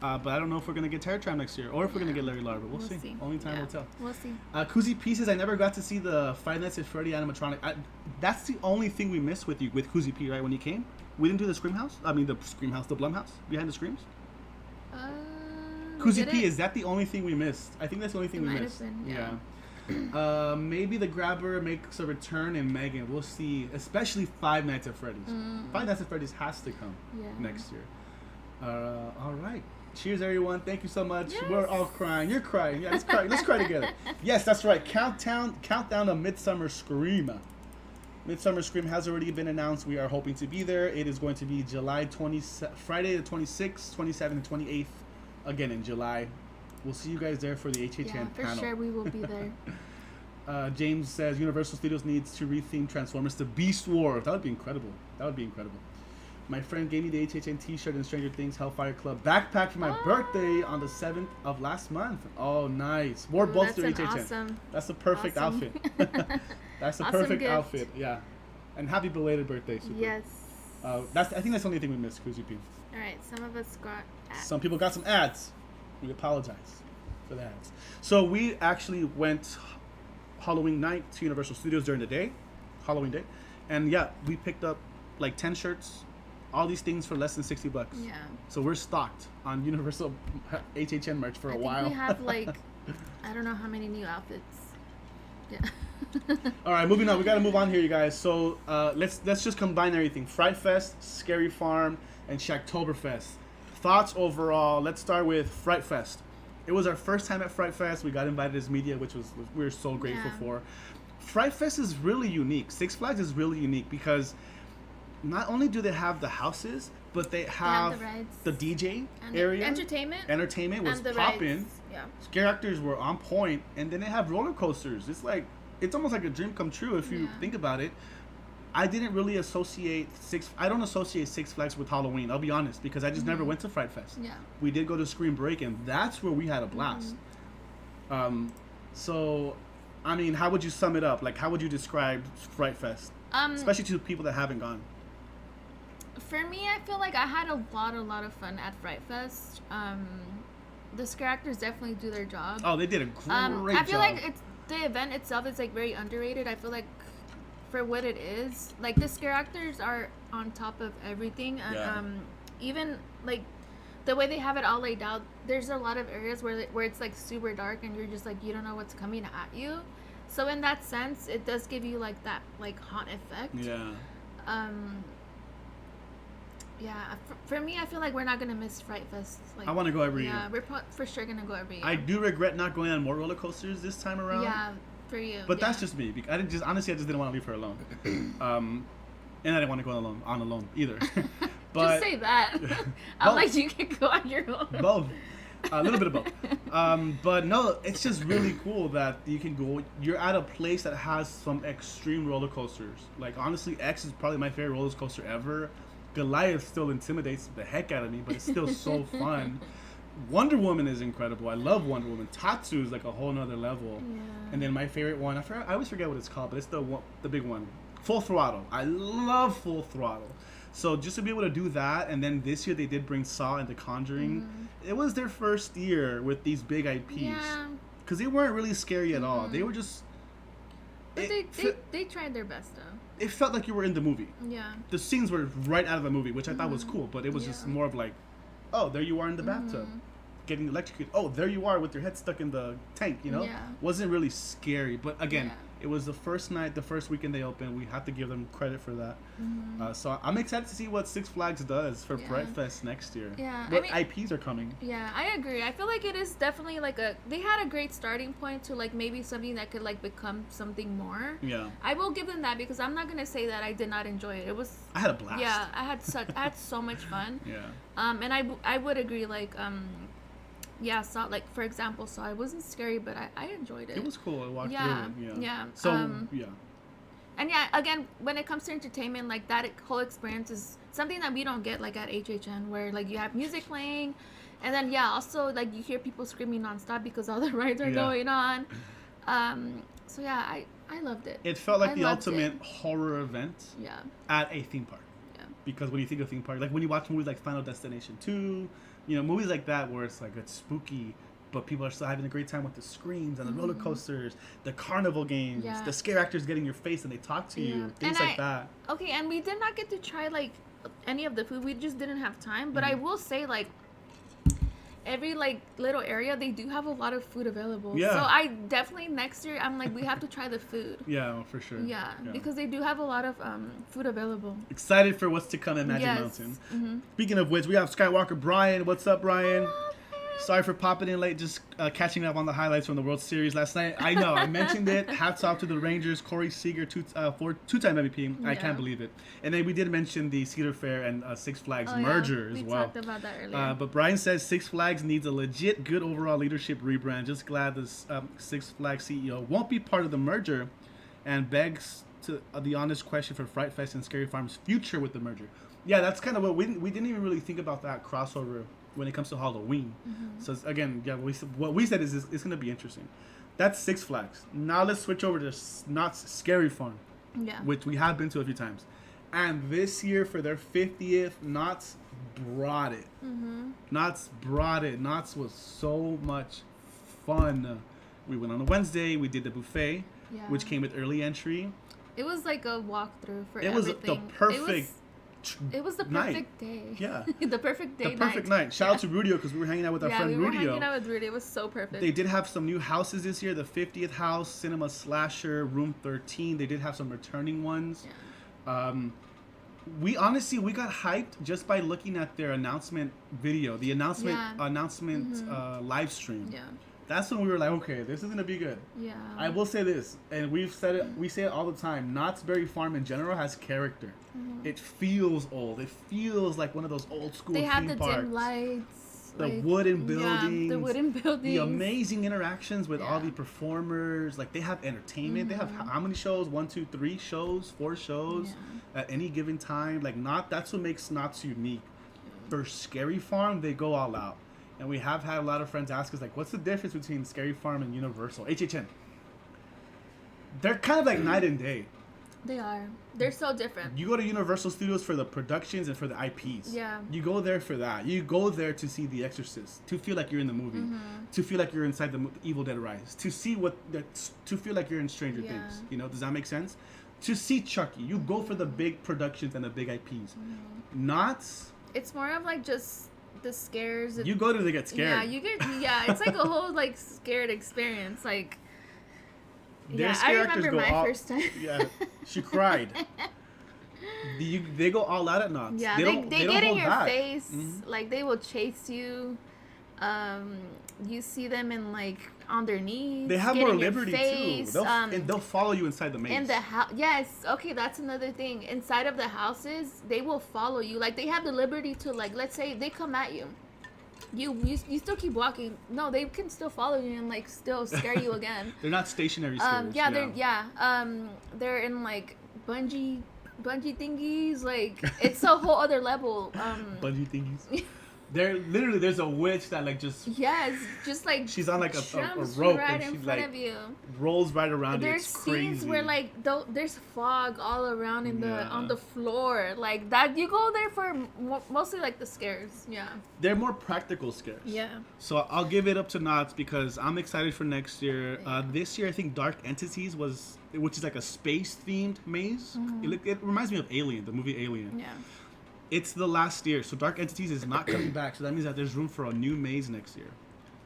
But I don't know if we're gonna get Terror Tram next year or if we're gonna get Larry Larva. We'll see. Only time will tell. We'll see. Koozie Pieces. I never got to see the Five Nights at Freddy animatronic. That's the only thing we missed with Koozie P. Right when you came, we didn't do the Scream House. I mean the Scream House, the Blumhouse behind the screams. Koozie P. Is that the only thing we missed? I think that's the only thing we missed. Yeah. Maybe the Grabber makes a return in Megan. We'll see. Especially Five Nights at Freddy's. Five Nights at Freddy's has to come next year. All right. Cheers, everyone. Thank you so much. Yes. We're all crying. You're crying. Yeah, let's cry. Let's cry together. Yes, that's right. Countdown to Midsummer Scream. Midsummer Scream has already been announced. We are hoping to be there. It is going to be Friday the 26th, 27th, and 28th. Again in July. We'll see you guys there for the HHN panel. For sure we will be there. James says Universal Studios needs to retheme Transformers to Beast Wars. That would be incredible. My friend gave me the HHN t-shirt and Stranger Things Hellfire Club backpack for my birthday on the 7th of last month. Oh, nice. Wore both to HHN. Awesome. That's the perfect outfit. That's the perfect outfit. Yeah. And happy belated birthday, Super. Yes. I think that's the only thing we missed, Koozie P. All right. Some of us got ads. Some people got some ads. We apologize for the ads. So we actually went Halloween night to Universal Studios during the day, Halloween day. And yeah, we picked up like 10 shirts, all these things for less than $60. Yeah. So we're stocked on Universal HHN merch for a while. We have like, I don't know how many new outfits. Yeah. All right, moving on. We got to move on here, you guys. So let's just combine everything. Fright Fest, Scary Farm, and Shacktoberfest. Thoughts overall. Let's start with Fright Fest. It was our first time at Fright Fest. We got invited as media, which we were so grateful for. Fright Fest is really unique. Six Flags is really unique because not only do they have the houses, but they have the DJ and area. Entertainment was popping. Yeah. Scare actors were on point, and then they have roller coasters. It's almost like a dream come true if you think about it. I didn't really associate I don't associate Six Flags with Halloween. I'll be honest, because I just never went to Fright Fest. Yeah. We did go to Scream Break, and that's where we had a blast. So, I mean, how would you sum it up? Like, how would you describe Fright Fest, especially to people that haven't gone? For me, I feel like I had a lot of fun at Fright Fest. The scare actors definitely do their job. Oh, they did a great job. I feel like the event itself is like very underrated. I feel like for what it is, like the scare actors are on top of everything, and even like the way they have it all laid out, there's a lot of areas where it's like super dark and you're just like, you don't know what's coming at you. So in that sense, it does give you like that like haunt effect. For me, I feel like we're not gonna miss Fright Fest. Like, I want to go every year. Yeah, we're for sure gonna go every year. I do regret not going on more roller coasters this time around. Yeah, for you. But that's just me. I just didn't want to leave her alone. And I didn't want to go alone either. But just say that. I'm like, you can go on your own. Both. A little bit of both. But no, it's just really cool that you can go. You're at a place that has some extreme roller coasters. Like, honestly, X is probably my favorite roller coaster ever. Goliath still intimidates the heck out of me, but it's still so fun. Wonder Woman is incredible. I love Wonder Woman. Tatsu is like a whole nother level. Yeah. And then my favorite one, I always forget what it's called, but it's the big one. Full Throttle. I love Full Throttle. So just to be able to do that, and then this year they did bring Saw and The Conjuring. It was their first year with these big IPs. Yeah. Because they weren't really scary at all. They were just... But they tried their best, though. It felt like you were in the movie. Yeah. The scenes were right out of the movie, which I thought was cool. But it was just more of like, oh, there you are in the bathtub. Getting electrocuted. Oh, there you are with your head stuck in the tank, you know? Yeah. Wasn't really scary. But again, it was the first night, the first weekend they opened. We have to give them credit for that. So I'm excited to see what Six Flags does for Fright Fest next year. Yeah. What IPs are coming. Yeah, I agree. I feel like it is definitely like they had a great starting point to like maybe something that could like become something more. Yeah. I will give them that because I'm not going to say that I did not enjoy it. I had a blast. Yeah, I had so much fun. Yeah. And I would agree like yeah, Saw, like for example, Saw, it wasn't scary, but I enjoyed it. It was cool. I walked through it. Yeah. So yeah. And yeah, again, when it comes to entertainment, like that whole experience is something that we don't get like at HHN, where like you have music playing, and then also like you hear people screaming nonstop because all the rides are going on. So yeah, I loved it. It felt like the ultimate horror event. Yeah. At a theme park. Yeah. Because when you think of theme park, like when you watch movies like Final Destination 2, you know, movies like that where it's like it's spooky, but people are still having a great time with the screams and the roller coasters, the carnival games, the scare actors get in your face and they talk to you, things like that. Okay, and we did not get to try like any of the food. We just didn't have time. But I will say like every like little area they do have a lot of food available. Yeah. So I definitely next year I'm like we have to try the food. Yeah, for sure. Yeah, because they do have a lot of food available. Excited for what's to come at Magic Mountain. Speaking of which, we have Skywalker Brian. What's up, Brian? Sorry for popping in late, just catching up on the highlights from the World Series last night. I know, I mentioned it. Hats off to the Rangers, Corey Seager, two-time MVP. I can't believe it. And then we did mention the Cedar Fair and Six Flags merger as well. We talked about that earlier. But Brian says Six Flags needs a legit good overall leadership rebrand. Just glad the Six Flags CEO won't be part of the merger, and begs to the honest question for Fright Fest and Scary Farm's future with the merger. Yeah, that's kind of what we didn't even really think about that crossover when it comes to Halloween. So again, what we said is it's going to be interesting. That's Six Flags. Now let's switch over to Knott's Scary Farm, which we have been to a few times. And this year for their 50th, Knott's brought it. Knott's brought it. Knott's was so much fun. We went on a Wednesday. We did the buffet, which came with early entry. It was like a walkthrough for everything. It was the perfect It was the perfect day. Yeah. The perfect day. The perfect night. Shout out to Rudio because we were hanging out with our friend Rudio. Yeah, we were hanging out with Rudio. It was so perfect. They did have some new houses this year. The 50th house, Cinema Slasher, Room 13. They did have some returning ones. Yeah. We got hyped just by looking at their announcement video, the announcement live stream. Yeah. That's when we were like, okay, this is gonna be good. Yeah. I will say this, and we say it all the time. Knott's Berry Farm in general has character. It feels old. It feels like one of those old school theme parks. They have the dim lights, the wooden buildings. Yeah, the wooden buildings. The amazing interactions with all the performers. Like they have entertainment. They have how many shows? 1, 2, 3 shows, 4 shows at any given time. Like that's what makes Knott's unique. For Scary Farm, they go all out. And we have had a lot of friends ask us, like, what's the difference between Scary Farm and Universal? HHN. They're kind of like night and day. They are. They're so different. You go to Universal Studios for the productions and for the IPs. Yeah. You go there for that. You go there to see The Exorcist, to feel like you're in the movie, to feel like you're inside the Evil Dead Rise, to see to feel like you're in Stranger Things. You know, does that make sense? To see Chucky, you go for the big productions and the big IPs. Knott's. It's more of like just the scares. You go to get scared. It's like a whole like scared experience. Like I remember my first time. Yeah, she cried. They go all out at Knott's. Yeah, they get in your face. Like they will chase you. You see them in like on their knees. They have more liberty too. And they'll follow you inside the maze. In the house, yes. Okay, that's another thing. Inside of the houses, they will follow you. Like they have the liberty to like, let's say they come at you. You still keep walking. No, they can still follow you and like still scare you again. They're not stationary scares. They're in like bungee thingies. Like it's a whole other level. Bungee thingies. there's a witch that like just just like she's on like a rope right and in she front like of you. rolls right around you. There's It's crazy. scenes where like there's fog all around in Yeah. on the floor like that. You go there for mostly like the scares. Yeah. They're more practical scares. Yeah. So I'll give it up to Knots because I'm excited for next year. This year I think Dark Entities which is like a space themed maze. It reminds me of Alien, the movie Alien. Yeah. It's the last year, so Dark Entities is not coming back. So that means that there's room for a new maze next year.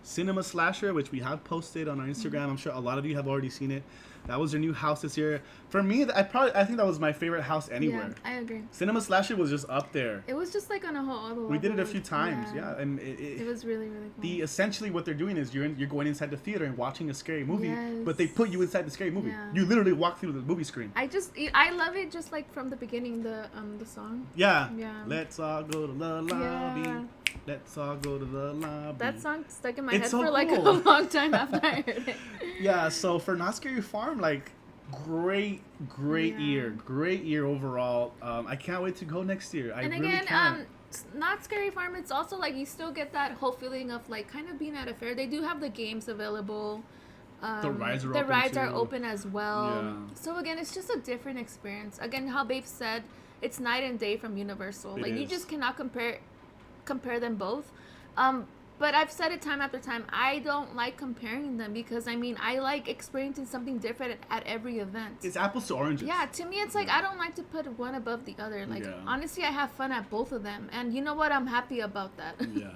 Cinema Slasher, which we have posted on our Instagram. I'm sure a lot of you have already seen it. That was their new house this year. For me, I think that was my favorite house anywhere. Yeah, I agree. Cinema Slasher was just up there. It was just like on a whole other level. We did it a few times, and it was really, really cool. Essentially what they're doing is you're going inside the theater and watching a scary movie, Yes. but they put you inside the scary movie. Yeah. You literally walk through the movie screen. I love it just like from the beginning, the song. Yeah. Yeah. Let's all go to the lobby. Yeah. Let's all go to the lobby. That song stuck in my It's head so for like a cool. long time after I heard it. Yeah, so for Not Scary Farm, like great Yeah. year overall. I can't wait to go next year. I And really again, can. Not Scary Farm, it's also like you still get that whole feeling of like kind of being at a fair. They do have the games available. The rides are the open rides are too. open as well. Yeah. So again, it's just a different experience. Again, how Babe said, it's night and day from Universal. It Like you is. just cannot compare them both. But I've said it time after time. I don't like comparing them because I like experiencing something different at every event. It's apples to oranges. Yeah, to me, it's like I don't like to put one above the other. Like honestly, I have fun at both of them, and you know what? I'm happy about that. Yeah.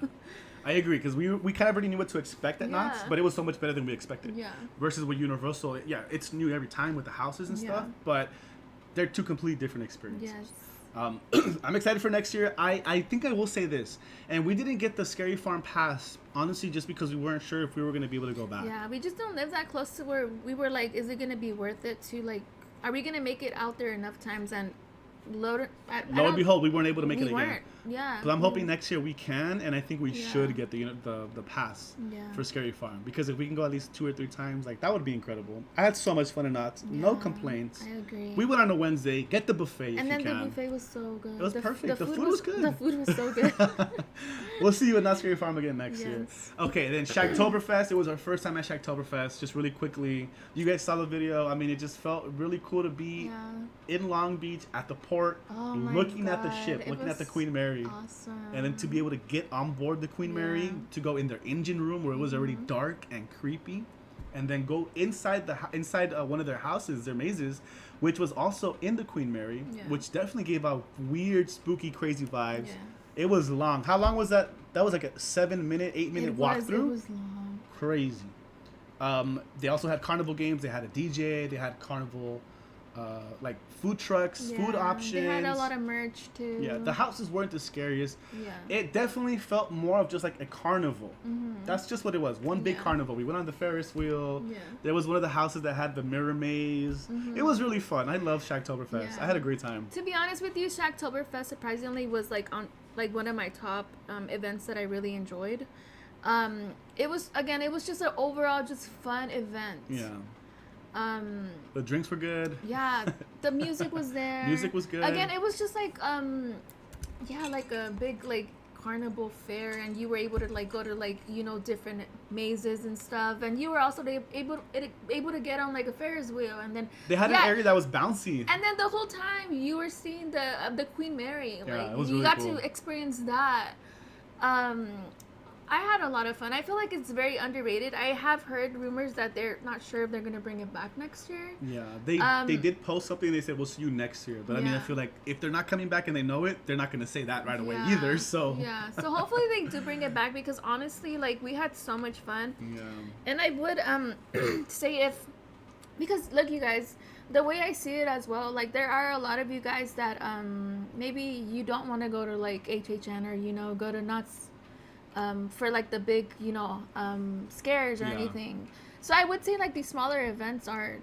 I agree because we kind of already knew what to expect at Knott's, Yeah. but it was so much better than we expected. Yeah. Versus with Universal, it's new every time with the houses and stuff, Yeah. but they're two completely different experiences. Yes. I'm excited for next year. I think I will say this, and we didn't get the Scary Farm pass, honestly, just because we weren't sure if we were going to be able to go back. Yeah, we just don't live that close to where we were like, is it going to be worth it to like, are we going to make it out there enough times and load it? Lo and behold, we weren't able to make it again. Weren't. Yeah. But I'm hoping next year we can, and I think we Yeah. should get the pass for Scary Farm, because if we can go at least 2 or 3 times, like that would be incredible. I had so much fun in Knott's. No Yeah, complaints. I agree. We went on a Wednesday. Get the buffet And if then you can. the buffet was so good. It was perfect. The food was good. The food was so good. We'll see you at Not Scary Farm again next year. Yes. Okay, then Shacktoberfest. It was our first time at Shacktoberfest. Just really quickly, you guys saw the video. I mean, it just felt really cool to be in Long Beach at the port, Oh my looking at the God, ship, it looking at the was Queen Mary. Awesome. And then to be able to get on board the Queen Mary, to go in their engine room where it was already dark and creepy, and then go inside one of their houses, their mazes, which was also in the Queen Mary, which definitely gave out weird, spooky, crazy vibes. Yeah. It was long. How long was that? That was like a 7-minute, 8-minute walkthrough. It was long. Crazy. They also had carnival games. They had a DJ. They had carnival, like food trucks, food options. They had a lot of merch too. Yeah, the houses weren't the scariest. Yeah. It definitely felt more of just like a carnival. Mm-hmm. That's just what it was. One big carnival. We went on the Ferris wheel. Yeah. There was one of the houses that had the mirror maze. Mm-hmm. It was really fun. I love Shacktoberfest. Yeah. I had a great time. To be honest with you, Shacktoberfest surprisingly was like on like one of my top events that I really enjoyed. It was just an overall just fun event. Yeah. The drinks were good. Yeah, the music was there. Music was good. Again, it was just like like a big like carnival fair, and you were able to like go to like different mazes and stuff, and you were also able to get on like a Ferris wheel, and then they had an area that was bouncy. And then the whole time you were seeing the Queen Mary, like it was you really got cool. to experience that. I had a lot of fun. I feel like it's very underrated. I have heard rumors that they're not sure if they're gonna bring it back next year. Yeah, they did post something. They said we'll see you next year. But I mean, I feel like if they're not coming back and they know it, they're not gonna say that right away either. So yeah, so hopefully they do bring it back, because honestly, like we had so much fun. Yeah. And I would say because look, you guys, the way I see it as well, like there are a lot of you guys that maybe you don't want to go to like HHN or go to Knott's for like the big scares or anything. So I would say like these smaller events are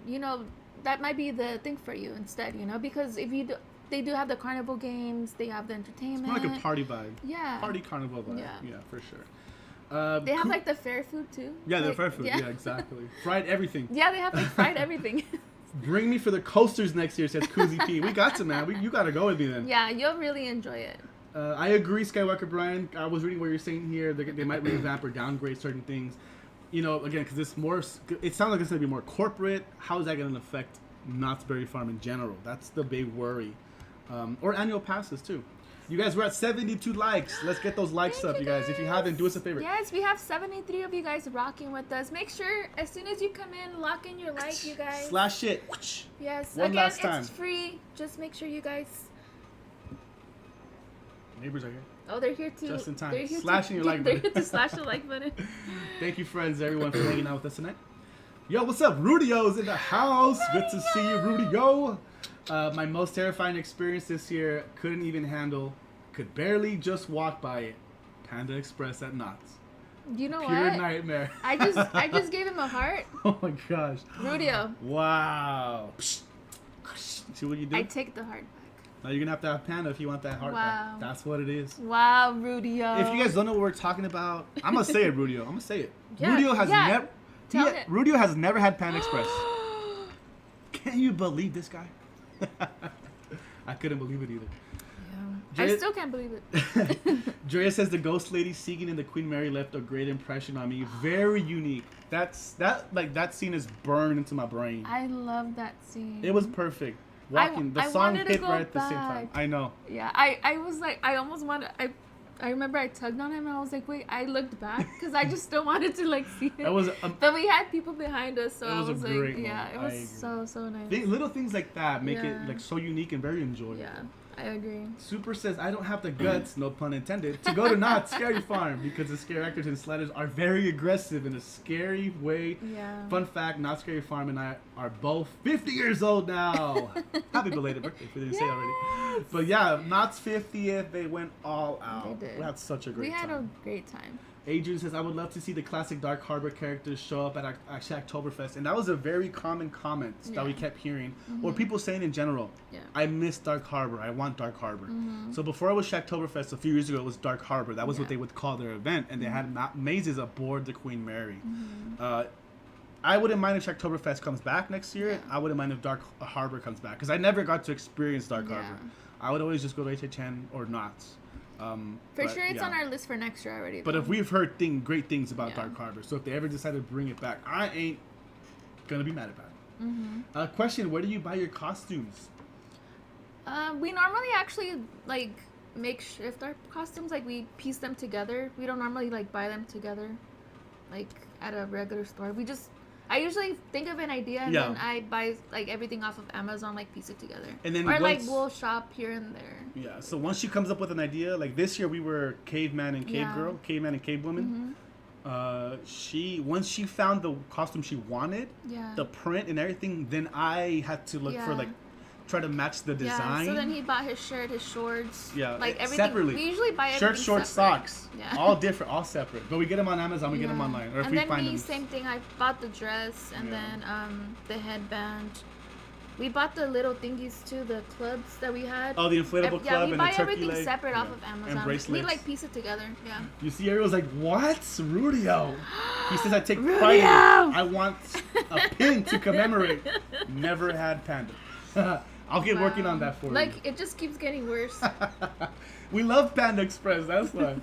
that might be the thing for you instead, because if you they do have the carnival games, they have the entertainment. It's more like a party vibe. Yeah. Party carnival vibe. Yeah, for sure. They have like the fair food too. Yeah, like, the fair food. Yeah, exactly. Fried everything. Yeah, they have like fried everything. Bring me for the coasters next year, says Koozie P. We got to, man. You got to go with me then. Yeah, you'll really enjoy it. I agree, Skywalker Brian. I was reading what you're saying here. They might revamp or downgrade certain things. You know, again, because it's more. It sounds like it's going to be more corporate. How is that going to affect Knott's Berry Farm in general? That's the big worry. Or annual passes too. You guys, we're at 72 likes. Let's get those likes up, you guys. If you haven't, do us a favor. Yes, we have 73 of you guys rocking with us. Make sure as soon as you come in, lock in your like, you guys. Slash it. Yes. One Again, last time. it's free. Just make sure you guys. Neighbors are here. Oh, they're here too. Just in time. They're here Slashing your like button. They're here to slash the like button. Thank you, friends, everyone, for hanging out with us tonight. Yo, what's up? Rudio's in the house. Good to see you, Rudio. My most terrifying experience this year, couldn't even handle, could barely just walk by it. Panda Express at Knott's. You know Pure what? nightmare. I just gave him a heart. Oh my gosh. Rudio. Wow. See what you do? I take the heart back. Now you're gonna have Panda if you want that heart Wow. back. That's what it is. Wow, Rudio. If you guys don't know what we're talking about, I'm gonna say it, Rudio. I'm gonna say it. Yeah, Rudio has yeah. Tell never. it. Rudio has never had Panda Express. Can you believe this guy? I couldn't believe it either. Yeah. I still can't believe it. Drea says the ghost lady singing in the Queen Mary left a great impression on me. Very unique. That scene is burned into my brain. I love that scene. It was perfect. The song hit right at the same time. I know. Yeah, I was like, I almost wanted. I remember I tugged on him and I was like, wait, I looked back because I just still wanted to like see it. But we had people behind us, so I was like, yeah, it was so nice. Little things like that make it like so unique and very enjoyable. Yeah, I agree. Super says, I don't have the guts, no pun intended, to go to Knott's Scary Farm because the scare actors and sliders are very aggressive in a scary way. Yeah. Fun fact, Knott's Scary Farm and I are both 50 years old now. Happy belated birthday, if we didn't say already. But yeah, Knott's 50th, they went all out. They did. We had such a great time. We had a great time. Adrian says, I would love to see the classic Dark Harbor characters show up at actually Oktoberfest. And that was a very common comment that we kept hearing. Or people saying in general, I miss Dark Harbor. I want Dark Harbor. So before it was Shacktoberfest, a few years ago, it was Dark Harbor. That was what they would call their event. And they had mazes aboard the Queen Mary. I wouldn't mind if Shacktoberfest comes back next year. I wouldn't mind if Dark Harbor comes back. Because I never got to experience Dark Harbor. I would always just go to HHN or Knott's. For sure, it's on our list for next year already. But if we've heard great things about Dark Harbor, so if they ever decide to bring it back, I ain't gonna be mad about it. Question: where do you buy your costumes? We normally actually like makeshift our costumes. Like we piece them together. We don't normally like buy them together, like at a regular store. I usually think of an idea and then I buy like everything off of Amazon, like piece it together. And then like we'll shop here and there. Yeah. So once she comes up with an idea, like this year we were caveman and cave girl, caveman and cave woman. Once she found the costume she wanted, the print and everything, then I had to look for try to match the design. So then he bought his shirt, his shorts. Yeah. Like everything. Separately. We usually buy everything shirt, shorts, separate. Socks. Yeah. All different, all separate. But we get them on Amazon, we get them online. Or if we find them. Same thing. I bought the dress and then the headband. We bought the little thingies too, the clubs that we had. Oh, the inflatable club and the turkey leg. Yeah, we buy everything separate off of Amazon. And bracelets. We like piece it together. Yeah. You see, Ariel's like, what? Rudio. He says, I take pride in it. I want a pin to commemorate. Never had Panda. I'll get working on that for you. Like, it just keeps getting worse. We love Panda Express. That's fun.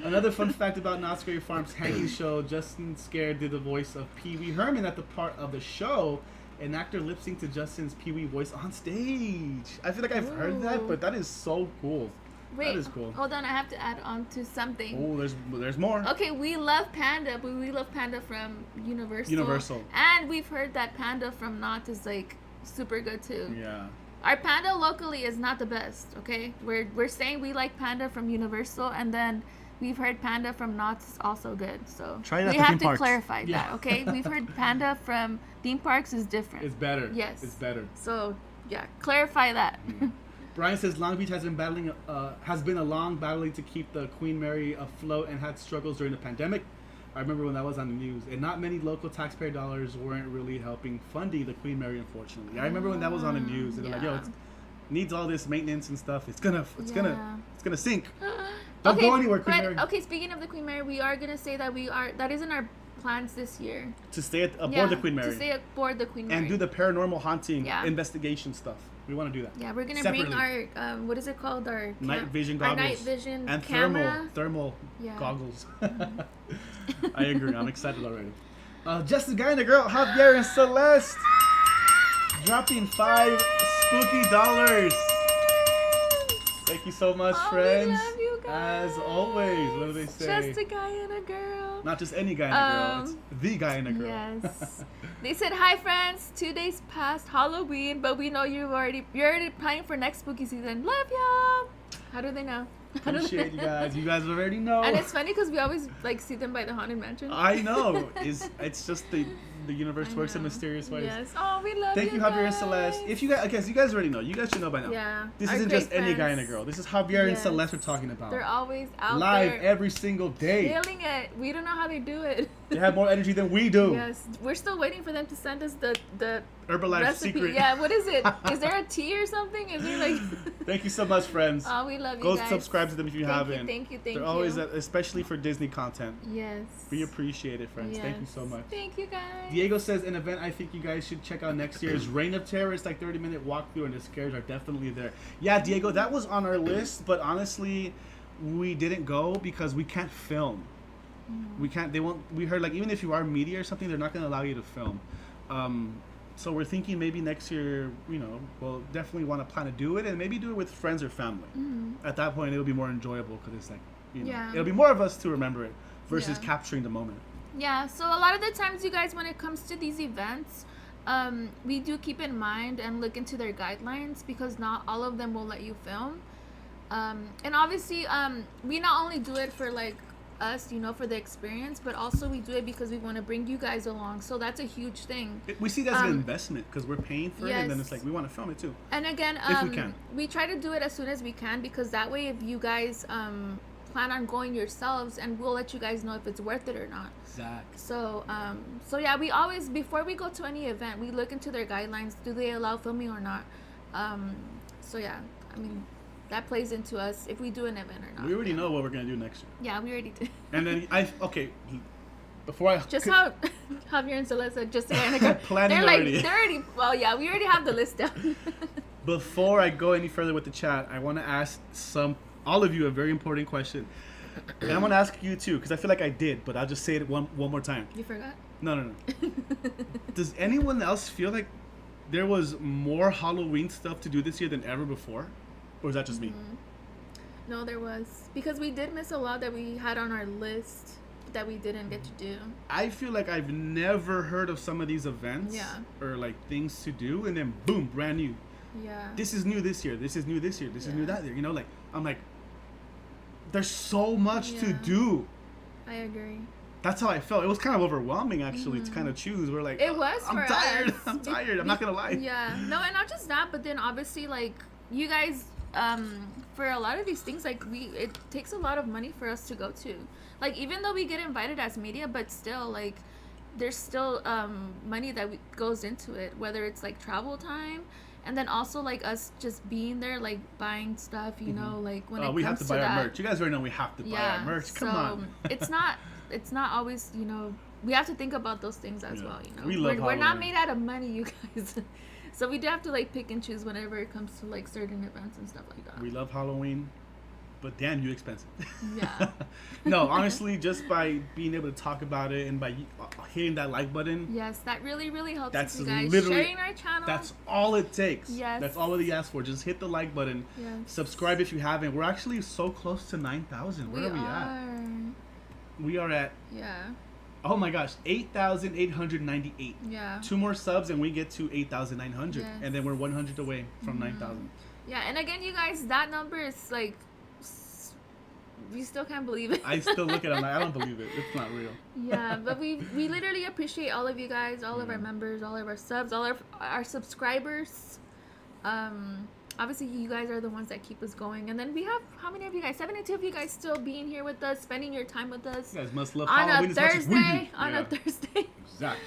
Another fun fact about Knott's Scary Farm's hanging show, Justin Scare did the voice of Pee Wee Herman at the part of the show. An actor lip synced to Justin's Pee Wee voice on stage. I feel like I've heard that, but that is so cool. Wait, that is cool. Hold on, I have to add on to something. Oh, there's more. Okay, we love Panda, but we love Panda from Universal. And we've heard that Panda from Knott's is like super good too. Yeah. Our Panda locally is not the best, okay? We're saying we like Panda from Universal, and then we've heard Panda from Knott's is also good. So we have to clarify that, okay? We've heard Panda from theme parks is different. It's better. Yes. It's better. So yeah, clarify that. Brian says Long Beach has been a long battling to keep the Queen Mary afloat and had struggles during the pandemic. I remember when that was on the news, and not many local taxpayer dollars weren't really helping funding the Queen Mary, unfortunately. I remember when that was on the news, and they're like, "Yo, it needs all this maintenance and stuff. It's gonna sink. Don't go anywhere, Queen Mary." Okay, speaking of the Queen Mary, we are gonna say that that is in our plans this year to stay aboard the Queen Mary. To stay aboard the Queen Mary and do the paranormal haunting investigation stuff. We want to do that. Yeah, we're gonna Separately. bring our what is it called? Our night vision goggles. Our night vision and camera. thermal Yeah. goggles. I agree. I'm excited already. Just the guy and the girl, Javier and Celeste, dropping $5 spooky dollars. Thank you so much, friends. We love you guys. As always, what do they say? Just a guy and a girl. Not just any guy and a girl. It's the guy and a girl. Yes. They said, "Hi, friends. 2 days past Halloween, but we know you're already planning for next spooky season. Love y'all." How do they know? Appreciate you guys. You guys already know. And it's funny because we always like see them by the haunted mansion. I know. It's just the universe works in mysterious ways. Yes. Oh, we love Thank you, Javier and Celeste. If you guys, I guess you guys already know. You guys should know by now. Yeah. This Our isn't great just any guy and a friends. girl. This is Javier and Yes. Celeste we're talking about. They're always out live there every single day. killing it. We don't know how they do it. They have more energy than we do. Yes. We're still waiting for them to send us the Herbalife recipe. secret. Yeah. What is it? Is there a tea or something? Is there like? Thank you so much, friends. Oh, we love you Go guys. subscribe to them if you haven't. Thank you. They're always, especially for Disney content. Yes. We appreciate it, friends. Yes. Thank you so much. Thank you, guys. Diego says an event I think you guys should check out next year is Reign of Terror. It's like 30-minute walkthrough and the scares are definitely there. Yeah, Diego, that was on our list, but honestly, we didn't go because we can't film. We can't. They won't. We heard like even if you are media or something, they're not going to allow you to film. So we're thinking maybe next year, we'll definitely want to plan to do it and maybe do it with friends or family. At that point, it'll be more enjoyable because it's like, it'll be more of us to remember it versus capturing the moment. Yeah, so a lot of the times, you guys, when it comes to these events, we do keep in mind and look into their guidelines because not all of them will let you film. And obviously, we not only do it for like us, for the experience, but also we do it because we want to bring you guys along. So that's a huge thing. We see that as an investment because we're paying for it, and then it's like we want to film it too. And again, if we can, we try to do it as soon as we can because that way, if you guys plan on going yourselves, and we'll let you guys know if it's worth it or not. Exactly. So, yeah, we always, before we go to any event, we look into their guidelines. Do they allow filming or not? So yeah, I mean, that plays into us if we do an event or not. We already know what we're gonna do next year. Yeah, we already did. And then before I just how Javier and Celeste said, just to planning already. They're already. Well, yeah, we already have the list down. Before I go any further with the chat, I want to ask all of you a very important question, and I want to ask you too because I feel like I did, but I'll just say it one more time. You forgot? No. Does anyone else feel like there was more Halloween stuff to do this year than ever before? Or is that just me? No, there was. Because we did miss a lot that we had on our list that we didn't get to do. I feel like I've never heard of some of these events or like things to do, and then boom, brand new. Yeah. This is new this year. This is new this year. This is new that year. Like, I'm like, there's so much to do. I agree. That's how I felt. It was kind of overwhelming, actually, to kind of choose. We're like, it was I'm for tired. us. I'm tired. I'm not going to lie. Yeah. No, and not just that, but then obviously, like, you guys, for a lot of these things, like, it takes a lot of money for us to go to. Like, even though we get invited as media, but still, like, there's still money that goes into it, whether it's, like, travel time, and then also, like, us just being there, like, buying stuff, you know, like, when it comes to that. We have to buy our merch. You guys already know we have to buy our merch. Come on. It's not always, we have to think about those things as well, We love we're not made out of money, you guys. So we do have to, like, pick and choose whenever it comes to, like, certain events and stuff like that. We love Halloween, but damn, you expensive. Yeah. No, honestly, just by being able to talk about it and by hitting that like button. Yes, that really, really helps that's you guys. literally, Sharing our channel. That's all it takes. Yes. That's all we ask for. Just hit the like button. Yes. Subscribe if you haven't. We're actually so close to 9,000. Where are we at? We are at... Yeah. Oh my gosh, 8,898. Yeah. 2 more subs and we get to 8,900. Yes. And then we're 100 away from 9,000. Yeah, and again, you guys, that number is like, we still can't believe it. I still look at it, I'm like, I don't believe it. It's not real. Yeah, but we literally appreciate all of you guys, all of our members, all of our subs, all of our subscribers. Obviously, you guys are the ones that keep us going. And then we have, how many of you guys? 72 of you guys still being here with us, spending your time with us. You guys must love on Halloween a as much as we do. On a Thursday. Exactly.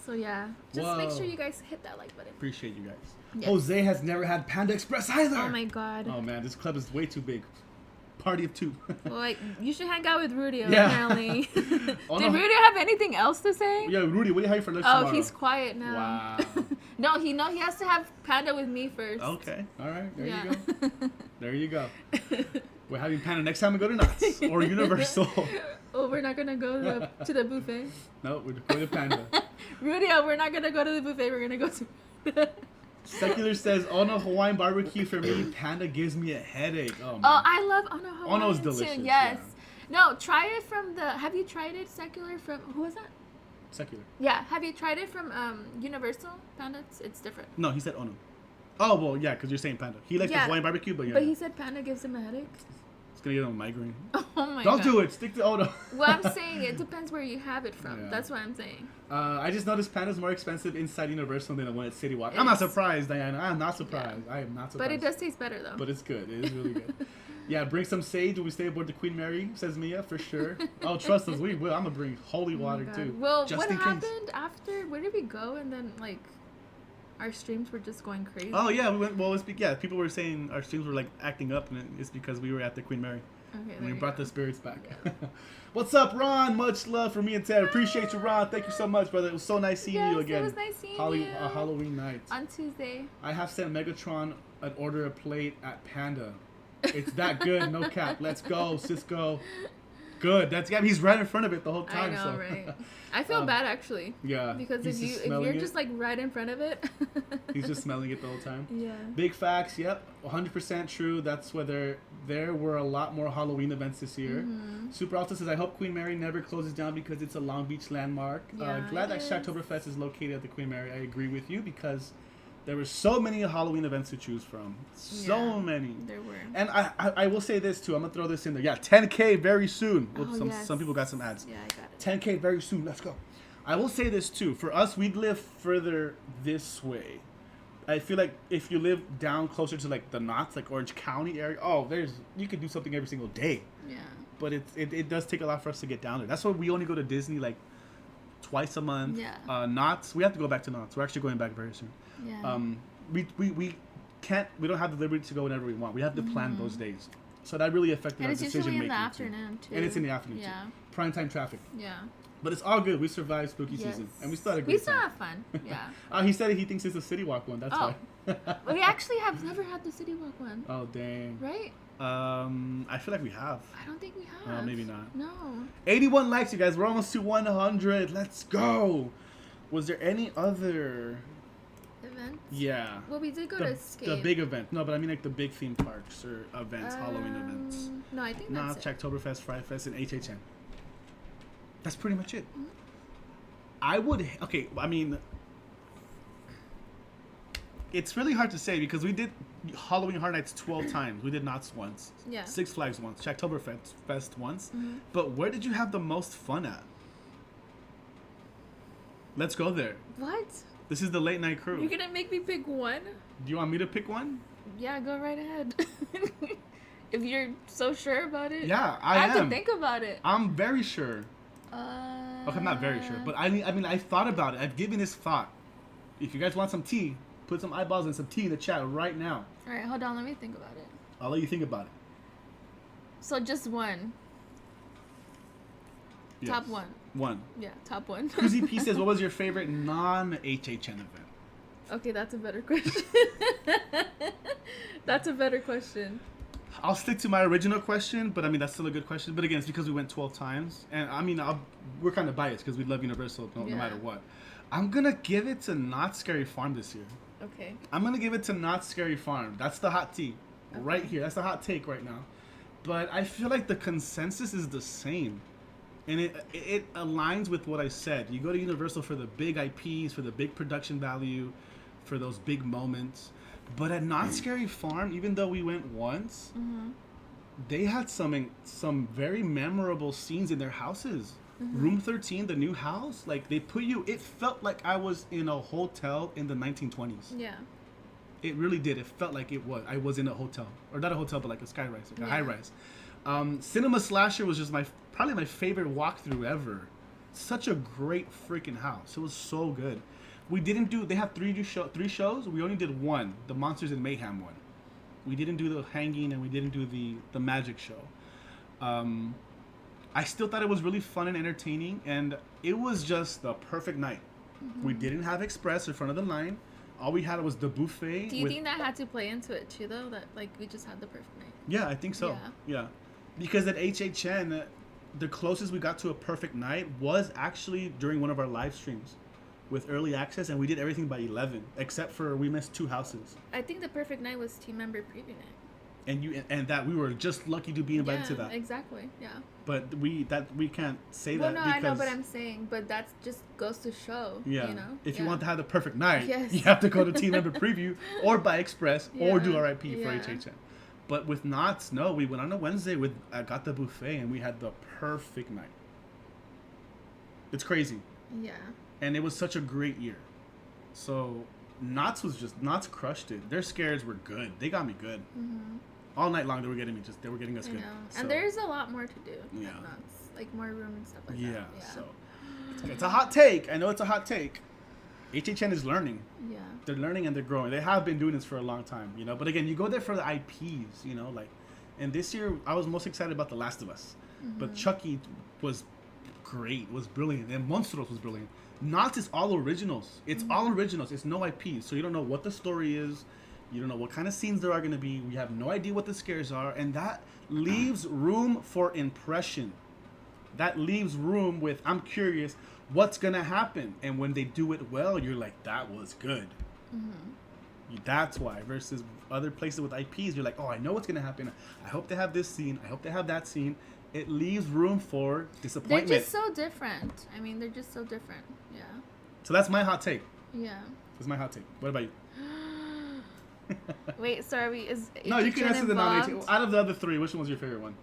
So, yeah. Just make sure you guys hit that like button. Appreciate you guys. Yes. Jose has never had Panda Express either. Oh, my God. Oh, man. This club is way too big. Party of 2. Well, like, you should hang out with Rudy, yeah. apparently. Oh, Did Rudy have anything else to say? Yeah, Rudy, what do you have for lunch tomorrow? Oh, he's quiet now. Wow. No, he has to have Panda with me first. Okay. All right. There you go. There you go. We're having Panda next time we go to Knott's or Universal. Oh, we're not gonna go to the buffet. No, we're going to Panda. Rudio, we're not gonna go to the buffet. We're gonna go to. Secular says, Ono Hawaiian barbecue for me. Panda gives me a headache. Oh, man. Oh, I love Ono Hawaiian Ono's delicious. too. Yes. Yeah. No, try it from the. Have you tried it, Secular? From who was that? Secular. Yeah. Have you tried it from Universal Panda? It's different. No, he said Ono. Oh well, yeah, because you're saying Panda. He likes the Hawaiian barbecue, but yeah. But he said Panda gives him a headache. It's gonna give him a migraine. Oh my god. Don't do it. Stick to Ono. Well, I'm saying it depends where you have it from. Yeah. That's what I'm saying. I just noticed Panda's more expensive inside Universal than the one at City Walk. I'm not surprised, Diana. I'm not surprised. Yeah. I am not surprised. But it does taste better though. But it's good. It is really good. Yeah, bring some sage when we stay aboard the Queen Mary, says Mia, for sure. Oh, trust us, we will. I'm gonna bring holy water too. Well, what happened after? Where did we go? And then like, our streams were just going crazy. Oh yeah, we went. Well, people were saying our streams were like acting up, and it's because we were at the Queen Mary. Okay, and we brought the spirits back. Yeah. What's up, Ron? Much love for me and Ted. Appreciate you, Ron. Thank you so much, brother. It was so nice seeing you again. It was nice seeing you. Halloween night. On Tuesday. I have sent Megatron an order a plate at Panda. It's that good, no cap. Let's go, Cisco. Good. He's right in front of it the whole time. I know, so. right? I feel bad actually. Yeah. Because if you're just like right in front of it. He's just smelling it the whole time. Yeah. Big facts. Yep. 100% true. That's whether there were a lot more Halloween events this year. Mm-hmm. Super Alta says, I hope Queen Mary never closes down because it's a Long Beach landmark. Yeah, glad that Shocktoberfest is located at the Queen Mary. I agree with you because there were so many Halloween events to choose from. So many. There were. And I will say this too. I'm going to throw this in there. Yeah, 10K very soon. Some people got some ads. Yeah, I got it. 10K very soon. Let's go. I will say this too. For us, we'd live further this way. I feel like if you live down closer to like the Knott's, like Orange County area, you could do something every single day. Yeah. But it does take a lot for us to get down there. That's why we only go to Disney like twice a month. Yeah. Knott's, we have to go back to Knott's. We're actually going back very soon. Yeah. We don't have the liberty to go whenever we want. We have to plan those days. So that really affected our decision making. And it's usually in the afternoon too. And it's in the afternoon too. Prime time traffic. Yeah. But it's all good. We survived spooky season, and we still had a great time. We still have fun. Yeah. He said he thinks it's a City Walk one. That's why. We actually have never had the City Walk one. Oh dang. Right? I feel like we have. I don't think we have. Maybe not. No. 81 likes, you guys. We're almost to 100. Let's go. Was there any other events? Yeah. Well, we did go to Escape. The big event. No, but I mean like the big theme parks or events, Halloween events. No, I think that's it. Checktoberfest, Fright Fest, and HHN. That's pretty much it. Mm-hmm. I mean, it's really hard to say because we did Halloween Horror Nights 12 times. We did Knott's once. Yeah. Six Flags once. Checktoberfest once. Mm-hmm. But where did you have the most fun at? Let's go there. What? This is the late night crew. You're gonna make me pick one? Do you want me to pick one? Yeah, go right ahead. If you're so sure about it. Yeah, I am. have to think about it. I'm very sure. Okay, I'm not very sure, but I mean, I thought about it. I've given this thought. If you guys want some tea, put some eyeballs and some tea in the chat right now. All right, hold on. Let me think about it. I'll let you think about it. So just one. Yes. Top one. One. Yeah, top one. Kuzi P says, what was your favorite non-HHN event? Okay, that's a better question. That's a better question. I'll stick to my original question, but I mean, that's still a good question. But again, it's because we went 12 times. And I mean, we're kind of biased because we love Universal no matter what. I'm going to give it to Not Scary Farm this year. Okay. I'm going to give it to Not Scary Farm. That's the hot tea right here. That's the hot take right now. But I feel like the consensus is the same. And it aligns with what I said. You go to Universal for the big IPs, for the big production value, for those big moments. But at Not Scary Farm, even though we went once, they had some very memorable scenes in their houses. Room 13, the new house, like they put you. It felt like I was in a hotel in the 1920s. Yeah. It really did. It felt like it was. I was in a hotel, or not a hotel, but like a skyrise, like a high rise. Cinema Slasher was just probably my favorite walkthrough ever. Such a great freaking house. It was so good. We didn't do. They have three shows. We only did one, the Monsters and Mayhem one. We didn't do the hanging, and we didn't do the magic show. I still thought it was really fun and entertaining, and it was just the perfect night. We didn't have express in front of the line. All we had was the buffet. Do you think that had to play into it too, though? That like we just had the perfect night. Yeah, I think so. Yeah. Because at HHN, the closest we got to a perfect night was actually during one of our live streams with early access, and we did everything by 11, except for we missed 2 houses. I think the perfect night was team member preview night. And that we were just lucky to be invited to that. Exactly. Yeah. But we can't say well, that. No, because, I know, but I'm saying, but that just goes to show. Yeah. You know. If you want to have the perfect night, yes. you have to go to team member preview or buy express or do RIP for HHN. But with Knots, no, we went on a Wednesday with got the buffet and we had the perfect night. It's crazy. Yeah. And it was such a great year. So Knots crushed it. Their scares were good. They got me good. Mm-hmm. All night long they were getting us good. So. And there's a lot more to do. Yeah. Knots, like more room and stuff like that. Yeah. So it's a hot take. I know it's a hot take. HHN is learning. Yeah. They're learning and they're growing. They have been doing this for a long time, you know. But again, you go there for the IPs, you know, like. And this year, I was most excited about The Last of Us. Mm-hmm. But Chucky was great, was brilliant, and Monstros was brilliant. Knots is all originals. It's all originals. It's no IPs, so you don't know what the story is. You don't know what kind of scenes there are going to be. We have no idea what the scares are, and that leaves room for impression. That leaves room with, I'm curious, what's going to happen? And when they do it well, you're like, that was good. Mm-hmm. That's why. Versus other places with IPs, you're like, oh, I know what's going to happen. I hope they have this scene. I hope they have that scene. It leaves room for disappointment. They're just so different. I mean, they're just so different. Yeah. So that's my hot take. Yeah. That's my hot take. What about you? Wait, so are we? No, you can answer the nomination. Out of the other 3, which one was your favorite one?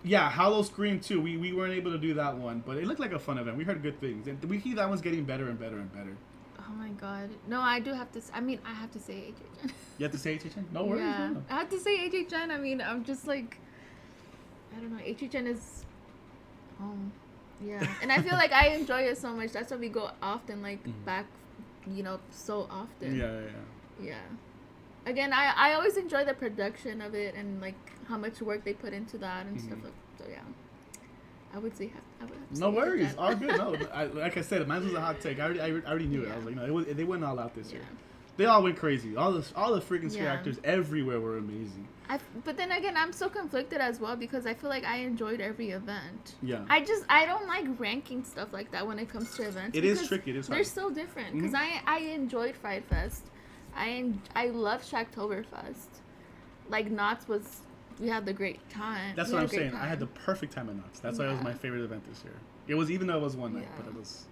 Yeah, Hollow Scream 2. We weren't able to do that one, but it looked like a fun event. We heard good things, and we hear that one's getting better and better and better. Oh my god! No, I do have to. I mean, I have to say HHN. You have to say HHN? No worries. Yeah, I have to say HHN. I mean, I'm just like, I don't know. HHN is home. Yeah, and I feel like I enjoy it so much. That's why we go often, like back, you know, so often. Yeah. Again, I always enjoy the production of it and like how much work they put into that and stuff like. So yeah, I would say I would have to no say worries. that. All good. No, like I said, mine was a hot take. I already knew it. I was like, no, they went all out this year. They all went crazy. All the freaking scare actors everywhere were amazing. But then again, I'm so conflicted as well because I feel like I enjoyed every event. Yeah. I don't like ranking stuff like that when it comes to events. It is tricky. It is hard. They're so different because I enjoyed Fright Fest. I love Shacktoberfest. Like Knots was, we had the great time. That's what I'm saying. I had the perfect time at Knots. That's why it was my favorite event this year. It was, even though it was one night, but it was.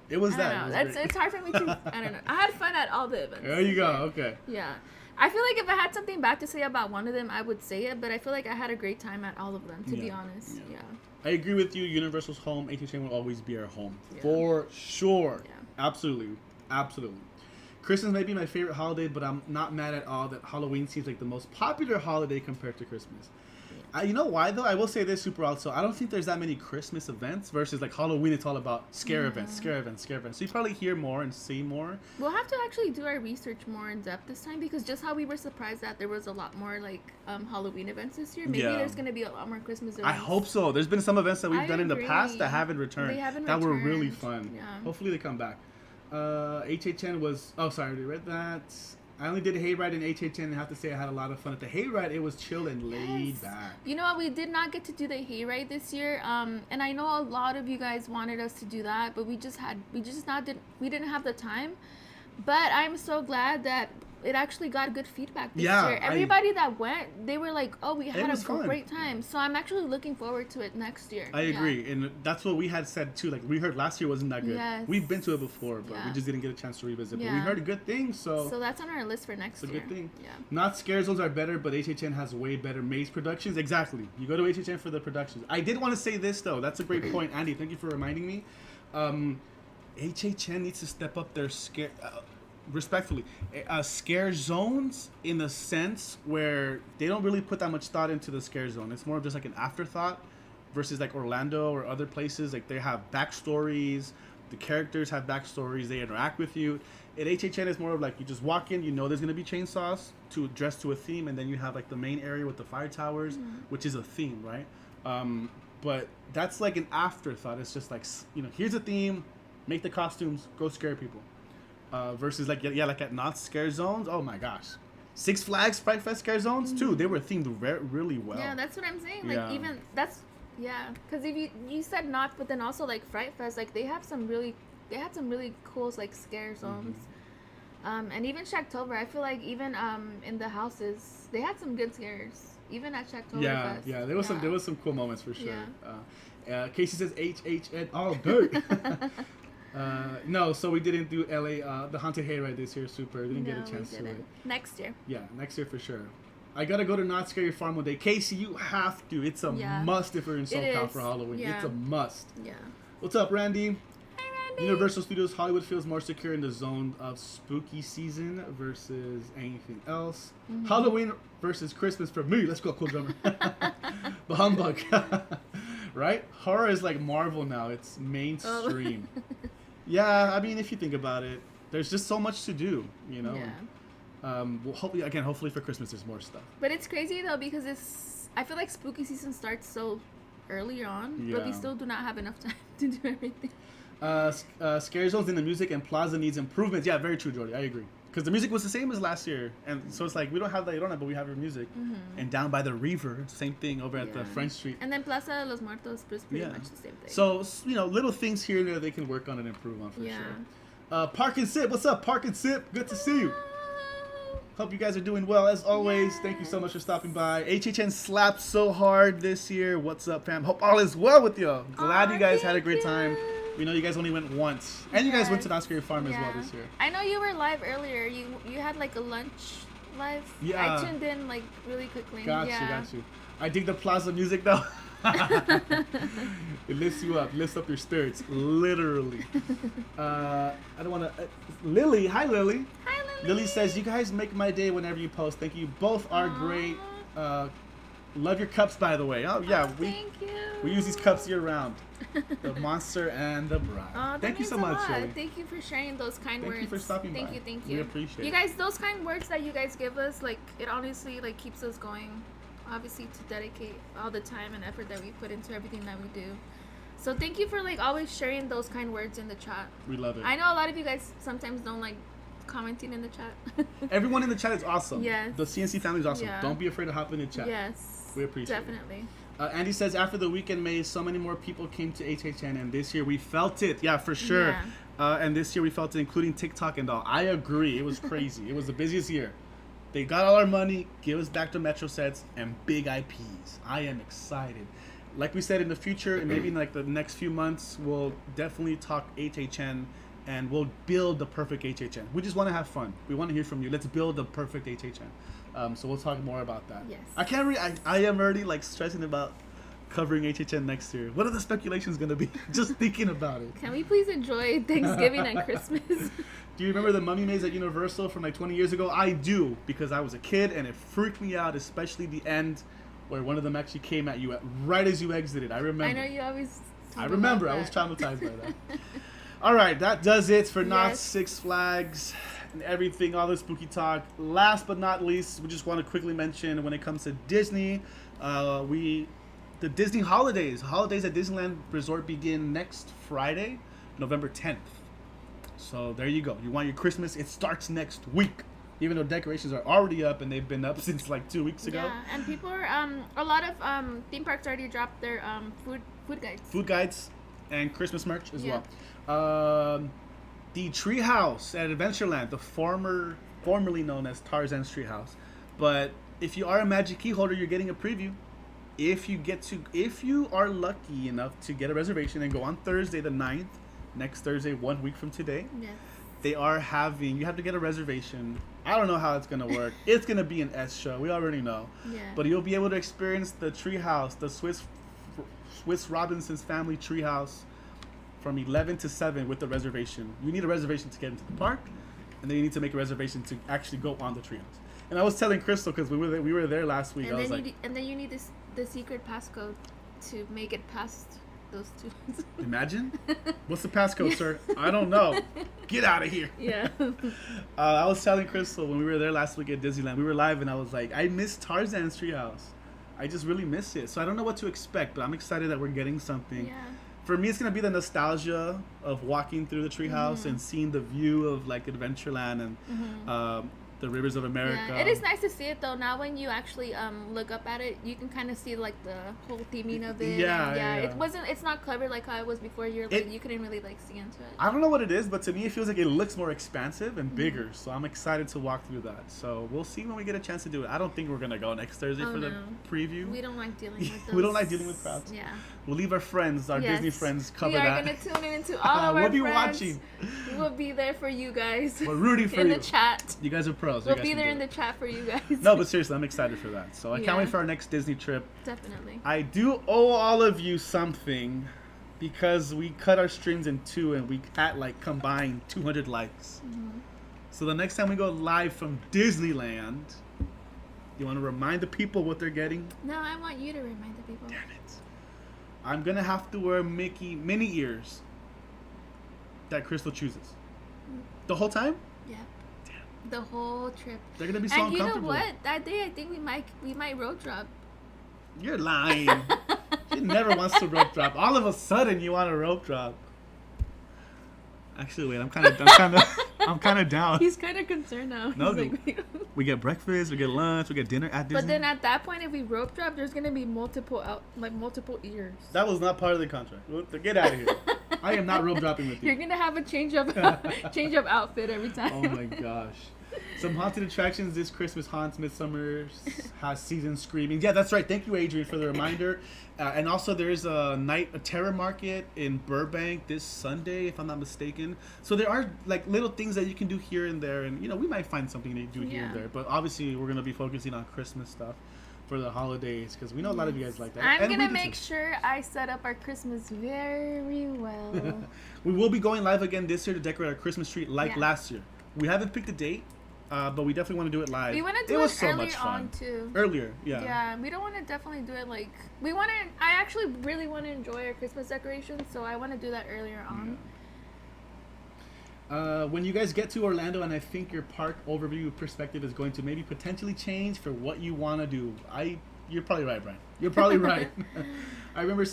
It was that. It's hard for me to. I don't know. I had fun at all the events. There you go. Okay. Yeah. I feel like if I had something bad to say about one of them, I would say it. But I feel like I had a great time at all of them, to be honest. Yeah. I agree with you. Universal's home. HHN will always be our home. For sure. Yeah. Absolutely. Christmas may be my favorite holiday, but I'm not mad at all that Halloween seems like the most popular holiday compared to Christmas. You know why, though? I will say this super also. I don't think there's that many Christmas events versus like Halloween. It's all about scare events. So you probably hear more and see more. We'll have to actually do our research more in depth this time because just how we were surprised that there was a lot more like Halloween events this year. Maybe there's going to be a lot more Christmas events. I hope so. There's been some events that we've done in the past that haven't returned. That were really fun. Yeah. Hopefully they come back. HHN was... Oh, sorry. I already read that. I only did a hayride in HHN and I have to say I had a lot of fun. At the hayride, it was chill and laid back. You know what? We did not get to do the hayride this year. And I know a lot of you guys wanted us to do that, but we didn't have the time. But I'm so glad that it actually got good feedback this year. Everybody that went, they were like, oh, we had a great time. So I'm actually looking forward to it next year. I agree. And that's what we had said too. Like we heard last year wasn't that good. Yes. We've been to it before, but we just didn't get a chance to revisit. But we heard good things. So that's on our list for next year. It's a good thing. Yeah. Not scare zones are better, but HHN has way better maze productions. Exactly. You go to HHN for the productions. I did want to say this though. That's a great point. Andy, thank you for reminding me. HHN needs to step up their scare... respectfully, scare zones in the sense where they don't really put that much thought into the scare zone. It's more of just like an afterthought versus like Orlando or other places. Like they have backstories, the characters have backstories, they interact with you. At HHN, it's more of like you just walk in, you know there's gonna be chainsaws to dress to a theme, and then you have like the main area with the fire towers, which is a theme, right? But that's like an afterthought. It's just like, you know, here's a theme. Make the costumes, go scare people. Versus like at Knott's Scare Zones. Oh my gosh. Six Flags Fright Fest Scare Zones too. They were themed really well. Yeah, that's what I'm saying. Like even that's because if you said Knott's, but then also like Fright Fest, like they had some really cool like scare zones. And even Shacktober, I feel like even in the houses they had some good scares. Even at Shacktober Fest. Yeah, there was some cool moments for sure. Casey says HHN all dirt. No, so we didn't do LA, the Haunted Hayride this year. Super, didn't get a chance to it. Next year. Yeah, next year for sure. I gotta go to Not Scary Farm one day. Casey, you have to. It's a must if we're in SoCal for Halloween. Yeah. It's a must. Yeah. What's up, Randy? Hi, Randy. Universal Studios Hollywood feels more secure in the zone of spooky season versus anything else. Halloween versus Christmas for me. Let's go, cool drummer. The humbug. Right? Horror is like Marvel now. It's mainstream. Yeah, I mean, if you think about it, there's just so much to do, you know. Yeah. Well, hopefully for Christmas there's more stuff. But it's crazy though because I feel like spooky season starts so early on, but we still do not have enough time to do everything. Scare zones in the music and plaza needs improvements. Yeah, very true, Jordy. I agree. Because the music was the same as last year, and so it's like we don't have that, but we have your music. And down by the river, same thing over at the French Street. And then Plaza de los Muertos is pretty much the same thing. So little things here and there they can work on and improve on for sure. Park and Sip, what's up, Park and Sip? Good to see you. Hope you guys are doing well as always. Thank you so much for stopping by. HHN slapped so hard this year. What's up, fam? Hope all is well with you. Glad you guys had a great time. We know you guys only went once, and you guys went to Not Scary Farm as well this year. I know you were live earlier. You had like a lunch live. Yeah. I tuned in like really quickly. Got you. I dig the plaza music though. It lifts you up, lifts up your spirits, literally. I don't want to. Lily, hi Lily. Hi Lily. Lily says you guys make my day whenever you post. Thank you. Both are great. Love your cups, by the way. Oh yeah, thank you. We use these cups year round. The Monster and the Bride. Thank you so much, Lily. Thank you for sharing those kind words. Thank you for stopping by. Thank you. We appreciate it. You guys, those kind words that you guys give us, like it honestly like keeps us going. Obviously, to dedicate all the time and effort that we put into everything that we do. So thank you for like always sharing those kind words in the chat. We love it. I know a lot of you guys sometimes don't like commenting in the chat. Everyone in the chat is awesome. Yes. The CNC family is awesome. Don't be afraid to hop in the chat. Yes. We appreciate it. Definitely. Andy says, after the weekend May, so many more people came to HHN, and this year we felt it. Yeah, for sure. Yeah. And this year we felt it, including TikTok and all. I agree. It was crazy. It was the busiest year. They got all our money, give us back to Metro sets, and big IPs. I am excited. Like we said, in the future, and maybe in like the next few months, we'll definitely talk HHN, and we'll build the perfect HHN. We just want to have fun. We want to hear from you. Let's build the perfect HHN. So we'll talk more about that. Yes. I am already like stressing about covering HHN next year. What are the speculations going to be? Just thinking about it. Can we please enjoy Thanksgiving and Christmas? Do you remember the Mummy Maze at Universal from like 20 years ago? I do, because I was a kid and it freaked me out, especially the end where one of them actually came at you right as you exited. I remember. I know you always. I remember. I was traumatized by that. All right, that does it for Knott's Six Flags and everything, all the spooky talk. Last but not least, we just want to quickly mention when it comes to Disney, the Disney holidays at Disneyland Resort begin next Friday, November 10th. So there you go. You want your Christmas? It starts next week. Even though decorations are already up and they've been up since like 2 weeks ago. Yeah, and people are a lot of theme parks already dropped their food guides. Food guides and Christmas merch as well. The Treehouse at Adventureland, the formerly known as Tarzan's Treehouse. But if you are a Magic Key holder, you're getting a preview. If you are lucky enough to get a reservation and go on Thursday the 9th, next Thursday, 1 week from today, they are having, you have to get a reservation. I don't know how it's going to work. It's going to be an S show. We already know. Yeah. But you'll be able to experience the Treehouse, the Swiss Robinson's Family Treehouse from 11 to 7 with the reservation. You need a reservation to get into the park, and then you need to make a reservation to actually go on the Treehouse. And I was telling Crystal, because we were there last week, and then you need the secret passcode to make it past those two. Imagine? What's the passcode, sir? I don't know. Get out of here. Yeah. I was telling Crystal when we were there last week at Disneyland, we were live, and I was like, I miss Tarzan's Treehouse. I just really miss it. So I don't know what to expect, but I'm excited that we're getting something. Yeah. For me, it's gonna be the nostalgia of walking through the treehouse and seeing the view of like Adventureland and the rivers of America. Yeah, it is nice to see it though. Now when you actually look up at it, you can kind of see like the whole theming of it. Yeah. It's not covered like how it was before. You couldn't really like see into it. I don't know what it is, but to me it feels like it looks more expansive and bigger. So I'm excited to walk through that. So we'll see when we get a chance to do it. I don't think we're gonna go next Thursday for the preview. We don't like dealing with those. We don't like dealing with crowds. Yeah. We'll leave our friends, our Disney friends, cover that. We are gonna tune in into all of our we'll be friends. watching. We'll be there for you guys. We're rooting for in you. the chat. You guys are pros. We'll be there in the chat for you guys. No, but seriously, I'm excited for that. So I can't wait for our next Disney trip. Definitely. I do owe all of you something because we cut our streams in two and we had like combined 200 likes. So the next time we go live from Disneyland, you want to remind the people what they're getting? No, I want you to remind the people. Damn it. I'm going to have to wear Mickey mini ears that Crystal chooses. The whole time? Yeah. Damn. The whole trip. They're going to be so uncomfortable. And you know what? That day I think we might road drop. You're lying. She never wants to rope drop. All of a sudden you want to rope drop. Actually, wait, I'm kind of down. He's kind of concerned now. No, we get breakfast, we get lunch, we get dinner at Disney. But then at that point, if we rope drop, there's gonna be multiple ears. That was not part of the contract. Get out of here. I am not rope dropping with you. You're gonna have a change of outfit every time. Oh my gosh. Some haunted attractions this Christmas haunts Midsummer has season screaming. Yeah, that's right. Thank you, Adrian, for the reminder. And also, there's a terror market in Burbank this Sunday, if I'm not mistaken. So there are like little things that you can do here and there, and we might find something to do here and there. But obviously, we're gonna be focusing on Christmas stuff for the holidays because we know a lot of you guys like that. I'm gonna make sure I set up our Christmas very well. We will be going live again this year to decorate our Christmas tree like last year. We haven't picked a date. But we definitely want to do it live. We want to do it so earlier on too. Earlier, yeah. Yeah, we don't want to definitely do it like we want to. I actually really want to enjoy our Christmas decorations, so I want to do that earlier on. Yeah. When you guys get to Orlando, and I think your park overview perspective is going to maybe potentially change for what you want to do. You're probably right, Brian. You're probably right. I remember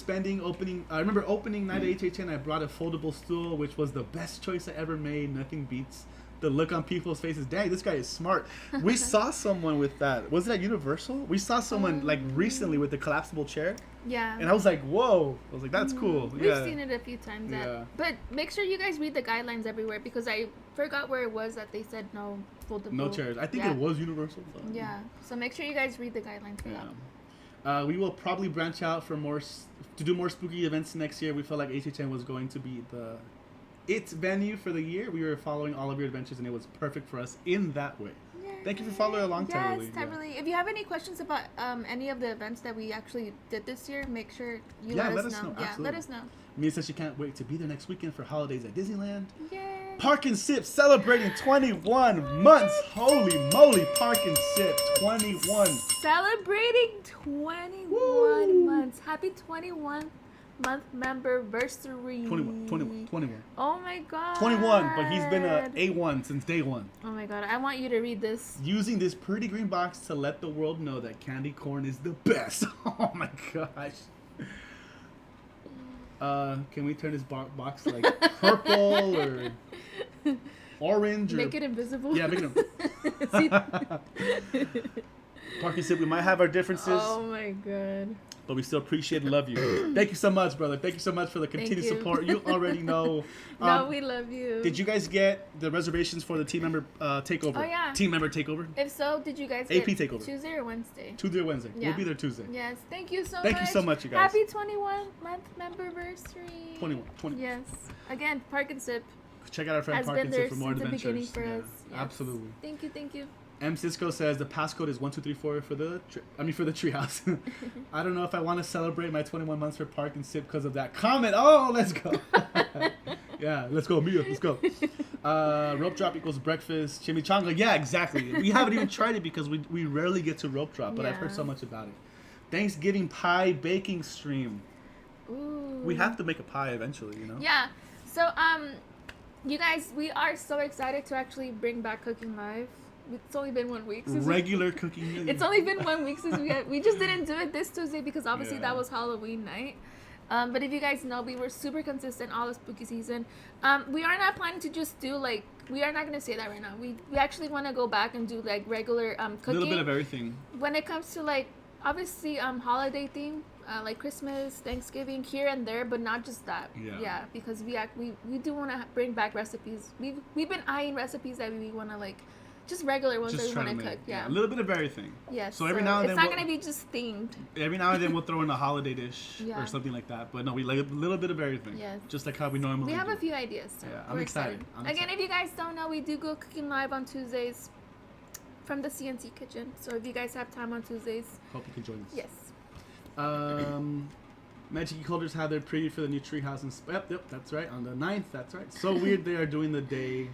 opening night at HHN. I brought a foldable stool, which was the best choice I ever made. Nothing beats the look on people's faces. Dang, this guy is smart. We saw someone with that. Was it at Universal? We saw someone like recently with the collapsible chair. Yeah. And I was like, whoa. I was like, that's cool. We've seen it a few times. But make sure you guys read the guidelines everywhere because I forgot where it was that they said no foldable. No chairs. I think it was Universal. Yeah. So make sure you guys read the guidelines for that. We will probably branch out for to do more spooky events next year. We felt like HHN was going to be its venue for the year. We were following all of your adventures, and it was perfect for us in that way. Yay. Thank you for following along, Tylerly. Yes, Tylerly. If you have any questions about any of the events that we actually did this year, make sure you let us know. Yeah, let us know. Mia says she can't wait to be there next weekend for holidays at Disneyland. Yay! Park and Sip celebrating 21 months. Holy moly, Park and Sip 21. Celebrating 21 months. Happy 21 month memberversary. 21. Oh my god. 21, but he's been a A1 since day one. Oh my god, I want you to read this. Using this pretty green box to let the world know that candy corn is the best. Oh my gosh. Can we turn this box like purple or orange? Make it invisible. Yeah, make it Park and Sip, we might have our differences. Oh my god. But we still appreciate and love you. Thank you so much, brother. Thank you so much for the continued support. You already know. No, we love you. Did you guys get the reservations for the team member takeover? Oh, yeah. Team member takeover? If so, did you guys AP get takeover. Tuesday or Wednesday? Tuesday or Wednesday. Yeah. We'll be there Tuesday. Yes. Thank you so much. Thank you so much, you guys. Happy 21 month memberversary. 21. Yes. Again, Park and Sip. Check out our friend Park and Sip for more adventures. For us. Yes. Absolutely. Thank you. M. Cisco says the passcode is 1234 for the treehouse. I don't know if I want to celebrate my 21 months for Park and Sip because of that comment. Oh, let's go. Yeah, let's go, Mia. Let's go. Rope drop equals breakfast. Chimichanga. Yeah, exactly. We haven't even tried it because we rarely get to rope drop, but I've heard so much about it. Thanksgiving pie baking stream. Ooh. We have to make a pie eventually, Yeah. So, you guys, we are so excited to actually bring back Cooking Live. It's only been 1 week since regular cooking. It's only been 1 week since we just didn't do it this Tuesday because obviously that was Halloween night. But if you guys know, we were super consistent all the spooky season. We are not planning to just do like, we are not going to say that right now. We actually want to go back and do like regular cooking. A little bit of everything. When it comes to like, obviously holiday theme, like Christmas, Thanksgiving, here and there, but not just that. Yeah, because we do want to bring back recipes. We've been eyeing recipes that we want to like, just regular ones that we want to cook. Yeah, a little bit of everything. Yes. So every now and then it's not gonna be just themed. Every now and then we'll throw in a holiday dish or something like that. But no, we like a little bit of everything. Yes. Just like how we normally. We have do. a few ideas. So yeah, I'm excited. Again, if you guys don't know, we do go cooking live on Tuesdays from the CNC kitchen. So if you guys have time on Tuesdays, hope you can join us. Yes. Magic Geek holders have their preview for the new Treehouse and yep, that's right, on the 9th. That's right. So weird they are doing the days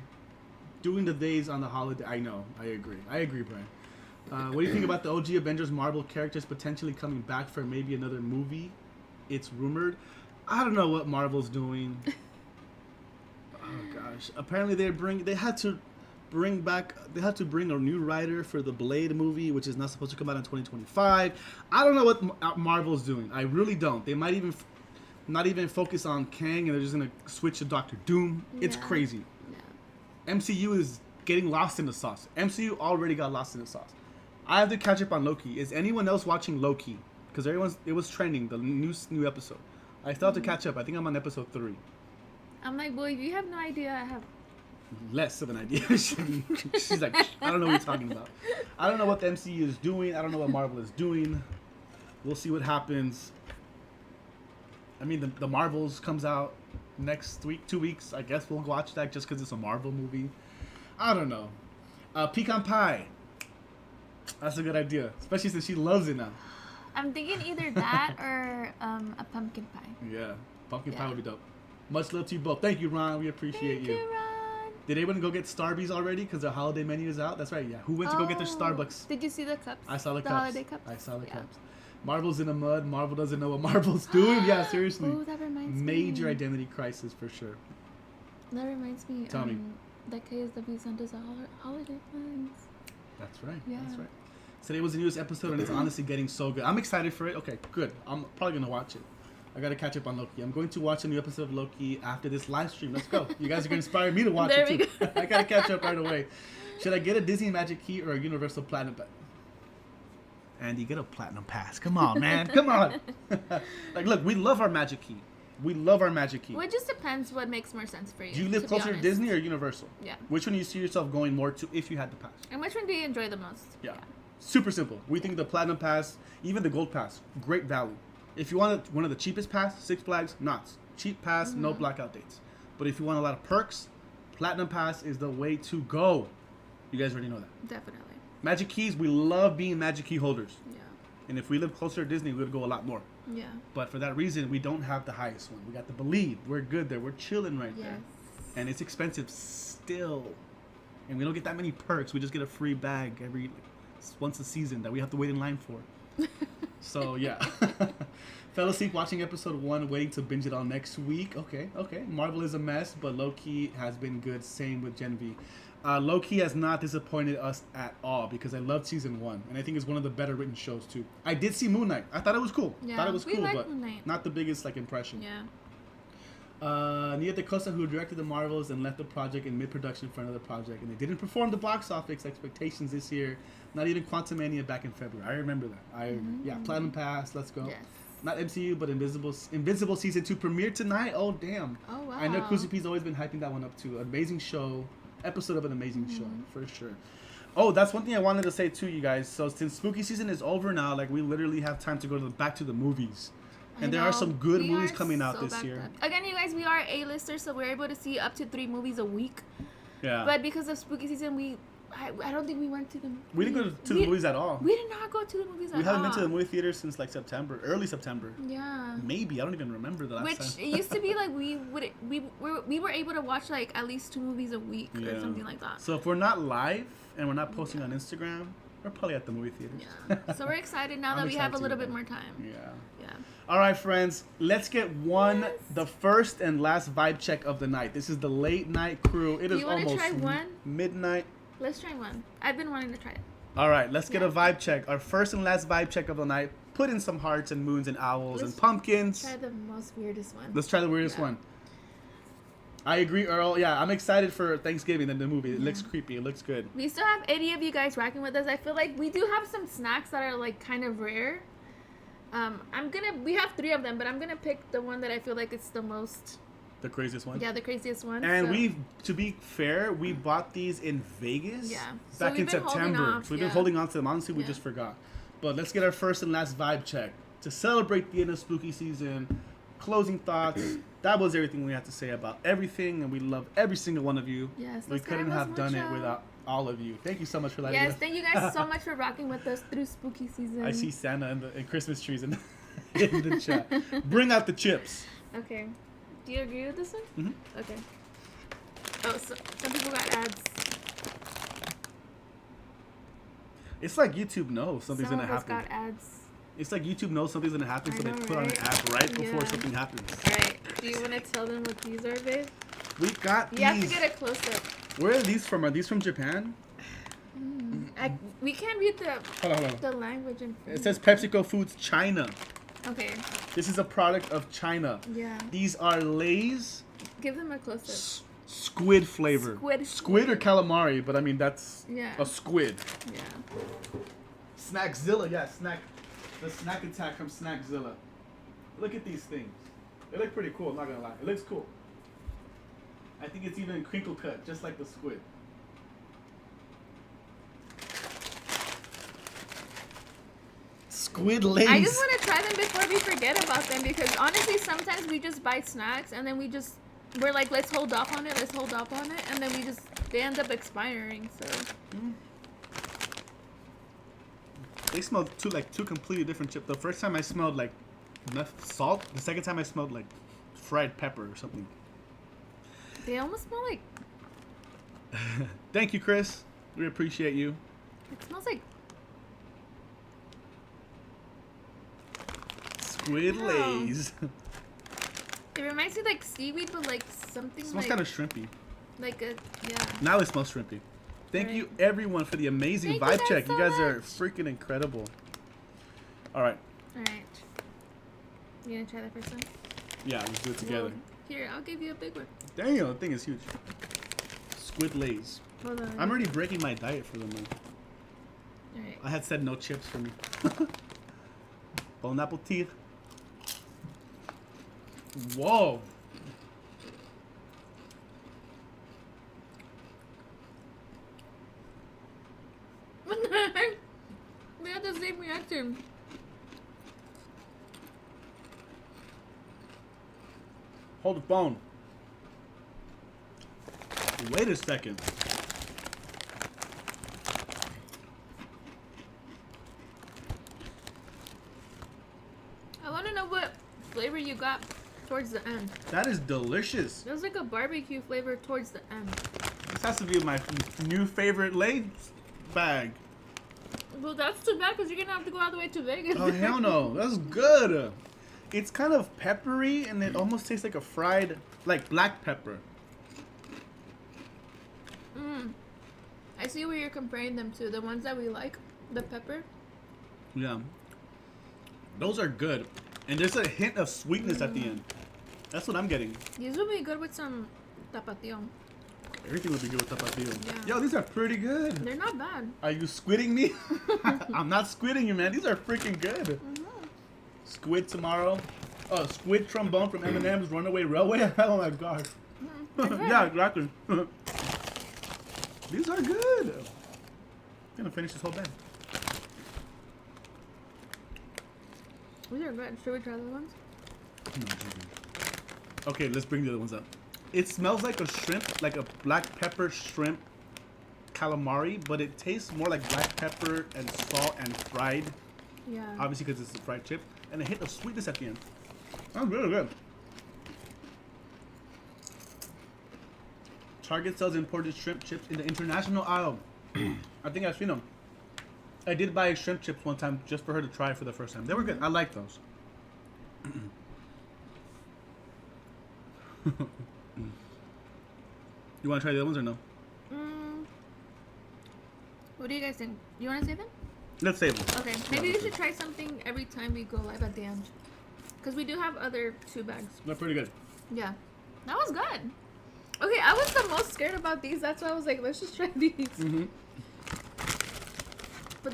on the holiday. I know. I agree, Brian. What do you think about the OG Avengers Marvel characters potentially coming back for maybe another movie? It's rumored. I don't know what Marvel's doing. Oh gosh. Apparently they had to bring a new writer for the Blade movie, which is not supposed to come out in 2025. I don't know what Marvel's doing. I really don't. They might even not even focus on Kang, and they're just gonna switch to Doctor Doom. It's crazy. MCU is getting lost in the sauce. MCU already got lost in the sauce. I have to catch up on Loki. Is anyone else watching Loki? Because it was trending, the new episode. I still have to catch up. I think I'm on episode 3. I'm like, boy, you have no idea. I have less of an idea. She's like, I don't know what you're talking about. I don't know what the MCU is doing. I don't know what Marvel is doing. We'll see what happens. I mean, the Marvels comes out next week, 2 weeks. I guess we'll watch that just because it's a Marvel movie. I don't know. Pecan pie. That's a good idea, especially since she loves it now. I'm thinking either that or a pumpkin pie. Yeah, pumpkin pie would be dope. Much love to you both. Thank you, Ron. We appreciate you. Thank you, Ron. Did anyone go get Starbucks already? Because their holiday menu is out. That's right. Yeah. Who went to go get their Starbucks? Did you see the cups? I saw the cups. Holiday cups. I saw the cups. Marvel's in the mud. Marvel doesn't know what Marvel's doing. Yeah, seriously. Oh, that reminds me. Major identity crisis for sure. That reminds me. Tell me. That KSW sent us holiday plans. That's right. Yeah. That's right. Today was the newest episode, and it's honestly getting so good. I'm excited for it. Okay, good. I'm probably gonna watch it. I gotta catch up on Loki. I'm going to watch a new episode of Loki after this live stream. Let's go. You guys are gonna inspire me to watch it too. I gotta catch up right away. Should I get a Disney Magic Key or a Universal Platinum Pass? Andy, get a Platinum Pass. Come on, man. Come on. Like, look, we love our Magic Key. We love our Magic Key. Well, it just depends what makes more sense for you. Do you live closer to Disney or Universal? Yeah. Which one do you see yourself going more to if you had the pass? And which one do you enjoy the most? Yeah. Super simple. We think the Platinum Pass, even the Gold Pass, great value. If you want one of the cheapest pass, Six Flags, Knott's. Cheap pass, no blackout dates. But if you want a lot of perks, Platinum Pass is the way to go. You guys already know that. Definitely. Magic Keys, we love being Magic Key holders. Yeah. And if we live closer to Disney, we would go a lot more. Yeah. But for that reason, we don't have the highest one. We got the Believe. We're good there. We're chilling right there. And it's expensive still. And we don't get that many perks. We just get a free bag once a season that we have to wait in line for. So, yeah. Fell asleep watching episode 1, waiting to binge it all next week. Okay. Marvel is a mess, but Loki has been good. Same with Gen V. Loki has not disappointed us at all because I loved season 1, and I think it's one of the better written shows too. I did see Moon Knight. I thought it was cool. Yeah, thought it was cool, but Moon Knight. Not the biggest impression. Yeah. Nia DaCosta, who directed the Marvels and left the project in mid-production for another project, and they didn't perform the box office expectations this year. Not even Quantumania back in February. I remember that. Yeah, Platinum Pass. Let's go. Yes. Not MCU, but Invincible season 2 premiered tonight. Oh damn. Oh wow. I know Kuzupi's always been hyping that one up too. Amazing show. Episode of an amazing show for sure. Oh, that's one thing I wanted to say too, you guys. So since spooky season is over now, like we literally have time to go back to the movies, and there are some good movies coming out this year. Again, you guys, we are A-listers, so we're able to see up to 3 movies a week. Yeah. But because of spooky season, I don't think we went to them. We didn't go to the movies at all. We did not go to the movies at all. We haven't been to the movie theater since like September, early September. Yeah. Maybe, I don't even remember the last time. Which it used to be like we were able to watch like at least 2 movies a week or something like that. So if we're not live and we're not posting on Instagram, we're probably at the movie theaters. Yeah. So we're excited now that we have a little bit more time. Yeah. All right, friends, let's get the first and last vibe check of the night. This is the late night crew. It is almost midnight. Let's try one. I've been wanting to try it. All right, let's get a vibe check. Our first and last vibe check of the night. Put in some hearts and moons and owls and pumpkins. Try the most weirdest one. Let's try the weirdest one. I agree, Earl. Yeah, I'm excited for Thanksgiving and the movie. It looks creepy. It looks good. We still have 80 of you guys rocking with us. I feel like we do have some snacks that are like kind of rare. We have 3 of them, but I'm gonna pick the one that I feel like it's the most. The craziest one? Yeah, the craziest one. And to be fair, we bought these in Vegas back in September. So we've been holding on to them. Honestly, we just forgot. But let's get our first and last vibe check. To celebrate the end of spooky season, closing thoughts. That was everything we had to say about everything, and we love every single one of you. Yes, we couldn't have done it without all of you. Thank you so much for letting us. Yes, thank you guys so much for rocking with us through spooky season. I see Santa and Christmas trees in the chat. Bring out the chips. Okay. Do you agree with this one? Mm-hmm. Okay. Oh, so some people got ads. It's like YouTube knows something's going to happen. Some of us got ads. It's like YouTube knows something's going to happen, so they put on an ad right before something happens. Right. Do you want to tell them what these are, babe? We got these. You have to get a close-up. Where are these from? Are these from Japan? We can't read hold on. the language. It says PepsiCo Foods China. Okay. This is a product of China. Yeah. These are Lay's. Give them a close-up. Squid flavor. Squid or calamari, but I mean that's a squid. Yeah. Snackzilla, the snack attack from Snackzilla. Look at these things. They look pretty cool, I'm not gonna lie. It looks cool. I think it's even crinkle cut, just like the squid. Squid Lay's. I just want to try them before we forget about them, because honestly sometimes we just buy snacks and then we're like, let's hold off on it, and then they end up expiring, so. They smell two completely different chips. The first time I smelled like salt. The second time I smelled like fried pepper or something. They almost smell like. Thank you, Chris. We appreciate you. It smells like. Squid Lay's. It reminds me like seaweed, but like something. It smells kind of shrimpy. Now it smells shrimpy. Thank you, everyone, for the amazing vibe check. You guys are freaking incredible. All right. You gonna try that first one? Yeah, let's do it together. Well, here, I'll give you a big one. Damn, the thing is huge. Squid Lay's. Hold on. I'm already breaking my diet for them. Alright. I had said no chips for me. Bon appetit. Whoa. We had the same reaction. Hold the phone. Wait a second. I want to know what flavor you got towards the end. That is delicious. It was like a barbecue flavor towards the end. This has to be my new favorite Lay's bag. Well, that's too bad because you're going to have to go all the way to Vegas. Oh, hell no. That's good. It's kind of peppery and it almost tastes like a fried, like black pepper. I see where you're comparing them to. The ones that we like, the pepper. Yeah. Those are good. And there's a hint of sweetness at the end. That's what I'm getting. These would be good with some tapatio. Everything would be good with tapatio. Yeah. Yo, these are pretty good. They're not bad. Are you squidding me? I'm not squidding you, man. These are freaking good. Squid tomorrow. Oh, squid trombone from M&M's Runaway Railway. Oh my gosh. Yeah, exactly. These are good. I'm gonna finish this whole bag. These are good. Should we try the ones? No, okay, let's bring the other ones up. It smells like a shrimp, like a black pepper shrimp calamari, but it tastes more like black pepper and salt and fried. Yeah. Obviously, because it's a fried chip, and a hint of sweetness at the end. That's really good. Target sells imported shrimp chips in the international aisle. I think I've seen them. I did buy shrimp chips one time just for her to try for the first time. They were good. I like those. You want to try the other ones or no? What do you guys think? You want to save them? Let's save them. Okay. Maybe we should try something every time we go live at the end. Because we do have other 2 bags. They're pretty good. Yeah. That was good. Okay, I was the most scared about these. That's why I was like, let's just try these. Mm-hmm. But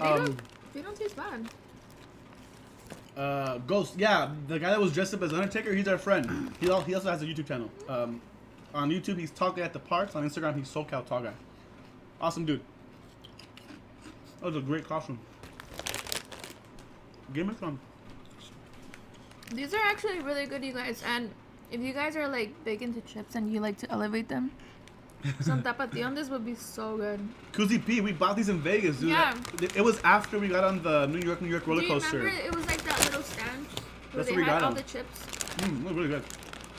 they don't taste bad. Ghost. Yeah, the guy that was dressed up as Undertaker, he's our friend. He also has a YouTube channel. On YouTube, he's Tall Guy at the Parks. On Instagram, he's SoCal Tall Guy. Awesome dude. That was a great costume. Give me some. These are actually really good, you guys. And if you guys are like big into chips and you like to elevate them, some tapatio this would be so good. Kuzi P, we bought these in Vegas, dude. Yeah. It was after we got on the New York roller coaster. Do you remember it was like that little stand where That's they where we had got all them. the chips? They're really good.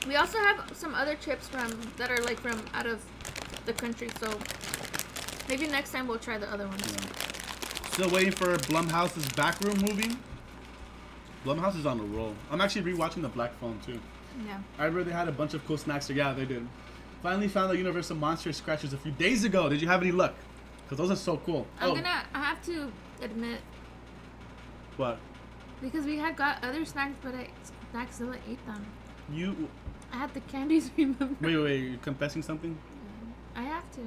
We also have some other chips that are like from out of the country, so maybe next time we'll try the other ones. Yeah. Still waiting for Blumhouse's Backroom movie. Blumhouse is on the roll. I'm actually rewatching The Black Phone too. Yeah. I really had a bunch of cool snacks there. Yeah, they did. Finally found the Universal Monster scratchers a few days ago. Did you have any luck? Because those are so cool. I have to admit. What? Because we had got other snacks, but Snackzilla ate them. You... I had the candies, remember? Wait, you're confessing something? I have to.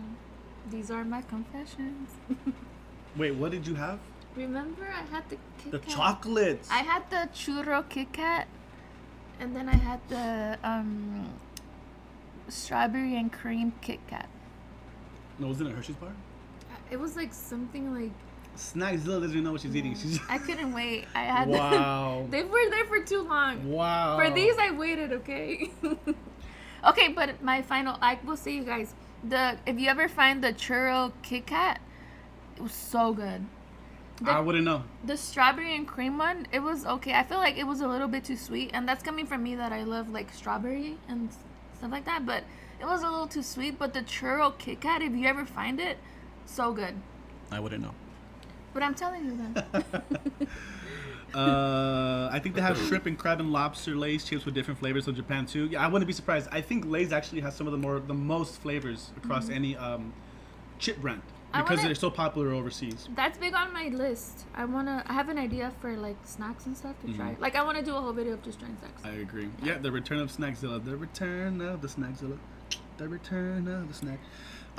These are my confessions. Wait, what did you have? Remember, I had the Kit The Kat. chocolates. I had the churro Kit Kat, and then I had the strawberry and cream Kit Kat. No, was it a Hershey's bar? It was like something like... Snackzilla doesn't even know what she's eating. She's... I couldn't wait. I had Wow. They were there for too long. Wow. For these, I waited, okay? Okay, but my final... I will say, you guys, if you ever find the churro Kit Kat, it was so good. I wouldn't know. The strawberry and cream one, it was okay. I feel like it was a little bit too sweet, and that's coming from me that I love like strawberry and stuff like that, but it was a little too sweet. But the churro Kit Kat, if you ever find it, so good. I wouldn't know. But I'm telling you that. I think they have shrimp and crab and lobster Lay's chips with different flavors in Japan too. Yeah, I wouldn't be surprised. I think Lay's actually has some of the most flavors across any chip brand because they're so popular overseas. That's big on my list. I have an idea for like snacks and stuff to try. Like I want to do a whole video of just trying snacks. I agree. Yeah, the return of Snackzilla. The return of the Snackzilla. The return of the snack.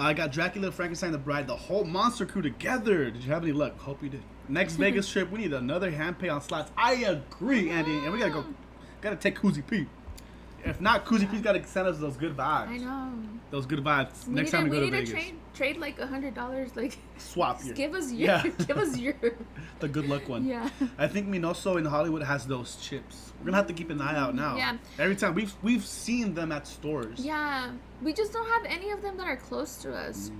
I got Dracula, Frankenstein, the Bride, the whole monster crew together. Did you have any luck? Hope you did. Next Vegas trip, we need another hand pay on slots. I agree, Andy. And we gotta take Kuzi P. If not, Kuzi P's gotta send us those good vibes. I know. Those good vibes. Next time we go to Vegas. We need to trade like $100. Like swap your. Give us your. Give us your. The good luck one. Yeah. I think Minoso in Hollywood has those chips. We're gonna have to keep an eye out now. Yeah. Every time we've seen them at stores. Yeah. We just don't have any of them that are close to us.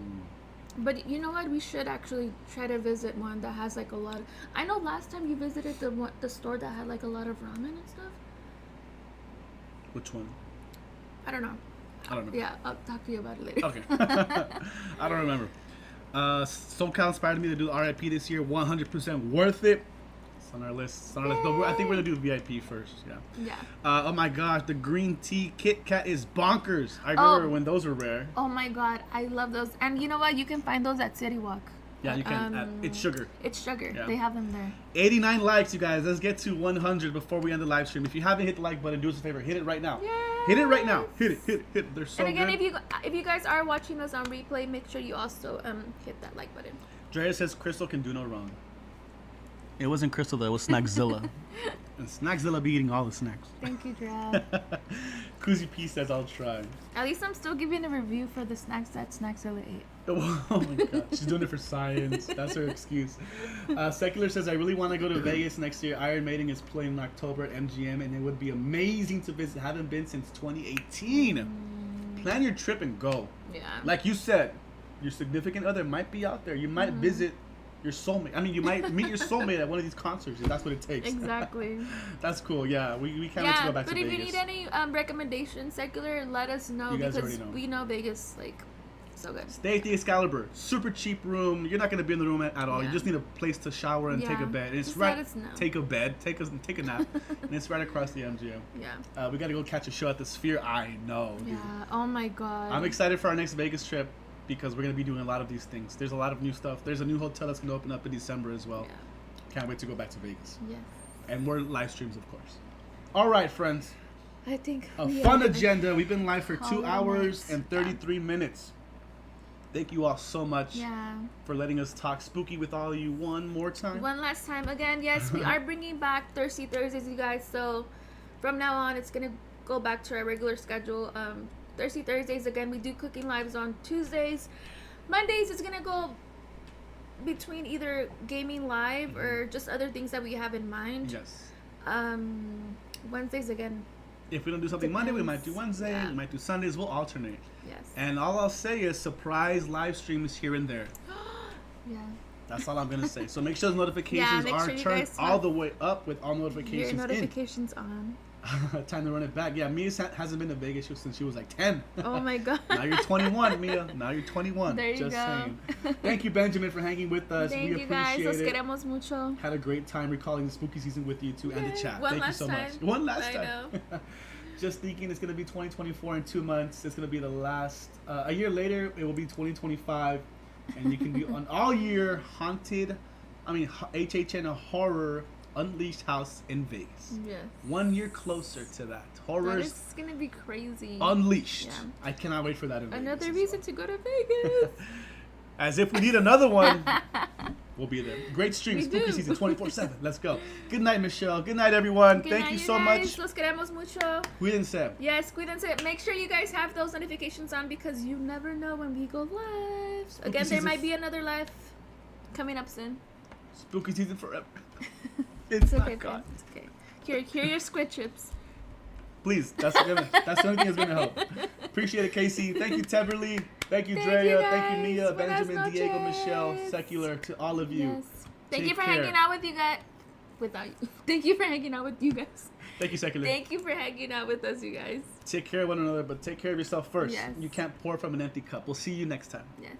But you know what? We should actually try to visit one that has like a lot. I know last time you visited the store that had like a lot of ramen and stuff. Which one? I don't know. Yeah, I'll talk to you about it later. Okay. I don't remember. SoCal inspired me to do RIP this year. 100% worth it. It's on our list. But I think we're gonna do VIP first. Yeah. Yeah. Oh my gosh, the green tea Kit Kat is bonkers. I remember when those were rare. Oh my god, I love those. And you know what? You can find those at City Walk. Yeah, you can. It's sugar. It's sugar. Yeah. They have them there. 89 likes, you guys. Let's get to 100 before we end the live stream. If you haven't hit the like button, do us a favor. Hit it right now. Yes. Hit it right now. Hit it. They're so good. And again, good. if you guys are watching this on replay, make sure you also hit that like button. Drea says Crystal can do no wrong. It wasn't Crystal though. It was Snackzilla. And Snackzilla be eating all the snacks. Thank you, Drea. Kuzi P says I'll try. At least I'm still giving a review for the snacks that Snackzilla ate. Oh my god, she's doing it for science. That's her excuse. Secular says I really want to go to Vegas next year. Iron Maiden is playing in October at MGM, and it would be amazing to visit. Haven't been since 2018. Plan your trip and go. Yeah. Like you said, your significant other might be out there. You might visit your soulmate. I mean, you might meet your soulmate at one of these concerts if that's what it takes. Exactly. That's cool. Yeah, we can't wait to go back to Vegas. But if you need any recommendations, Secular, let us know because we know Vegas like so good. Stay at the Excalibur. Super cheap room. You're not gonna be in the room at all. Yeah. You just need a place to shower and take a bed. And it's just right. let us know. Take a bed. Take a nap. And it's right across the MGM. Yeah. We gotta go catch a show at the Sphere. I know. Yeah. Oh my god. I'm excited for our next Vegas trip. because we're going to be doing a lot of these things. There's a lot of new stuff. There's a new hotel that's going to open up in December as well. Yeah. Can't wait to go back to Vegas. Yes. And more live streams, of course. All right, friends. I think A fun agenda. We've been live for 2 hours nights. and 33 minutes. Thank you all so much for letting us talk spooky with all of you one more time. One last time. Again, yes, we are bringing back Thirsty Thursdays, you guys. So from now on, it's going to go back to our regular schedule. Thirsty Thursdays, again, we do cooking lives on Tuesdays. Mondays, it's going to go between either gaming live or just other things that we have in mind. Yes. Wednesdays, again. If we don't do something Monday, we might do Wednesday. Yeah. We might do Sundays. We'll alternate. Yes. And all I'll say is surprise live streams here and there. Yeah. That's all I'm going to say. So make sure those notifications make are sure you turned guys all the way up with all notifications your notifications on. Time to run it back. Yeah, Mia hasn't been to Vegas since she was like 10. Oh my god. Now you're 21, Mia. Now you're 21. There you Just go. saying. Thank you, Benjamin, for hanging with us. Thank we you guys. Los appreciate it. queremos mucho. Had a great time recalling the spooky season with you too and the chat. One Thank you last so time. much. One last I time. know. Just thinking it's going to be 2024 in 2 months. It's going to be the last. A year later, it will be 2025. And you can be on all year haunted. HHN, a horror unleashed house in Vegas. Yes. 1 year closer to that. Horrors It's going to be crazy. unleashed. Yeah. I cannot wait for that in Vegas Another as reason well. to go to Vegas. As if we need another one. We'll be there. Great stream. We Spooky do. season 24/7. Let's go. Good night, Michelle. Good night, everyone. Good Thank night, you so guys. much. Los queremos mucho. Cuídense. Yes, cuídense. Make sure you guys have those notifications on because you never know when we go live. Spooky Again, there season might be another live coming up soon. Spooky season forever. It's not okay, gone. It's okay. Here are your squid chips. Please, that's the only thing that's gonna help. Appreciate it, Casey. Thank you, Teverly. Thank you, Thank Drea. you, Thank you, Mia, guys. Buenas Benjamin, Diego, noches. Michelle, Secular, to all of you. Yes. Thank Take you for care. hanging out with you guys. Without you. Thank you for hanging out with you guys. Thank you, Secular. Thank you for hanging out with us, you guys. Take care of one another, but take care of yourself first. Yes. You can't pour from an empty cup. We'll see you next time. Yes.